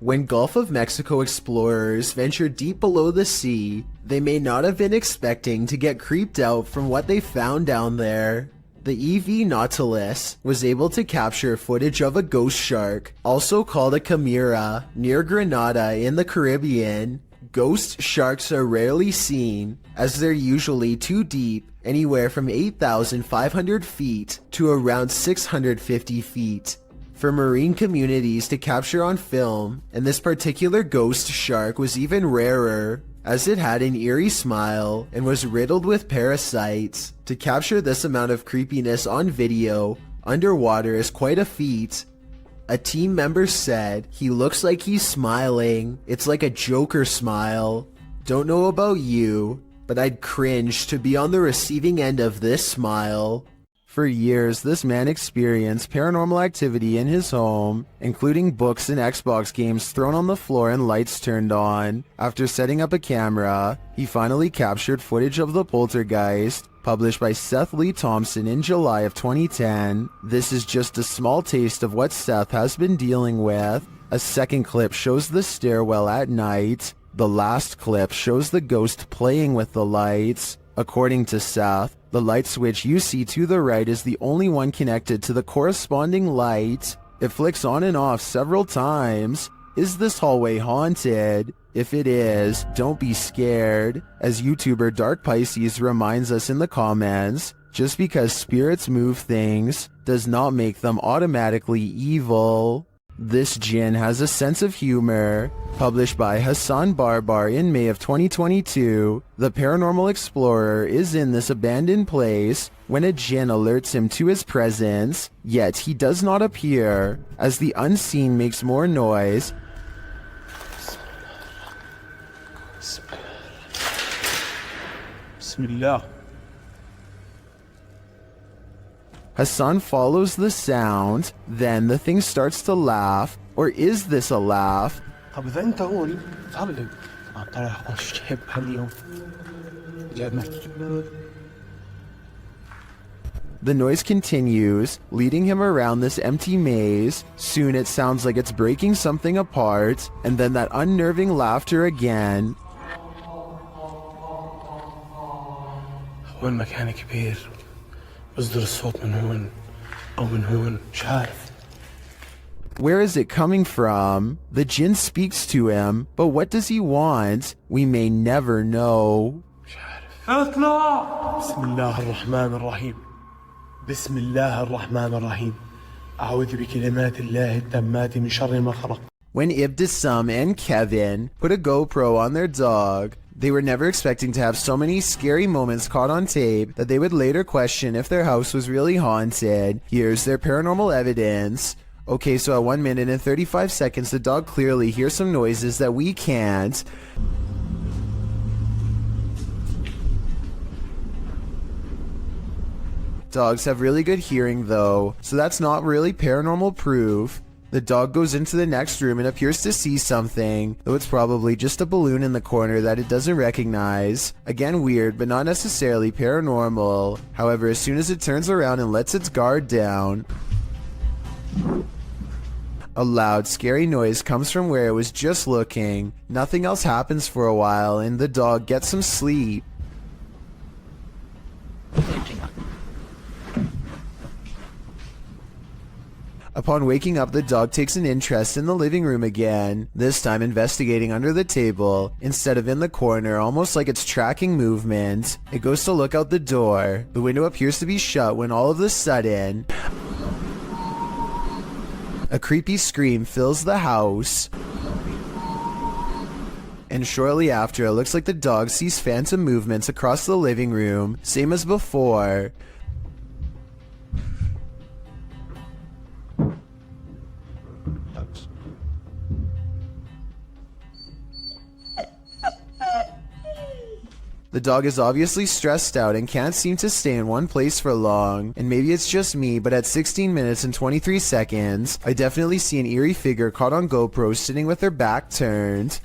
When Gulf of Mexico explorers ventured deep below the sea, they may not have been expecting to get creeped out from what they found down there. The EV Nautilus was able to capture footage of a ghost shark, also called a chimera, near Grenada in the Caribbean. Ghost sharks are rarely seen, as they're usually too deep, anywhere from 8,500 feet to around 650 feet. For marine communities to capture on film, and this particular ghost shark was even rarer, as it had an eerie smile and was riddled with parasites. To capture this amount of creepiness on video, underwater is quite a feat. A team member said, "He looks like he's smiling. It's like a Joker smile." Don't know about you, but I'd cringe to be on the receiving end of this smile. For years, this man experienced paranormal activity in his home, including books and Xbox games thrown on the floor and lights turned on. After setting up a camera, he finally captured footage of the poltergeist, published by Seth Lee Thompson in July of 2010. This is just a small taste of what Seth has been dealing with. A second clip shows the stairwell at night. The last clip shows the ghost playing with the lights. According to Seth, the light switch you see to the right is the only one connected to the corresponding light. It flicks on and off several times. Is this hallway haunted? If it is, don't be scared. As YouTuber Dark Pisces reminds us in the comments, just because spirits move things does not make them automatically evil. This Jinn has a sense of humor. Published by Hassan Barbar in May of 2022, the paranormal explorer is in this abandoned place when a Jinn alerts him to his presence, yet he does not appear. As the unseen makes more noise, Bismillah. Hassan follows the sound, then the thing starts to laugh. Or is this a laugh? طب إذا أنت هون تعال ترى أخش شيب اليوم جابنا. The noise continues, leading him around this empty maze. Soon it sounds like it's breaking something apart, and then that unnerving laughter again. هو المكان كبير بصدر الصوت من هون أو من هون مش عارف. Where is it coming from? The Jinn speaks to him, but what does he want? We may never know. اطلع. بسم الله الرحمن الرحيم. بسم الله الرحمن الرحيم. أعوذ بكلمات الله التامات من شر ما خلق. When Ibtisam and Kevin put a GoPro on their dog, they were never expecting to have so many scary moments caught on tape that they would later question if their house was really haunted. Here's their paranormal evidence. Okay, so at 1 minute and 35 seconds, the dog clearly hears some noises that we can't. Dogs have really good hearing though, so that's not really paranormal proof. The dog goes into the next room and appears to see something, though it's probably just a balloon in the corner that it doesn't recognize. Again weird, but not necessarily paranormal. However, as soon as it turns around and lets its guard down, a loud, scary noise comes from where it was just looking. Nothing else happens for a while, and the dog gets some sleep. Upon waking up, the dog takes an interest in the living room again, this time investigating under the table, instead of in the corner, almost like it's tracking movement. It goes to look out the door. The window appears to be shut when all of a sudden, a creepy scream fills the house. And shortly after, it looks like the dog sees phantom movements across the living room, same as before. The dog is obviously stressed out and can't seem to stay in one place for long, and maybe it's just me, but at 16 minutes and 23 seconds, I definitely see an eerie figure caught on GoPro sitting with her back turned.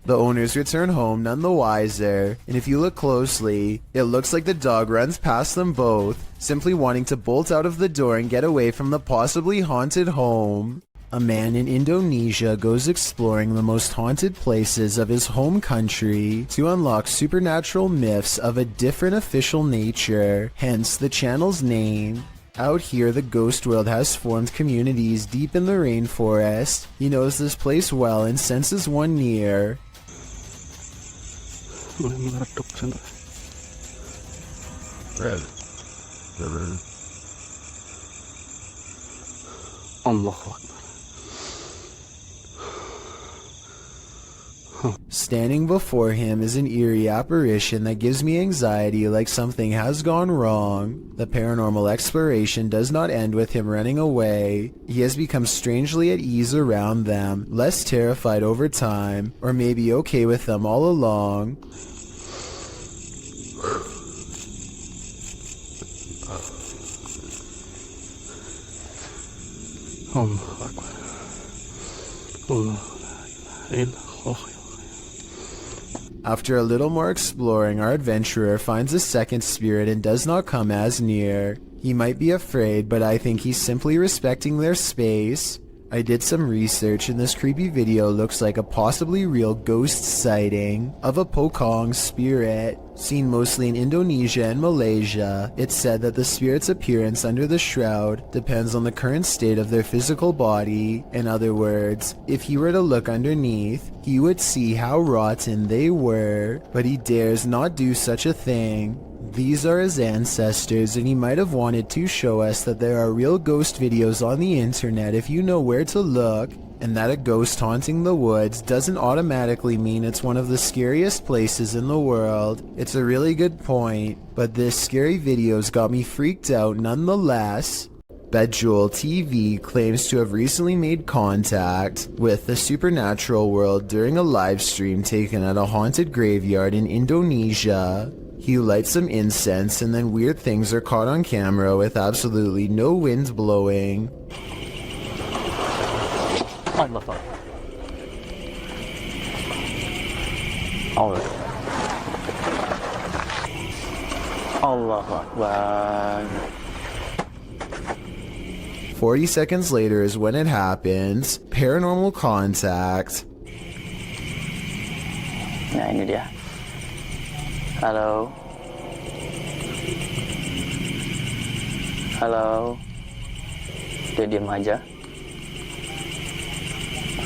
The owners return home none the wiser, and if you look closely, it looks like the dog runs past them both, simply wanting to bolt out of the door and get away from the possibly haunted home. A man in Indonesia goes exploring the most haunted places of his home country to unlock supernatural myths of a different official nature, hence the channel's name. Out here, the ghost world has formed communities deep in the rainforest. He knows this place well and senses one near. Standing before him is an eerie apparition that gives me anxiety, like something has gone wrong. The paranormal exploration does not end with him running away. He has become strangely at ease around them, less terrified over time, or maybe okay with them all along. After a little more exploring, our adventurer finds a second spirit and does not come as near. He might be afraid, but I think he's simply respecting their space. I did some research and this creepy video looks like a possibly real ghost sighting of a Pocong spirit. Seen mostly in Indonesia and Malaysia, it's said that the spirit's appearance under the shroud depends on the current state of their physical body. In other words, if he were to look underneath, he would see how rotten they were, but he dares not do such a thing. These are his ancestors, and he might have wanted to show us that there are real ghost videos on the internet if you know where to look, and that a ghost haunting the woods doesn't automatically mean it's one of the scariest places in the world. It's a really good point, but this scary video's got me freaked out nonetheless. Bejewel TV claims to have recently made contact with the supernatural world during a live stream taken at a haunted graveyard in Indonesia. He lights some incense and then weird things are caught on camera with absolutely no wind blowing. Allah. Akbar. 40 seconds later is when it happens. Paranormal contact. Nah, ini dia. Halo. Halo. Dia diam aja.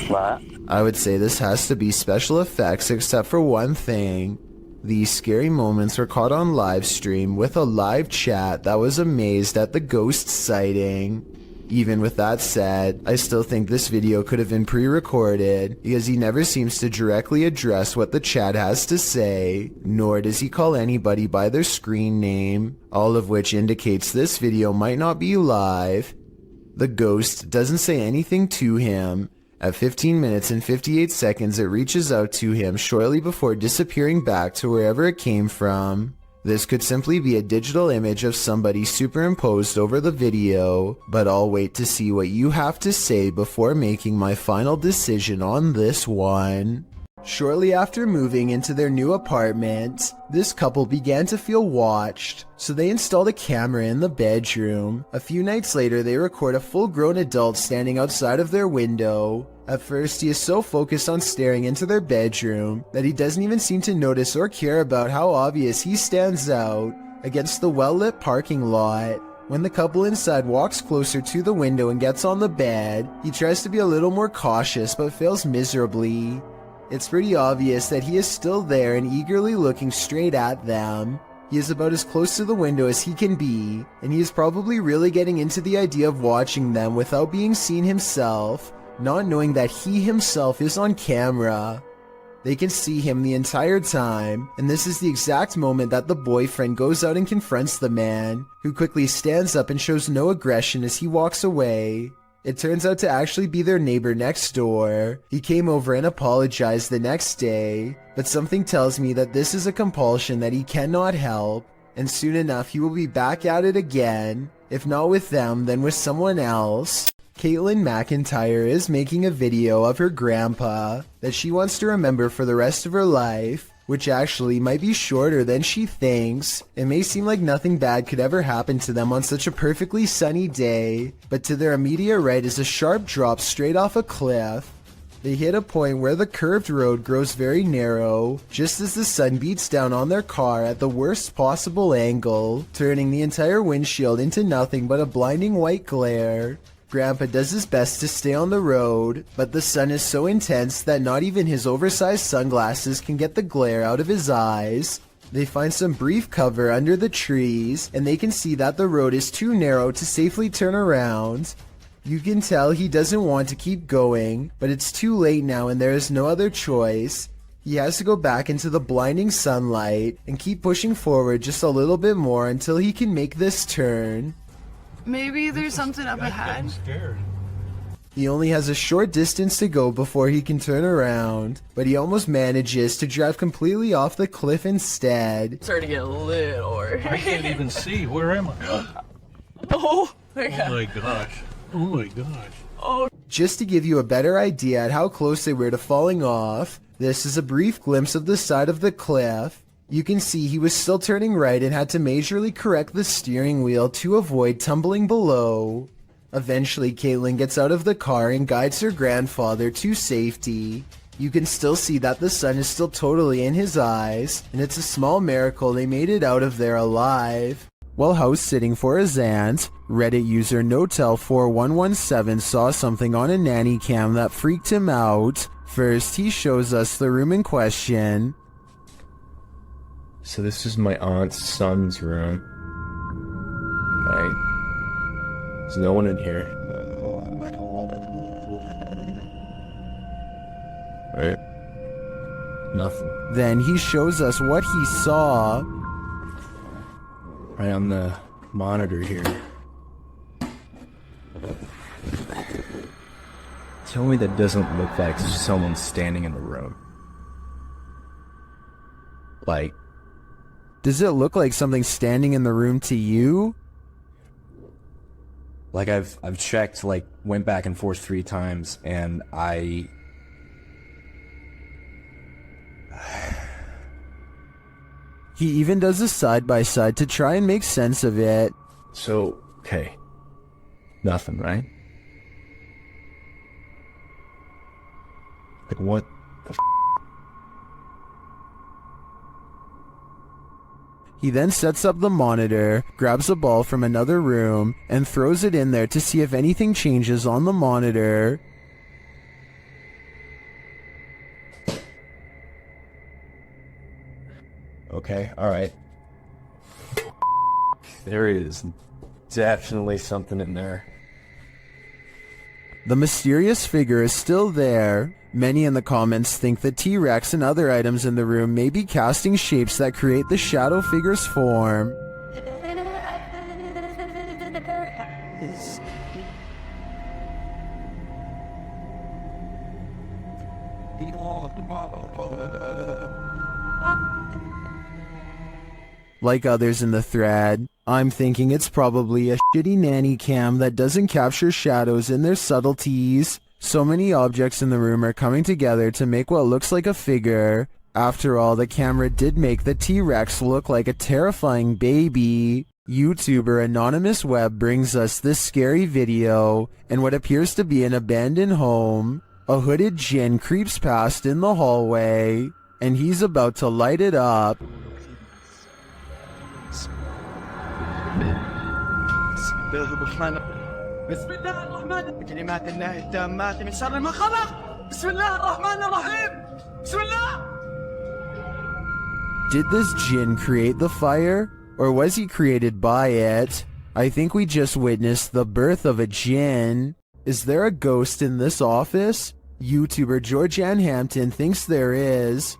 Mbak. I would say this has to be special effects except for one thing. These scary moments were caught on live stream with a live chat that was amazed at the ghost sighting. Even with that said, I still think this video could have been pre-recorded because he never seems to directly address what the chat has to say, nor does he call anybody by their screen name, all of which indicates this video might not be live. The ghost doesn't say anything to him. At 15 minutes and 58 seconds it reaches out to him shortly before disappearing back to wherever it came from. This could simply be a digital image of somebody superimposed over the video, but I'll wait to see what you have to say before making my final decision on this one. Shortly after moving into their new apartment, this couple began to feel watched, so they installed a camera in the bedroom. A few nights later, they record a full-grown adult standing outside of their window. At first, he is so focused on staring into their bedroom that he doesn't even seem to notice or care about how obvious he stands out against the well-lit parking lot. When the couple inside walks closer to the window and gets on the bed, he tries to be a little more cautious but fails miserably. It's pretty obvious that he is still there and eagerly looking straight at them. He is about as close to the window as he can be, and he is probably really getting into the idea of watching them without being seen himself, not knowing that he himself is on camera. They can see him the entire time, and this is the exact moment that the boyfriend goes out and confronts the man, who quickly stands up and shows no aggression as he walks away. It turns out to actually be their neighbor next door. He came over and apologized the next day, but something tells me that this is a compulsion that he cannot help, and soon enough he will be back at it again, if not with them, then with someone else. Caitlin McIntyre is making a video of her grandpa that she wants to remember for the rest of her life, which actually might be shorter than she thinks. It may seem like nothing bad could ever happen to them on such a perfectly sunny day, but to their immediate right is a sharp drop straight off a cliff. They hit a point where the curved road grows very narrow, just as the sun beats down on their car at the worst possible angle, turning the entire windshield into nothing but a blinding white glare. Grandpa does his best to stay on the road, but the sun is so intense that not even his oversized sunglasses can get the glare out of his eyes. They find some brief cover under the trees, and they can see that the road is too narrow to safely turn around. You can tell he doesn't want to keep going, but it's too late now and there is no other choice. He has to go back into the blinding sunlight and keep pushing forward just a little bit more until he can make this turn. Maybe there's something up ahead. He only has a short distance to go before he can turn around, but he almost manages to drive completely off the cliff instead. Starting to get a little worried. I can't even see. Where am I? Oh my Oh my gosh. Oh my gosh. Oh. Just to give you a better idea at how close they were to falling off, this is a brief glimpse of the side of the cliff. You can see he was still turning right and had to majorly correct the steering wheel to avoid tumbling below. Eventually, Caitlin gets out of the car and guides her grandfather to safety. You can still see that the sun is still totally in his eyes, and it's a small miracle they made it out of there alive. While house sitting for his aunt, Reddit user Notel4117 saw something on a nanny cam that freaked him out. First, he shows us the room in question. So this is my aunt's son's room. Right? There's no one in here. Right? Nothing. Then he shows us what he saw. Right on the monitor here. Tell me that doesn't look like someone standing in the room. Like, does it look like something standing in the room to you? Like I've checked, like went back and forth 3 times, and He even does a side-by-side to try and make sense of it. So, okay. Nothing, right? Like, what the f***? He then sets up the monitor, grabs a ball from another room, and throws it in there to see if anything changes on the monitor. Okay, alright. There is definitely something in there. The mysterious figure is still there. Many in the comments think the T-Rex and other items in the room may be casting shapes that create the shadow figure's form. Like others in the thread, I'm thinking it's probably a shitty nanny cam that doesn't capture shadows in their subtleties. So many objects in the room are coming together to make what looks like a figure. After all, the camera did make the T-Rex look like a terrifying baby. YouTuber Anonymous Web brings us this scary video in what appears to be an abandoned home. A hooded djinn creeps past in the hallway, and he's about to light it up. بسم الله الرحمن بكلمات الله التامات من شر ما خلق بسم الله الرحمن الرحيم بسم الله. Did this djinn create the fire, or was he created by it? I think we just witnessed the birth of a djinn. Is there a ghost in this office? YouTuber Georgianne Hampton thinks there is.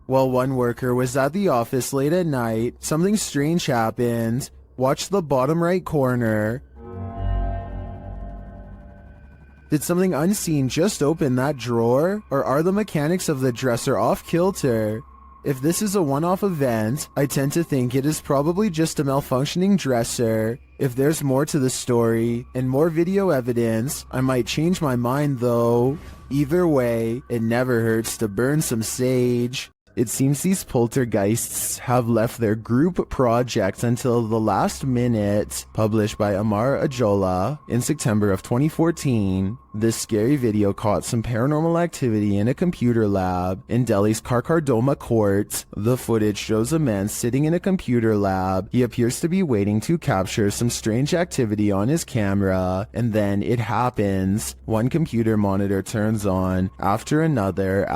While one worker was at the office late at night, something strange happened. Watch the bottom right corner. Did something unseen just open that drawer? Or are the mechanics of the dresser off kilter? If this is a one-off event, I tend to think it is probably just a malfunctioning dresser. If there's more to the story and more video evidence, I might change my mind though. Either way, it never hurts to burn some sage. It seems these poltergeists have left their group project until the last minute. Published by Amar Ajola in September of 2014. This scary video caught some paranormal activity in a computer lab in Delhi's Karkardoma court. The footage shows a man sitting in a computer lab. He appears to be waiting to capture some strange activity on his camera, and then it happens. One computer monitor turns on, after another,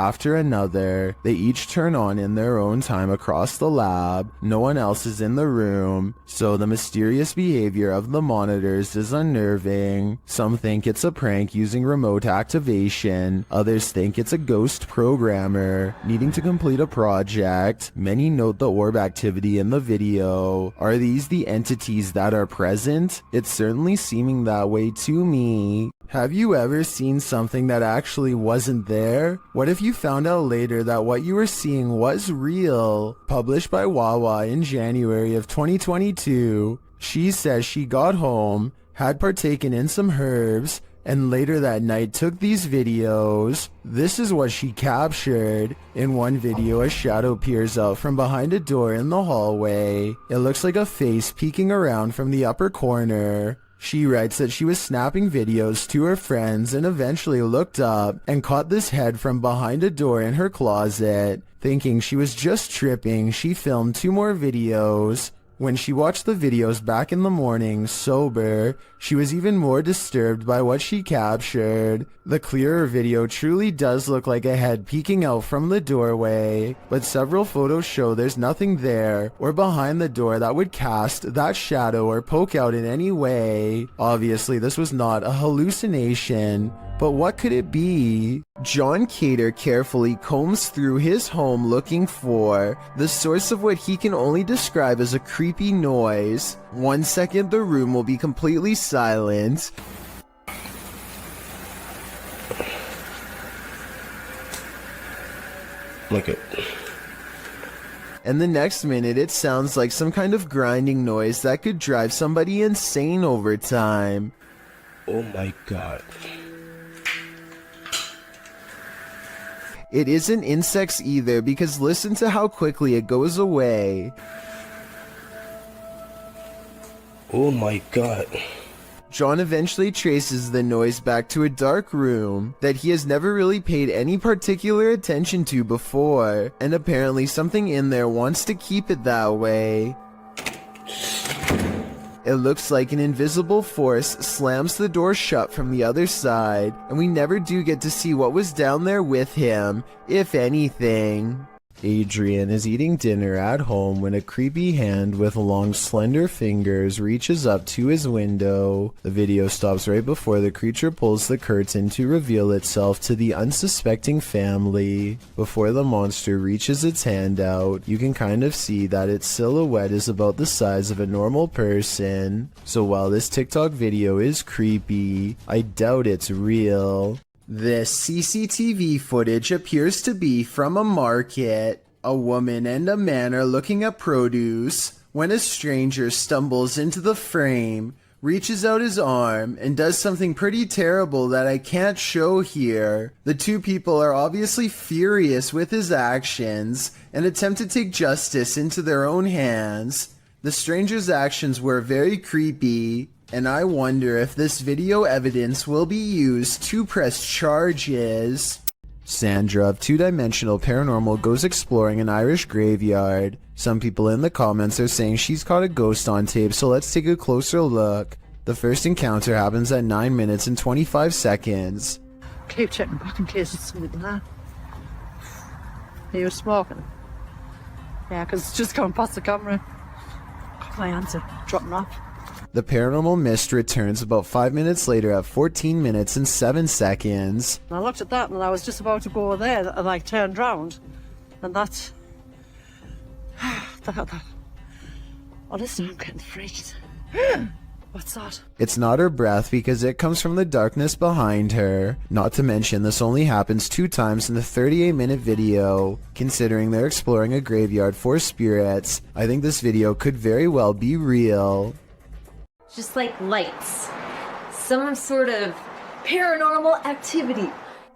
They each turn on in their own time across the lab. No one else is in the room, so the mysterious behavior of the monitors is unnerving. Some think it's a prank using remote activation. Others think it's a ghost programmer needing to complete a project. Many note the orb activity in the video. Are these the entities that are present? It's certainly seeming that way to me. Have you ever seen something that actually wasn't there? What if you found out later that what you were seeing was real? Published by Wawa in January of 2022. She says she got home, had partaken in some herbs, and later that night took these videos. This is what she captured. In one video, a shadow peers out from behind a door in the hallway. It looks like a face peeking around from the upper corner. She writes that she was snapping videos to her friends and eventually looked up and caught this head from behind a door in her closet. Thinking she was just tripping, she filmed 2 more videos. When she watched the videos back in the morning, sober, she was even more disturbed by what she captured. The clearer video truly does look like a head peeking out from the doorway, but several photos show there's nothing there or behind the door that would cast that shadow or poke out in any way. Obviously, this was not a hallucination. But what could it be? John Cater carefully combs through his home looking for the source of what he can only describe as a creepy noise. 1 second the room will be completely silent. Look it. And the next minute it sounds like some kind of grinding noise that could drive somebody insane over time. Oh my god. It isn't insects either, because listen to how quickly it goes away. Oh my god. John eventually traces the noise back to a dark room that he has never really paid any particular attention to before, and apparently something in there wants to keep it that way. It looks like an invisible force slams the door shut from the other side, and we never do get to see what was down there with him, if anything. Adrian is eating dinner at home when a creepy hand with long slender fingers reaches up to his window. The video stops right before the creature pulls the curtain to reveal itself to the unsuspecting family. Before the monster reaches its hand out, you can kind of see that its silhouette is about the size of a normal person. So while this TikTok video is creepy, I doubt it's real. This CCTV footage appears to be from a market. A woman and a man are looking at produce when a stranger stumbles into the frame, reaches out his arm, and does something pretty terrible that I can't show here. The 2 people are obviously furious with his actions and attempt to take justice into their own hands. The stranger's actions were very creepy, and I wonder if this video evidence will be used to press charges. Sandra of 2-Dimensional Paranormal goes exploring an Irish graveyard. Some people in the comments are saying she's caught a ghost on tape, so let's take a closer look. The first encounter happens at 9 minutes and 25 seconds. Keep checking back in case it's something there. Are you smoking? Yeah, because it's just going past the camera. Got my answer. Dropping off. The paranormal mist returns about 5 minutes later at 14 minutes and 7 seconds. And I looked at that and I was just about to go there and I turned round. And that's... that. Honestly, I'm getting freaked. What's that? It's not her breath because it comes from the darkness behind her. Not to mention this only happens 2 times in the 38-minute video. Considering they're exploring a graveyard for spirits, I think this video could very well be real. Just like lights. Some sort of paranormal activity.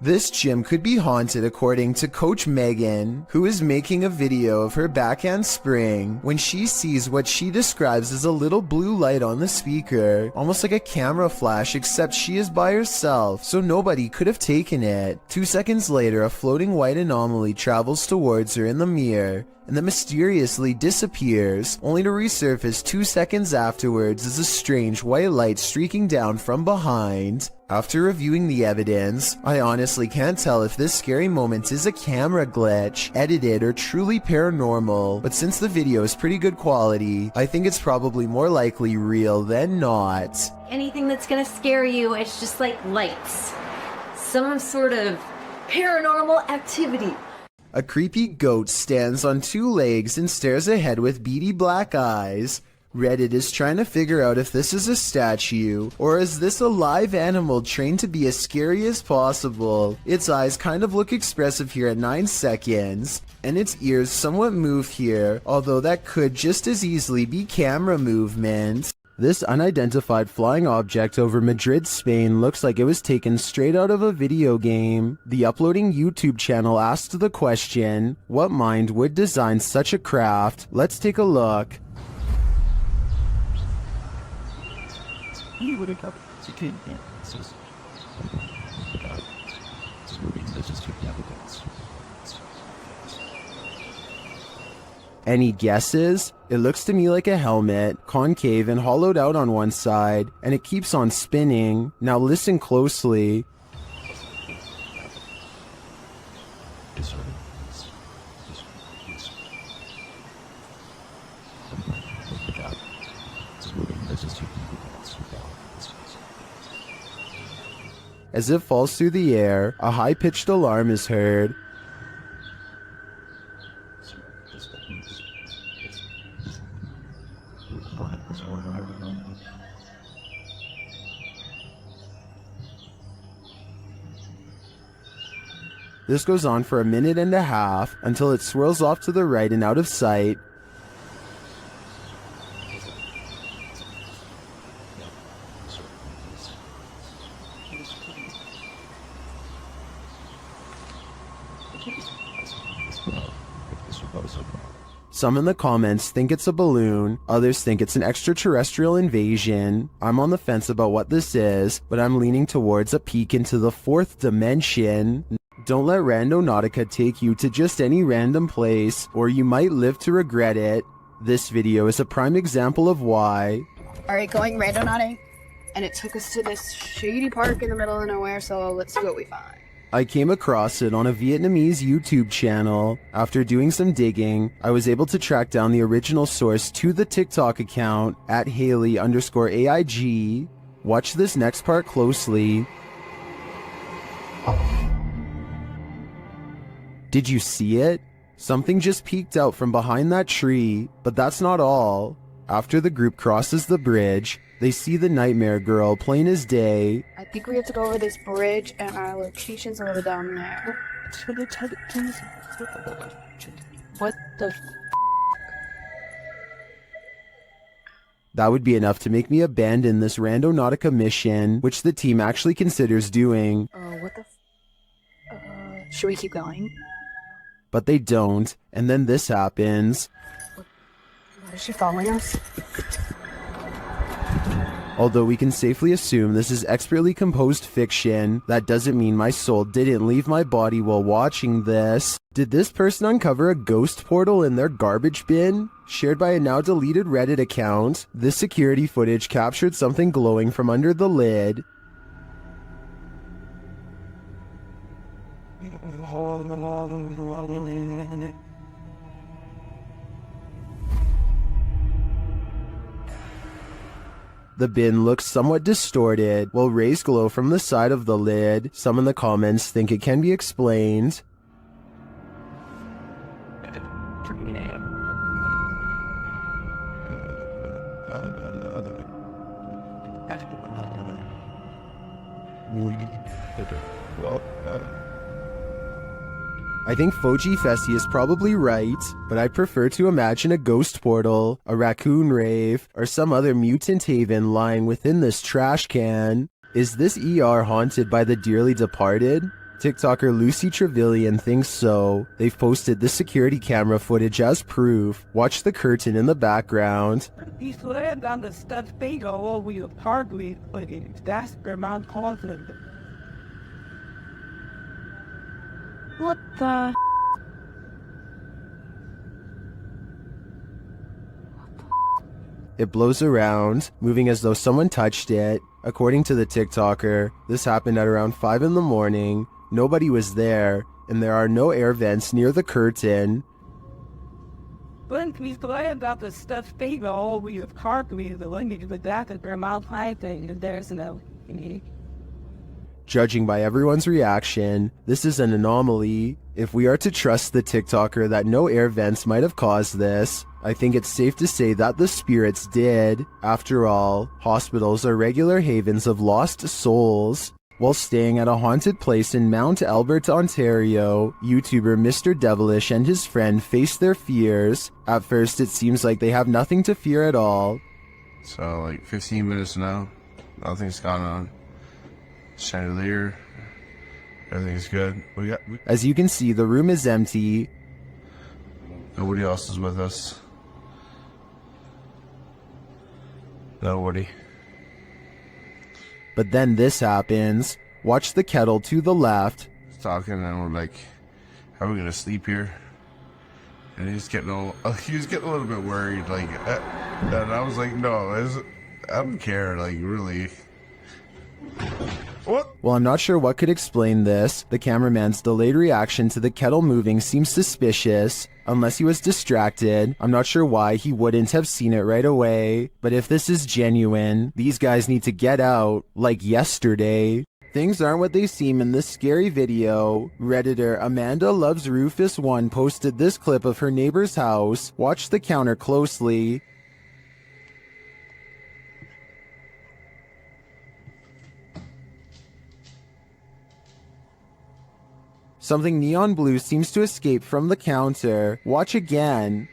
This gym could be haunted according to Coach Megan, who is making a video of her backhand spring when she sees what she describes as a little blue light on the speaker, almost like a camera flash, except she is by herself, so nobody could have taken it. 2 seconds later, a floating white anomaly travels towards her in the mirror, and then mysteriously disappears, only to resurface 2 seconds afterwards as a strange white light streaking down from behind. After reviewing the evidence, I honestly can't tell if this scary moment is a camera glitch, edited, or truly paranormal, but since the video is pretty good quality, I think it's probably more likely real than not. Anything that's gonna scare you, it's just like lights. Some sort of paranormal activity. A creepy goat stands on 2 legs and stares ahead with beady black eyes. Reddit is trying to figure out if this is a statue, or is this a live animal trained to be as scary as possible. Its eyes kind of look expressive here at 9 seconds, and its ears somewhat move here, although that could just as easily be camera movement. This unidentified flying object over Madrid, Spain looks like it was taken straight out of a video game. The uploading YouTube channel asked the question, what mind would design such a craft? Let's take a look. You would have kept you couldn't, yeah. It's just Any guesses? It looks to me like a helmet, concave and hollowed out on one side, and it keeps on spinning. Now listen closely. As it falls through the air, a high-pitched alarm is heard. This goes on for 1.5 minutes until it swirls off to the right and out of sight. Some in the comments think it's a balloon, others think it's an extraterrestrial invasion. I'm on the fence about what this is, but I'm leaning towards a peek into the 4th dimension. Don't let Randonautica take you to just any random place, or you might live to regret it. This video is a prime example of why. Alright, going randonauting, and it took us to this shady park in the middle of nowhere, so let's see what we find. I came across it on a Vietnamese YouTube channel. After doing some digging, I was able to track down the original source to the TikTok account at Haley_AIG. Watch this next part closely. Did you see it? Something just peeked out from behind that tree, but that's not all. After the group crosses the bridge, they see the Nightmare Girl plain as day. I think we have to go over this bridge, and our location's over down there. What the That would be enough to make me abandon this Randonautica mission, which the team actually considers doing. what the should we keep going? But they don't, and then this happens. What, is she following us? Although we can safely assume this is expertly composed fiction, that doesn't mean my soul didn't leave my body while watching this. Did this person uncover a ghost portal in their garbage bin? Shared by a now deleted Reddit account, this security footage captured something glowing from under the lid. The bin looks somewhat distorted, while rays glow from the side of the lid. Some in the comments think it can be explained. I think Foji Festi is probably right, but I prefer to imagine a ghost portal, a raccoon rave, or some other mutant haven lying within this trash can. Is this ER haunted by the dearly departed? TikToker Lucy Trevelyan thinks so. They've posted this security camera footage as proof. Watch the curtain in the background. He's land on the stuffed bagel all we hardly putting. That's Vermont confident. What the? It blows around, moving as though someone touched it. According to the TikToker, this happened at around 5 in the morning. Nobody was there, and there are no air vents near the curtain. When he's land on the stuffed bagel all we hardly the language with that at Vermont thing, and there's no. Judging by everyone's reaction, this is an anomaly. If we are to trust the TikToker that no air vents might have caused this, I think it's safe to say that the spirits did. After all, hospitals are regular havens of lost souls. While staying at a haunted place in Mount Albert, Ontario, YouTuber Mr. Devilish and his friend face their fears. At first, it seems like they have nothing to fear at all. So, like 15 minutes now, nothing's gone on. Chandelier, everything's good. As you can see, the room is empty. Nobody else is with us. Nobody. But then this happens. Watch the kettle to the left. Talking and we're like, "Are we gonna sleep here?" And he was getting a little bit worried, like, and I was like, "No, I don't care, like, really." What? Well, I'm not sure what could explain this. The cameraman's delayed reaction to the kettle moving seems suspicious. Unless he was distracted, I'm not sure why he wouldn't have seen it right away. But if this is genuine, these guys need to get out, like yesterday. Things aren't what they seem in this scary video. Redditor Amanda Loves Rufus 1 posted this clip of her neighbor's house. Watch the counter closely. Something neon blue seems to escape from the counter. Watch again.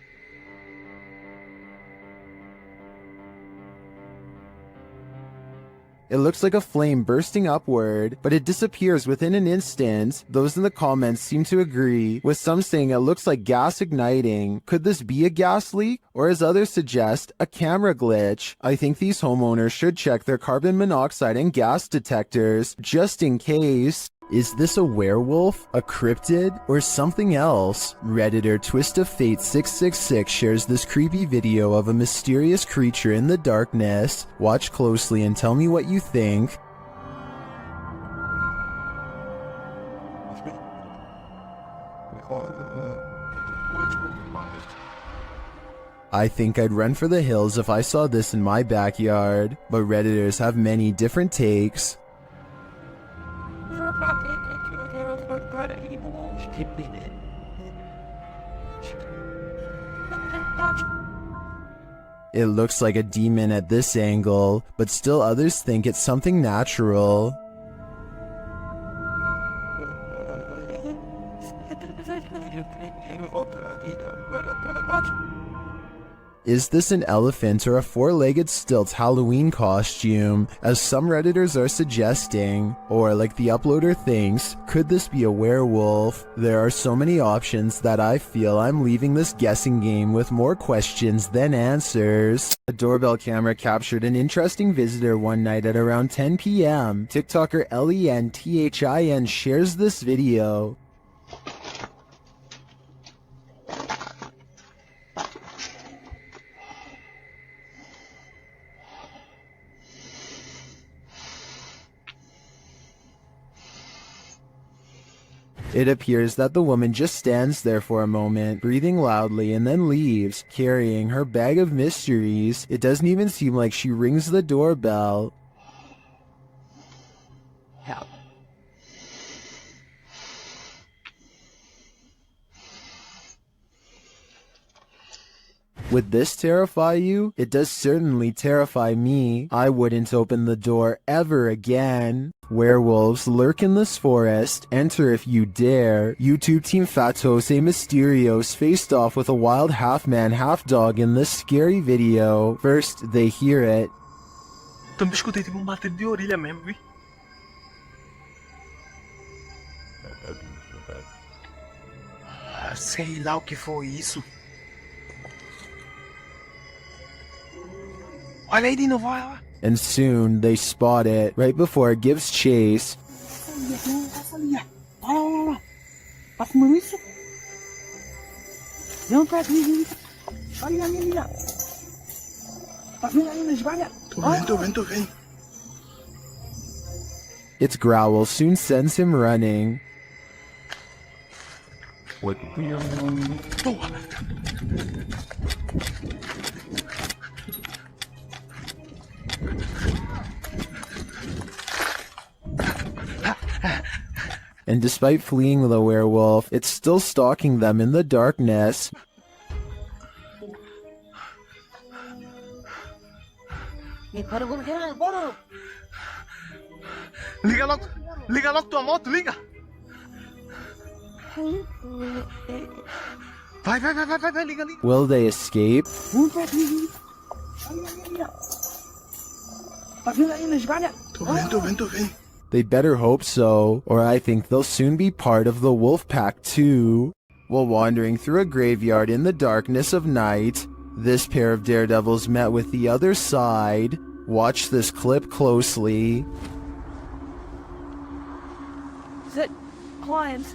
It looks like a flame bursting upward, but it disappears within an instant. Those in the comments seem to agree, with some saying it looks like gas igniting. Could this be a gas leak? Or as others suggest, a camera glitch? I think these homeowners should check their carbon monoxide and gas detectors, just in case. Is this a werewolf, a cryptid, or something else? Redditor Twist of Fate 666 shares this creepy video of a mysterious creature in the darkness. Watch closely and tell me what you think. I think I'd run for the hills if I saw this in my backyard, but Redditors have many different takes. It looks like a demon at this angle, but still others think it's something natural. Is this an elephant or a four-legged stilt Halloween costume, as some Redditors are suggesting? Or, like the uploader thinks, could this be a werewolf? There are so many options that I feel I'm leaving this guessing game with more questions than answers. A doorbell camera captured an interesting visitor one night at around 10 p.m. TikToker LENTHIN shares this video. It appears that the woman just stands there for a moment, breathing loudly, and then leaves, carrying her bag of mysteries. It doesn't even seem like she rings the doorbell. Help. Would this terrify you? It does certainly terrify me. I wouldn't open the door ever again. Werewolves lurk in this forest. Enter if you dare. YouTube team Fatos et Mysterios faced off with a wild half-man, half-dog in this scary video. First, they hear it. Também escutei tipo um bater de orelha mesmo, vi? Sei lá o que foi isso. Olha aí de novo, olha lá. And soon, they spot it right before it gives chase. Passa uma isso? Não tá aqui. Olha a menina. Tá vendo aí nas valhas? Tô vendo. Its growl soon sends him running. What? And despite fleeing the werewolf, it's still stalking them in the darkness. Liga logo tua moto, liga! Vai, liga. Will they escape? Tá vendo aí nas valhas? Tô vendo. They better hope so, or I think they'll soon be part of the wolf pack too. While wandering through a graveyard in the darkness of night, this pair of daredevils met with the other side. Watch this clip closely. Is it client?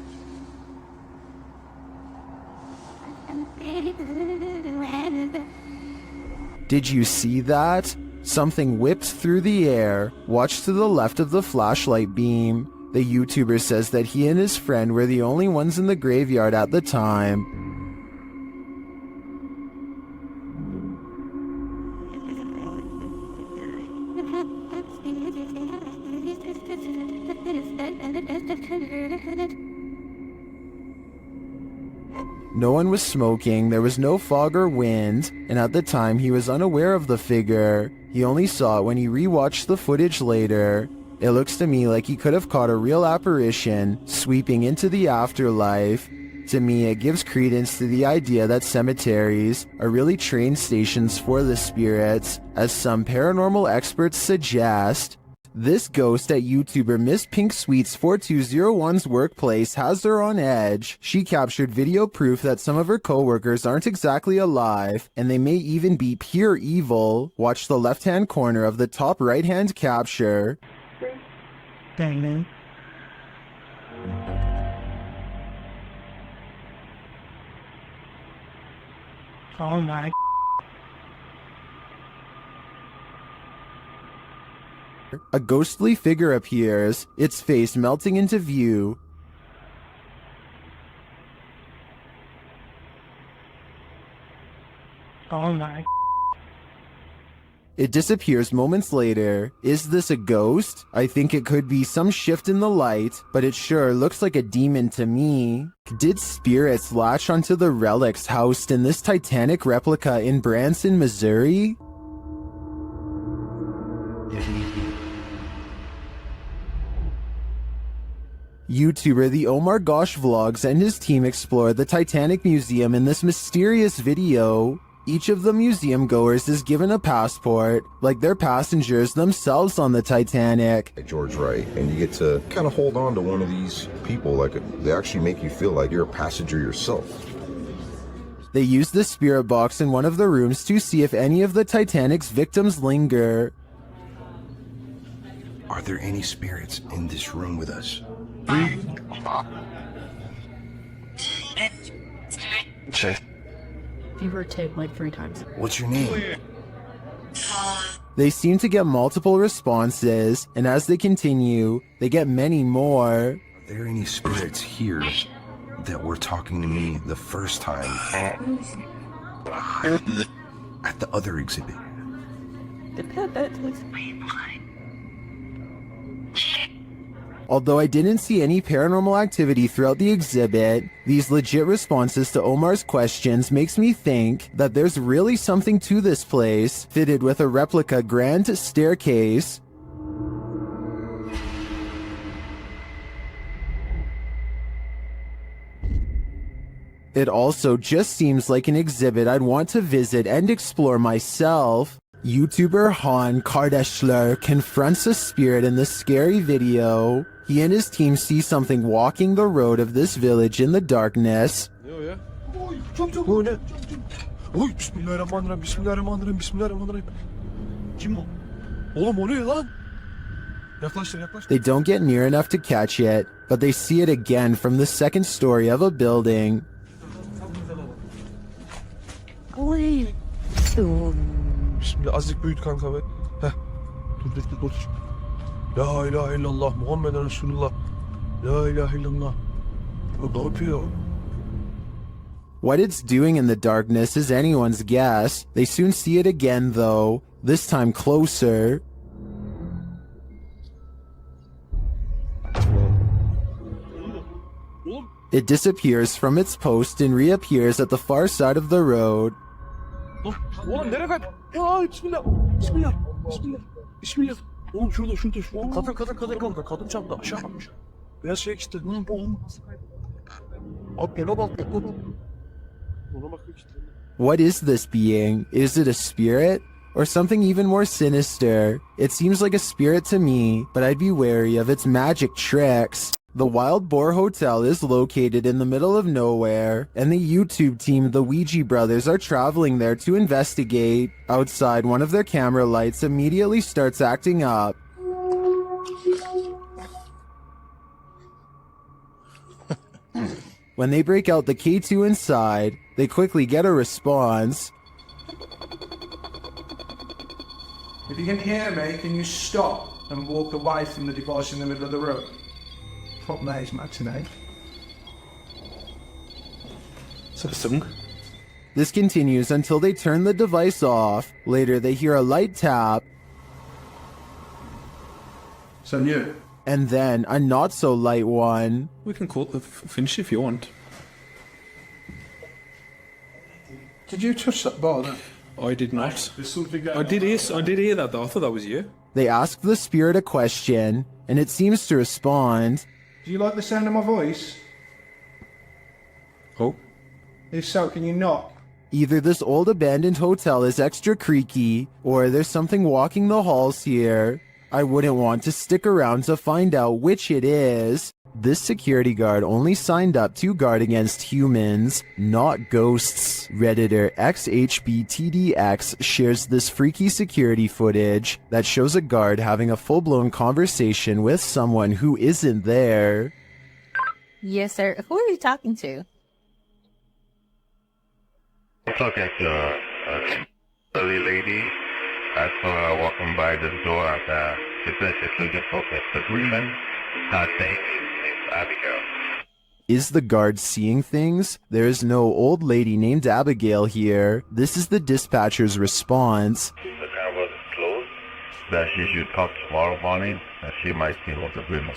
Did you see that? Something whipped through the air. Watch to the left of the flashlight beam. The YouTuber says that he and his friend were the only ones in the graveyard at the time. No one was smoking, there was no fog or wind, and at the time he was unaware of the figure. He only saw it when he rewatched the footage later. It looks to me like he could have caught a real apparition sweeping into the afterlife. To me, it gives credence to the idea that cemeteries are really train stations for the spirits, as some paranormal experts suggest. This ghost at YouTuber Miss Pink Sweets 4201's workplace has her on edge. She captured video proof that some of her coworkers aren't exactly alive, and they may even be pure evil. Watch the left-hand corner of the top right-hand capture. Dang, man. Oh my. A ghostly figure appears, its face melting into view. Oh my. It disappears moments later. Is this a ghost? I think it could be some shift in the light, but it sure looks like a demon to me. Did spirits latch onto the relics housed in this Titanic replica in Branson, Missouri? YouTuber The Omar Gosh Vlogs and his team explore the Titanic Museum in this mysterious video. Each of the museum goers is given a passport, like they're passengers themselves on the Titanic. George Wright, and you get to kind of hold on to one of these people, like they actually make you feel like you're a passenger yourself. They use the spirit box in one of the rooms to see if any of the Titanic's victims linger. Are there any spirits in this room with us? Fever take like 3 times. What's your name? They seem to get multiple responses, and as they continue, they get many more. Are there any spirits here that were talking to me the first time at the other exhibit? Although I didn't see any paranormal activity throughout the exhibit, these legit responses to Omar's questions makes me think that there's really something to this place, fitted with a replica grand staircase. It also just seems like an exhibit I'd want to visit and explore myself. YouTuber Han Kardashler confronts a spirit in this scary video. He and his team see something walking the road of this village in the darkness. Bu ne? Oy bismillahirrahmanirrahim, bismillahirrahmanirrahim, bismillahirrahmanirrahim. Kim bu? Oğlum o ne lan? Yaklaştır, yaklaştır. They don't get near enough to catch it, but they see it again from the second story of a building. Oy. Bismillah, azıcık büyüt kanka be. Heh. Dur. La ilahe illallah, Muhammeden Resulullah. La ilahe illallah. O ne yapıyor? What it's doing in the darkness is anyone's guess. They soon see it again though, this time closer. It disappears from its post and reappears at the far side of the road. Oğlum nereye kayıp? Ya bismillah. Bismillah. Bismillah. Bismillah. Oğlum şurada. Kadın çarptı. Aşağı kalmış. Beyaz şey gitti. Abi eve bak. Ona bakıyor işte. What is this being? Is it a spirit? Or something even more sinister? It seems like a spirit to me, but I'd be wary of its magic tricks. The Wild Boar Hotel is located in the middle of nowhere, and the YouTube team, the Ouija brothers, are traveling there to investigate. Outside, one of their camera lights immediately starts acting up. When they break out the K2 inside, they quickly get a response. If you can hear me, can you stop and walk away from the device in the middle of the room? Fuck that is matinee. This continues until they turn the device off. Later, they hear a light tap. So new. And then a not so light one. We can call it the finish if you want. Did you touch that bar then? I did not. There's something going I did hear that though. I thought that was you. They ask the spirit a question, and it seems to respond. Do you like the sound of my voice? Oh. If so, can you knock? Either this old abandoned hotel is extra creaky, or there's something walking the halls here. I wouldn't want to stick around to find out which it is. This security guard only signed up to guard against humans, not ghosts. Redditor XHBTDX shares this freaky security footage that shows a guard having a full-blown conversation with someone who isn't there. Yes, sir. Who are you talking to? I'm talking to a early lady. I saw her walking by the door and she said she's looking for Mr. Greenman. I think it's Abigail. Is the guard seeing things? There is no old lady named Abigail here. This is the dispatcher's response. The car was closed. That she should talk tomorrow morning and she might see Mr. Greenman.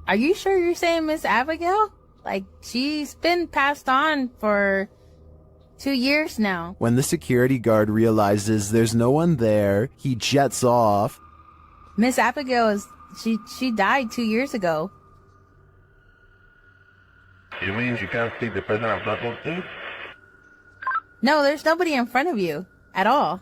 Are you sure you're saying Miss Abigail? Like, she's been passed on for 2 years now. When the security guard realizes there's no one there, he jets off. Miss Abigail is... She died 2 years ago. You mean you can't see the person I'm talking to? No, there's nobody in front of you. At all.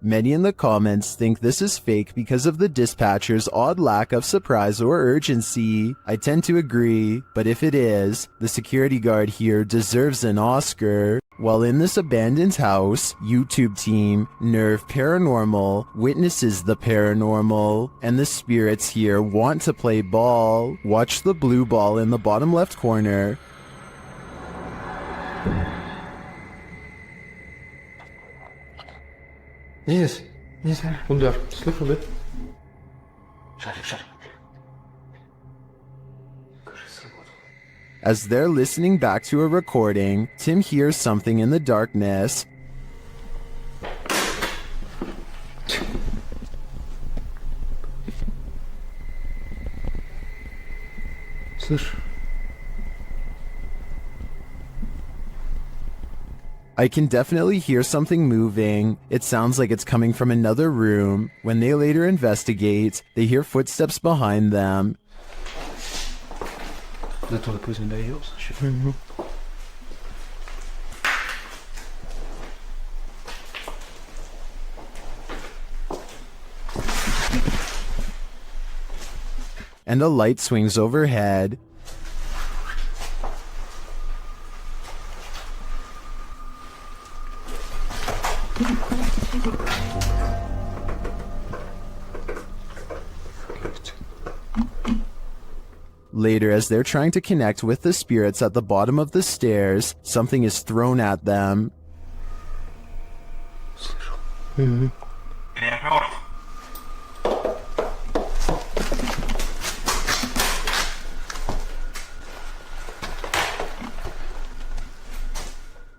Many in the comments think this is fake because of the dispatcher's odd lack of surprise or urgency. I tend to agree, but if it is, the security guard here deserves an Oscar. While in this abandoned house, YouTube team, Nerve Paranormal, witnesses the paranormal, and the spirits here want to play ball. Watch the blue ball in the bottom left corner. Yes. Wunder. Slip a bit. Shut. As they're listening back to a recording, Tim hears something in the darkness. I can definitely hear something moving. It sounds like it's coming from another room. When they later investigate, they hear footsteps behind them. And a light swings overhead. Later, as they're trying to connect with the spirits at the bottom of the stairs, something is thrown at them.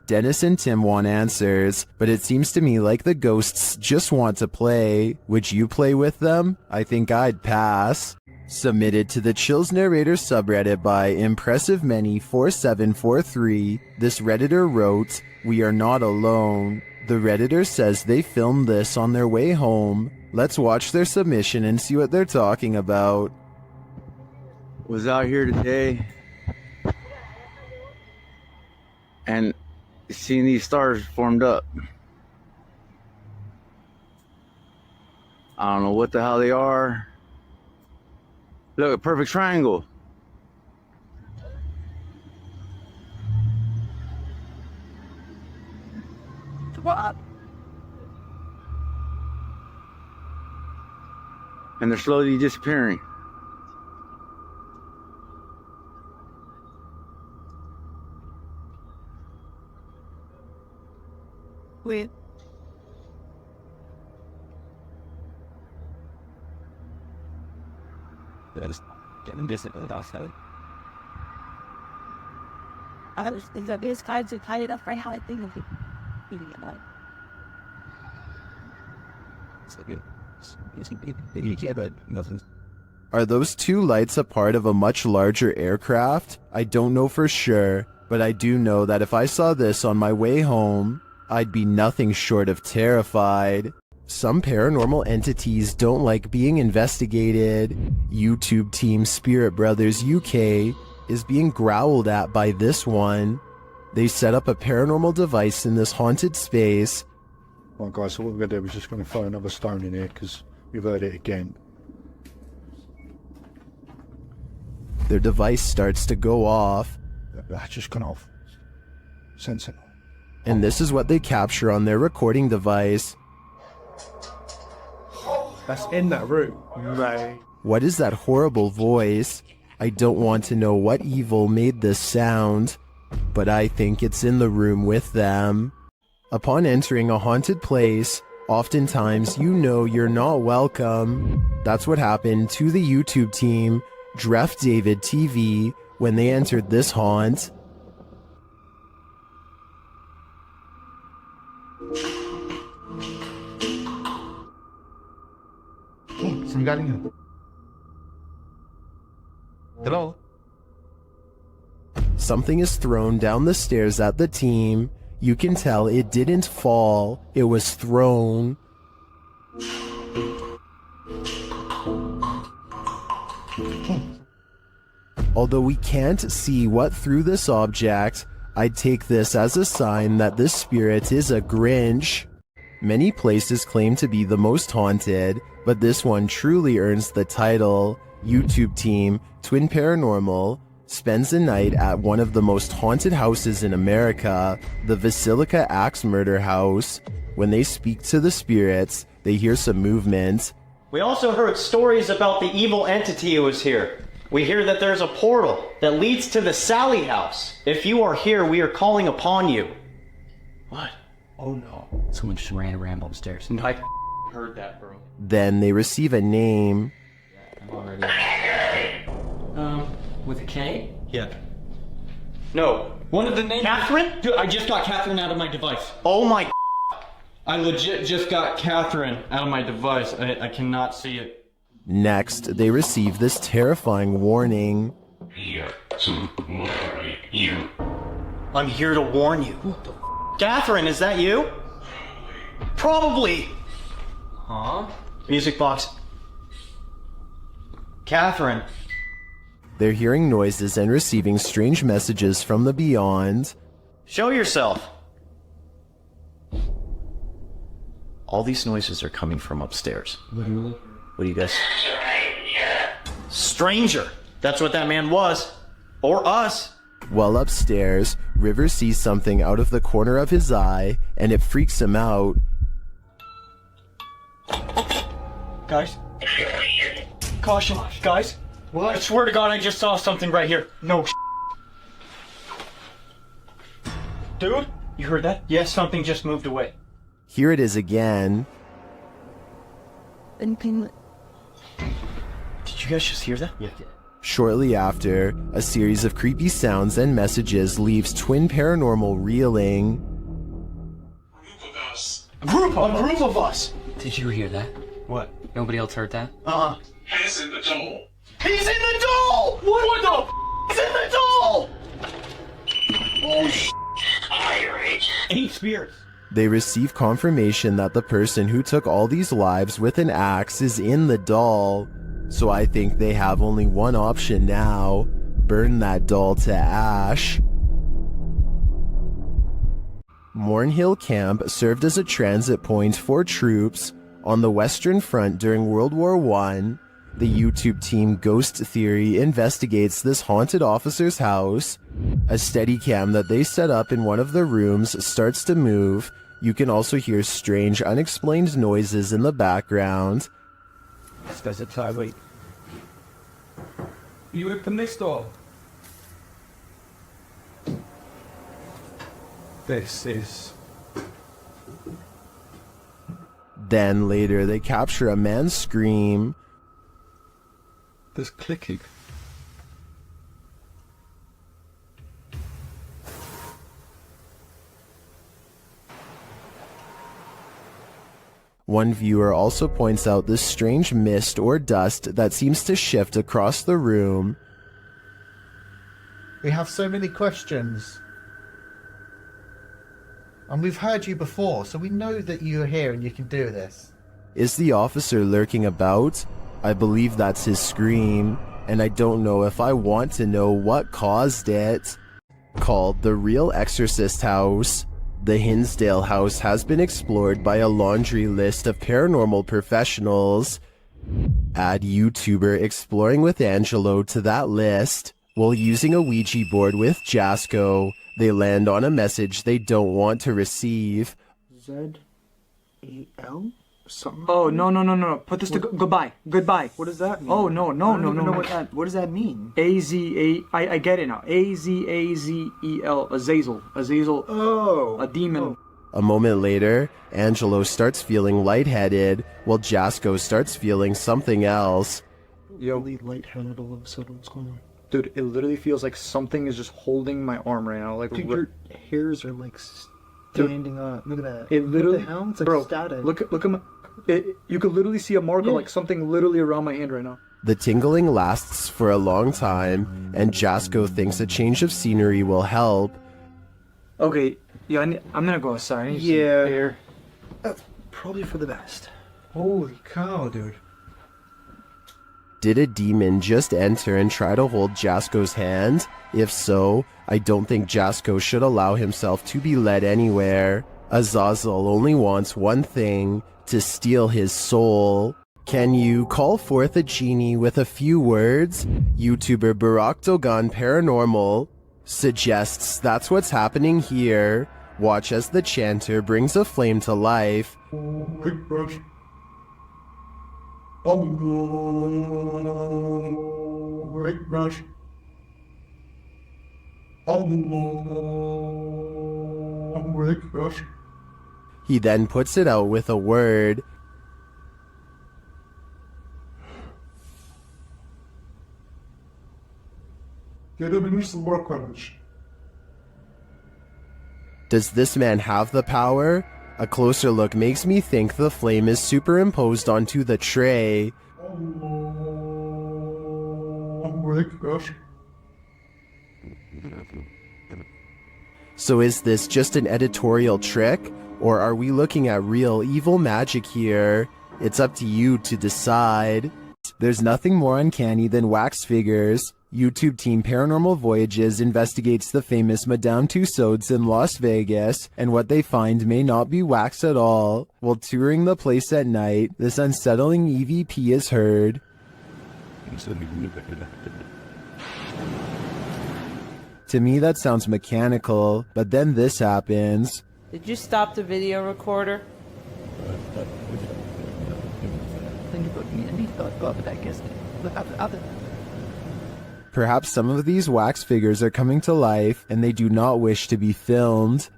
Dennis and Tim want answers, but it seems to me like the ghosts just want to play. Would you play with them? I think I'd pass. Submitted to the Chills Narrator subreddit by ImpressiveMany4743, this Redditor wrote, "We are not alone." The Redditor says they filmed this on their way home. Let's watch their submission and see what they're talking about. Was out here today and seeing these stars formed up. I don't know what the hell they are. Look, a perfect triangle. What? And they're slowly disappearing. Wait. Just getting disciplined outside. I was thinking of his kinds of tied it up right how I think of it. Eating it up. It's like but nothing. Are those two lights a part of a much larger aircraft? I don't know for sure, but I do know that if I saw this on my way home, I'd be nothing short of terrified. Some paranormal entities don't like being investigated. YouTube team Spirit Brothers UK is being growled at by this one. They set up a paranormal device in this haunted space. Right guys, so what we're going to do is just going to throw another stone in here because we've heard it again. Their device starts to go off. That's just gone off. Sensible. And this is what they capture on their recording device. That's in that room. Mate. What is that horrible voice? I don't want to know what evil made this sound, but I think it's in the room with them. Upon entering a haunted place, oftentimes you know you're not welcome. That's what happened to the YouTube team, Dref David TV, when they entered this haunt. Hello? Something is thrown down the stairs at the team. You can tell it didn't fall, it was thrown. Although we can't see what threw this object, I'd take this as a sign that this spirit is a Grinch. Many places claim to be the most haunted, but this one truly earns the title. YouTube team, Twin Paranormal, spends a night at one of the most haunted houses in America, the Basilica Axe Murder House. When they speak to the spirits, they hear some movement. We also heard stories about the evil entity who was here. We hear that there's a portal that leads to the Sally house. If you are here, we are calling upon you. What? Oh no. Someone just ran around upstairs. No, I heard that, bro. Then they receive a name. I'm already... with a K? Yeah. No. One of the names... Catherine? Dude, I just got Catherine out of my device. Oh my... I legit just got Catherine out of my device. I cannot see it. Next, they receive this terrifying warning. here to worry you. I'm here to warn you. Catherine, is that you? Probably. Huh? Music box. Catherine. They're hearing noises and receiving strange messages from the beyond. Show yourself. All these noises are coming from upstairs. What do you guys? Stranger. That's what that man was. Or us. While upstairs, River sees something out of the corner of his eye, and it freaks him out. Guys. Caution. Guys. What? I swear to God, I just saw something right here. No. Dude, you heard that? Yes, something just moved away. Here it is again. Did you guys just hear that? Yeah. Shortly after, a series of creepy sounds and messages leaves Twin Paranormal reeling. A group of us! Did you hear that? What? Nobody else heard that? He's in the door. He's in the doll! What the He's in the doll! Oh, Irish. 8 spirits. They receive confirmation that the person who took all these lives with an axe is in the doll. So I think they have only one option now. Burn that doll to ash. Mornhill Camp served as a transit point for troops on the Western Front during World War I. The YouTube team Ghost Theory investigates this haunted officer's house. A Steadicam that they set up in one of the rooms starts to move. You can also hear strange, unexplained noises in the background. This guy's a tirade. You open this door. This is... Then later they capture a man's scream. There's clicking. One viewer also points out this strange mist or dust that seems to shift across the room. We have so many questions. And we've heard you before, so we know that you're here and you can do this. Is the officer lurking about? I believe that's his scream, and I don't know if I want to know what caused it. Called the Real Exorcist House, the Hinsdale house has been explored by a laundry list of paranormal professionals. Add YouTuber Exploring with Angelo to that list. While using a Ouija board with Jasco, they land on a message they don't want to receive. Z-E-L? Something? Oh, no. Put this to goodbye. Goodbye. What does that mean? Oh, no. What does that mean? A-Z-A... I get it now. A-Z-A-Z-E-L. Azazel. Oh. A demon. Oh. A moment later, Angelo starts feeling lightheaded, while Jasco starts feeling something else. Yo. Lightheaded all of a sudden. What's going on? Dude, it literally feels like something is just holding my arm right now. Like, dude, your hairs are like standing up. Look at that. It literally, what the hell? It's like static. Look at my. You could literally see a marker, like something literally around my hand right now. The tingling lasts for a long time, and Jasco thinks a change of scenery will help. Okay, yeah, I'm gonna go outside. I need some air. That's probably for the best. Holy cow, dude. Did a demon just enter and try to hold Jasco's hand? If so, I don't think Jasco should allow himself to be led anywhere. Azazel only wants one thing, to steal his soul. Can you call forth a genie with a few words? YouTuber Barack Dogan Paranormal suggests that's what's happening here. Watch as the chanter brings a flame to life. He then puts it out with a word. Does this man have the power? A closer look makes me think the flame is superimposed onto the tray. So is this just an editorial trick, or are we looking at real evil magic here? It's up to you to decide. There's nothing more uncanny than wax figures. YouTube team Paranormal Voyages investigates the famous Madame Tussauds in Las Vegas, and what they find may not be wax at all. While touring the place at night, this unsettling EVP is heard. To me, that sounds mechanical, but then this happens. Did you stop the video recorder? Perhaps some of these wax figures are coming to life, and they do not wish to be filmed.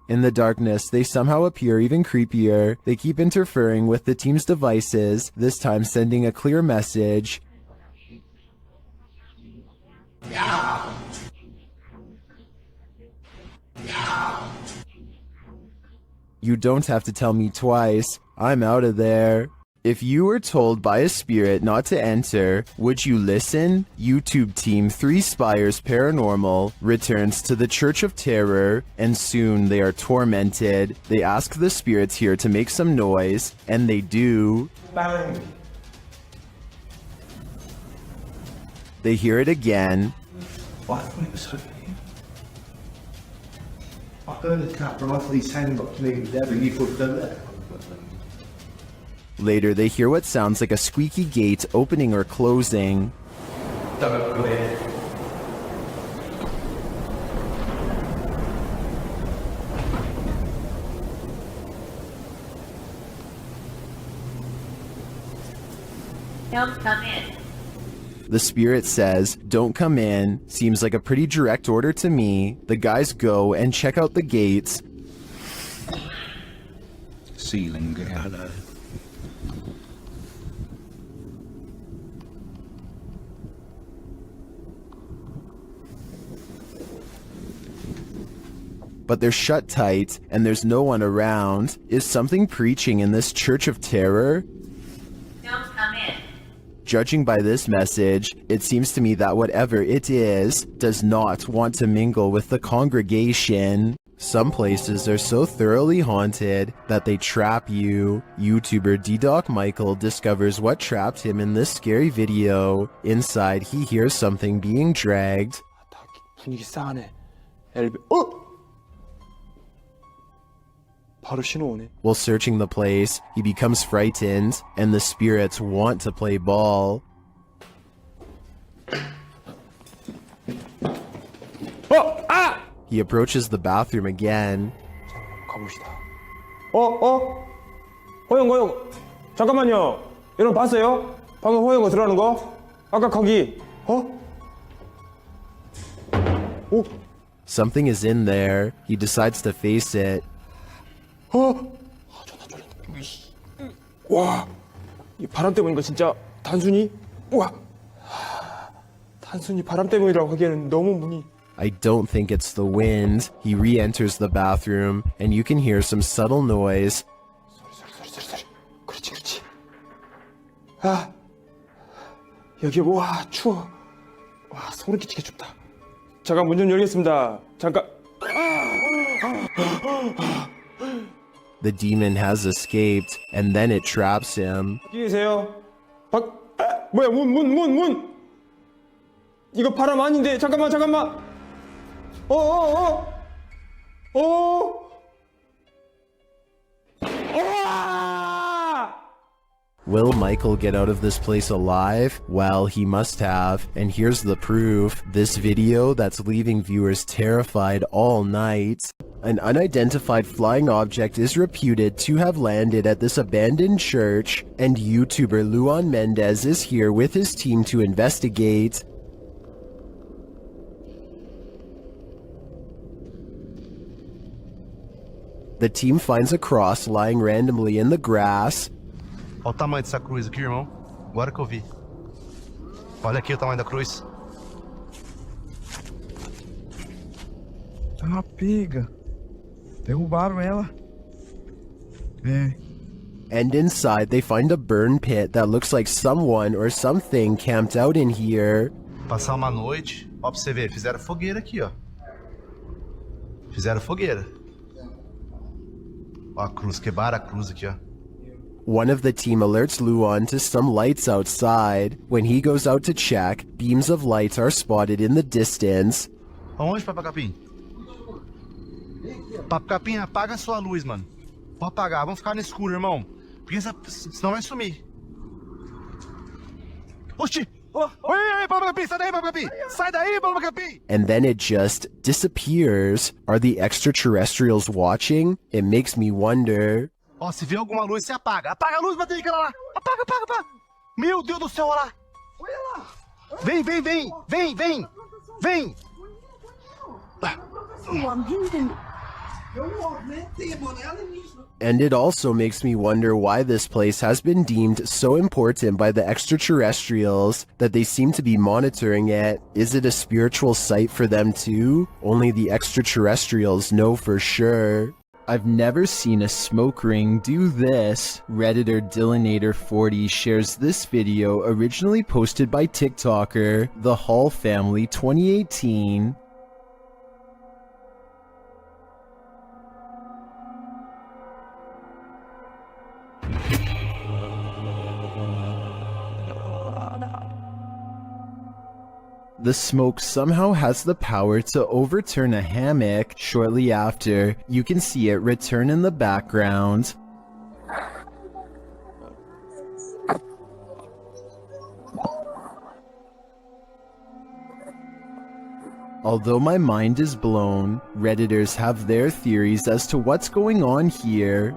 In the darkness, they somehow appear even creepier. They keep interfering with the team's devices, this time sending a clear message. You don't have to tell me twice. I'm out of there. If you were told by a spirit not to enter, would you listen? YouTube team 3 Spires Paranormal returns to the Church of Terror, and soon they are tormented. They ask the spirits here to make some noise, and they do. Bang. They hear it again. Later, they hear what sounds like a squeaky gate opening or closing. Don't come in. The spirit says, "Don't come in." Seems like a pretty direct order to me. The guys go and check out the gates. Ceiling. But they're shut tight, and there's no one around. Is something preaching in this Church of Terror? Don't come in. Judging by this message, it seems to me that whatever it is, does not want to mingle with the congregation. Some places are so thoroughly haunted that they trap you. YouTuber D-Doc Michael discovers what trapped him in this scary video. Inside, he hears something being dragged. 분위기 싸하네. 바로 신호 오네. While searching the place, he becomes frightened, and the spirits want to play ball. He approaches the bathroom again. 가봅시다. 호영. 잠깐만요. 여러분 봤어요? 방금 호영거 들어가는 거? 아까 거기. Something is in there. He decides to face it. 와, 이 바람 때문인 거 진짜 단순히 단순히 바람 때문이라고 하기에는 너무 문이. I don't think it's the wind. He re-enters the bathroom, and you can hear some subtle noise. 소리. 그렇지. 여기 와 추워. 와 소름 끼치게 춥다. 잠깐 문 좀 열겠습니다. 잠깐. The demon has escaped, and then it traps him. 계세요? 뭐야 문. 이거 바람 아닌데 잠깐만. Will Michael get out of this place alive? Well, he must have, and here's the proof. This video that's leaving viewers terrified all night. An unidentified flying object is reputed to have landed at this abandoned church, and YouTuber Luan Mendez is here with his team to investigate. The team finds a cross lying randomly in the grass. Olha o tamanho dessa cruz aqui, irmão. Agora que eu vi. Olha aqui o tamanho da cruz. Ah, pega. Derrubaram ela. É. And inside, they find a burn pit that looks like someone or something camped out in here. Passar uma noite. Ó, pra você ver, fizeram fogueira aqui, ó. Fizeram fogueira. Ó, a cruz, quebraram a cruz aqui, ó. One of the team alerts Luan to some lights outside. When he goes out to check, beams of light are spotted in the distance. Aonde, Papa Capim? Papa Capim, apaga a sua luz, mano. Pode apagar, vamos ficar no escuro, irmão. Porque senão vai sumir. Oxi! Oi, Papa Capim, sai daí, Papa Capim! Sai daí, Papa Capim! And then it just disappears. Are the extraterrestrials watching? It makes me wonder. Ó, se vê alguma luz, você apaga. Apaga a luz, bater aquela lá. Apaga, apaga, apaga. Meu Deus do céu, olha lá. Olha lá. Vem, vem, vem. Vem, vem. Vem. And it also makes me wonder why this place has been deemed so important by the extraterrestrials that they seem to be monitoring it. Is it a spiritual site for them too? Only the extraterrestrials know for sure. I've never seen a smoke ring do this. Redditor Dillinator40 shares this video originally posted by TikToker, The Hall Family 2018. The smoke somehow has the power to overturn a hammock. Shortly after, you can see it return in the background. Although my mind is blown, Redditors have their theories as to what's going on here.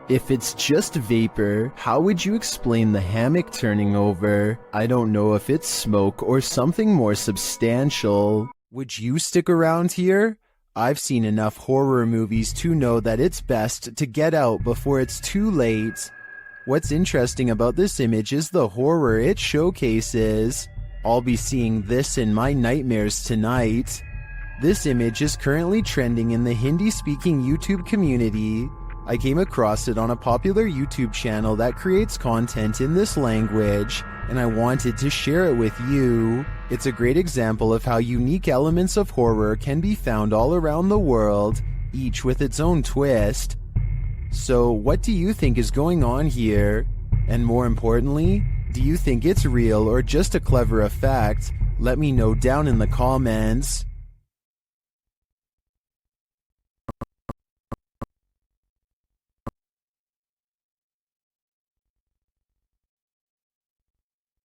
If it's just vapor, how would you explain the hammock turning over? I don't know if it's smoke or something more substantial. Would you stick around here? I've seen enough horror movies to know that it's best to get out before it's too late. What's interesting about this image is the horror it showcases. I'll be seeing this in my nightmares tonight. This image is currently trending in the Hindi-speaking YouTube community. I came across it on a popular YouTube channel that creates content in this language, and I wanted to share it with you. It's a great example of how unique elements of horror can be found all around the world, each with its own twist. So, what do you think is going on here? And more importantly, do you think it's real or just a clever effect? Let me know down in the comments.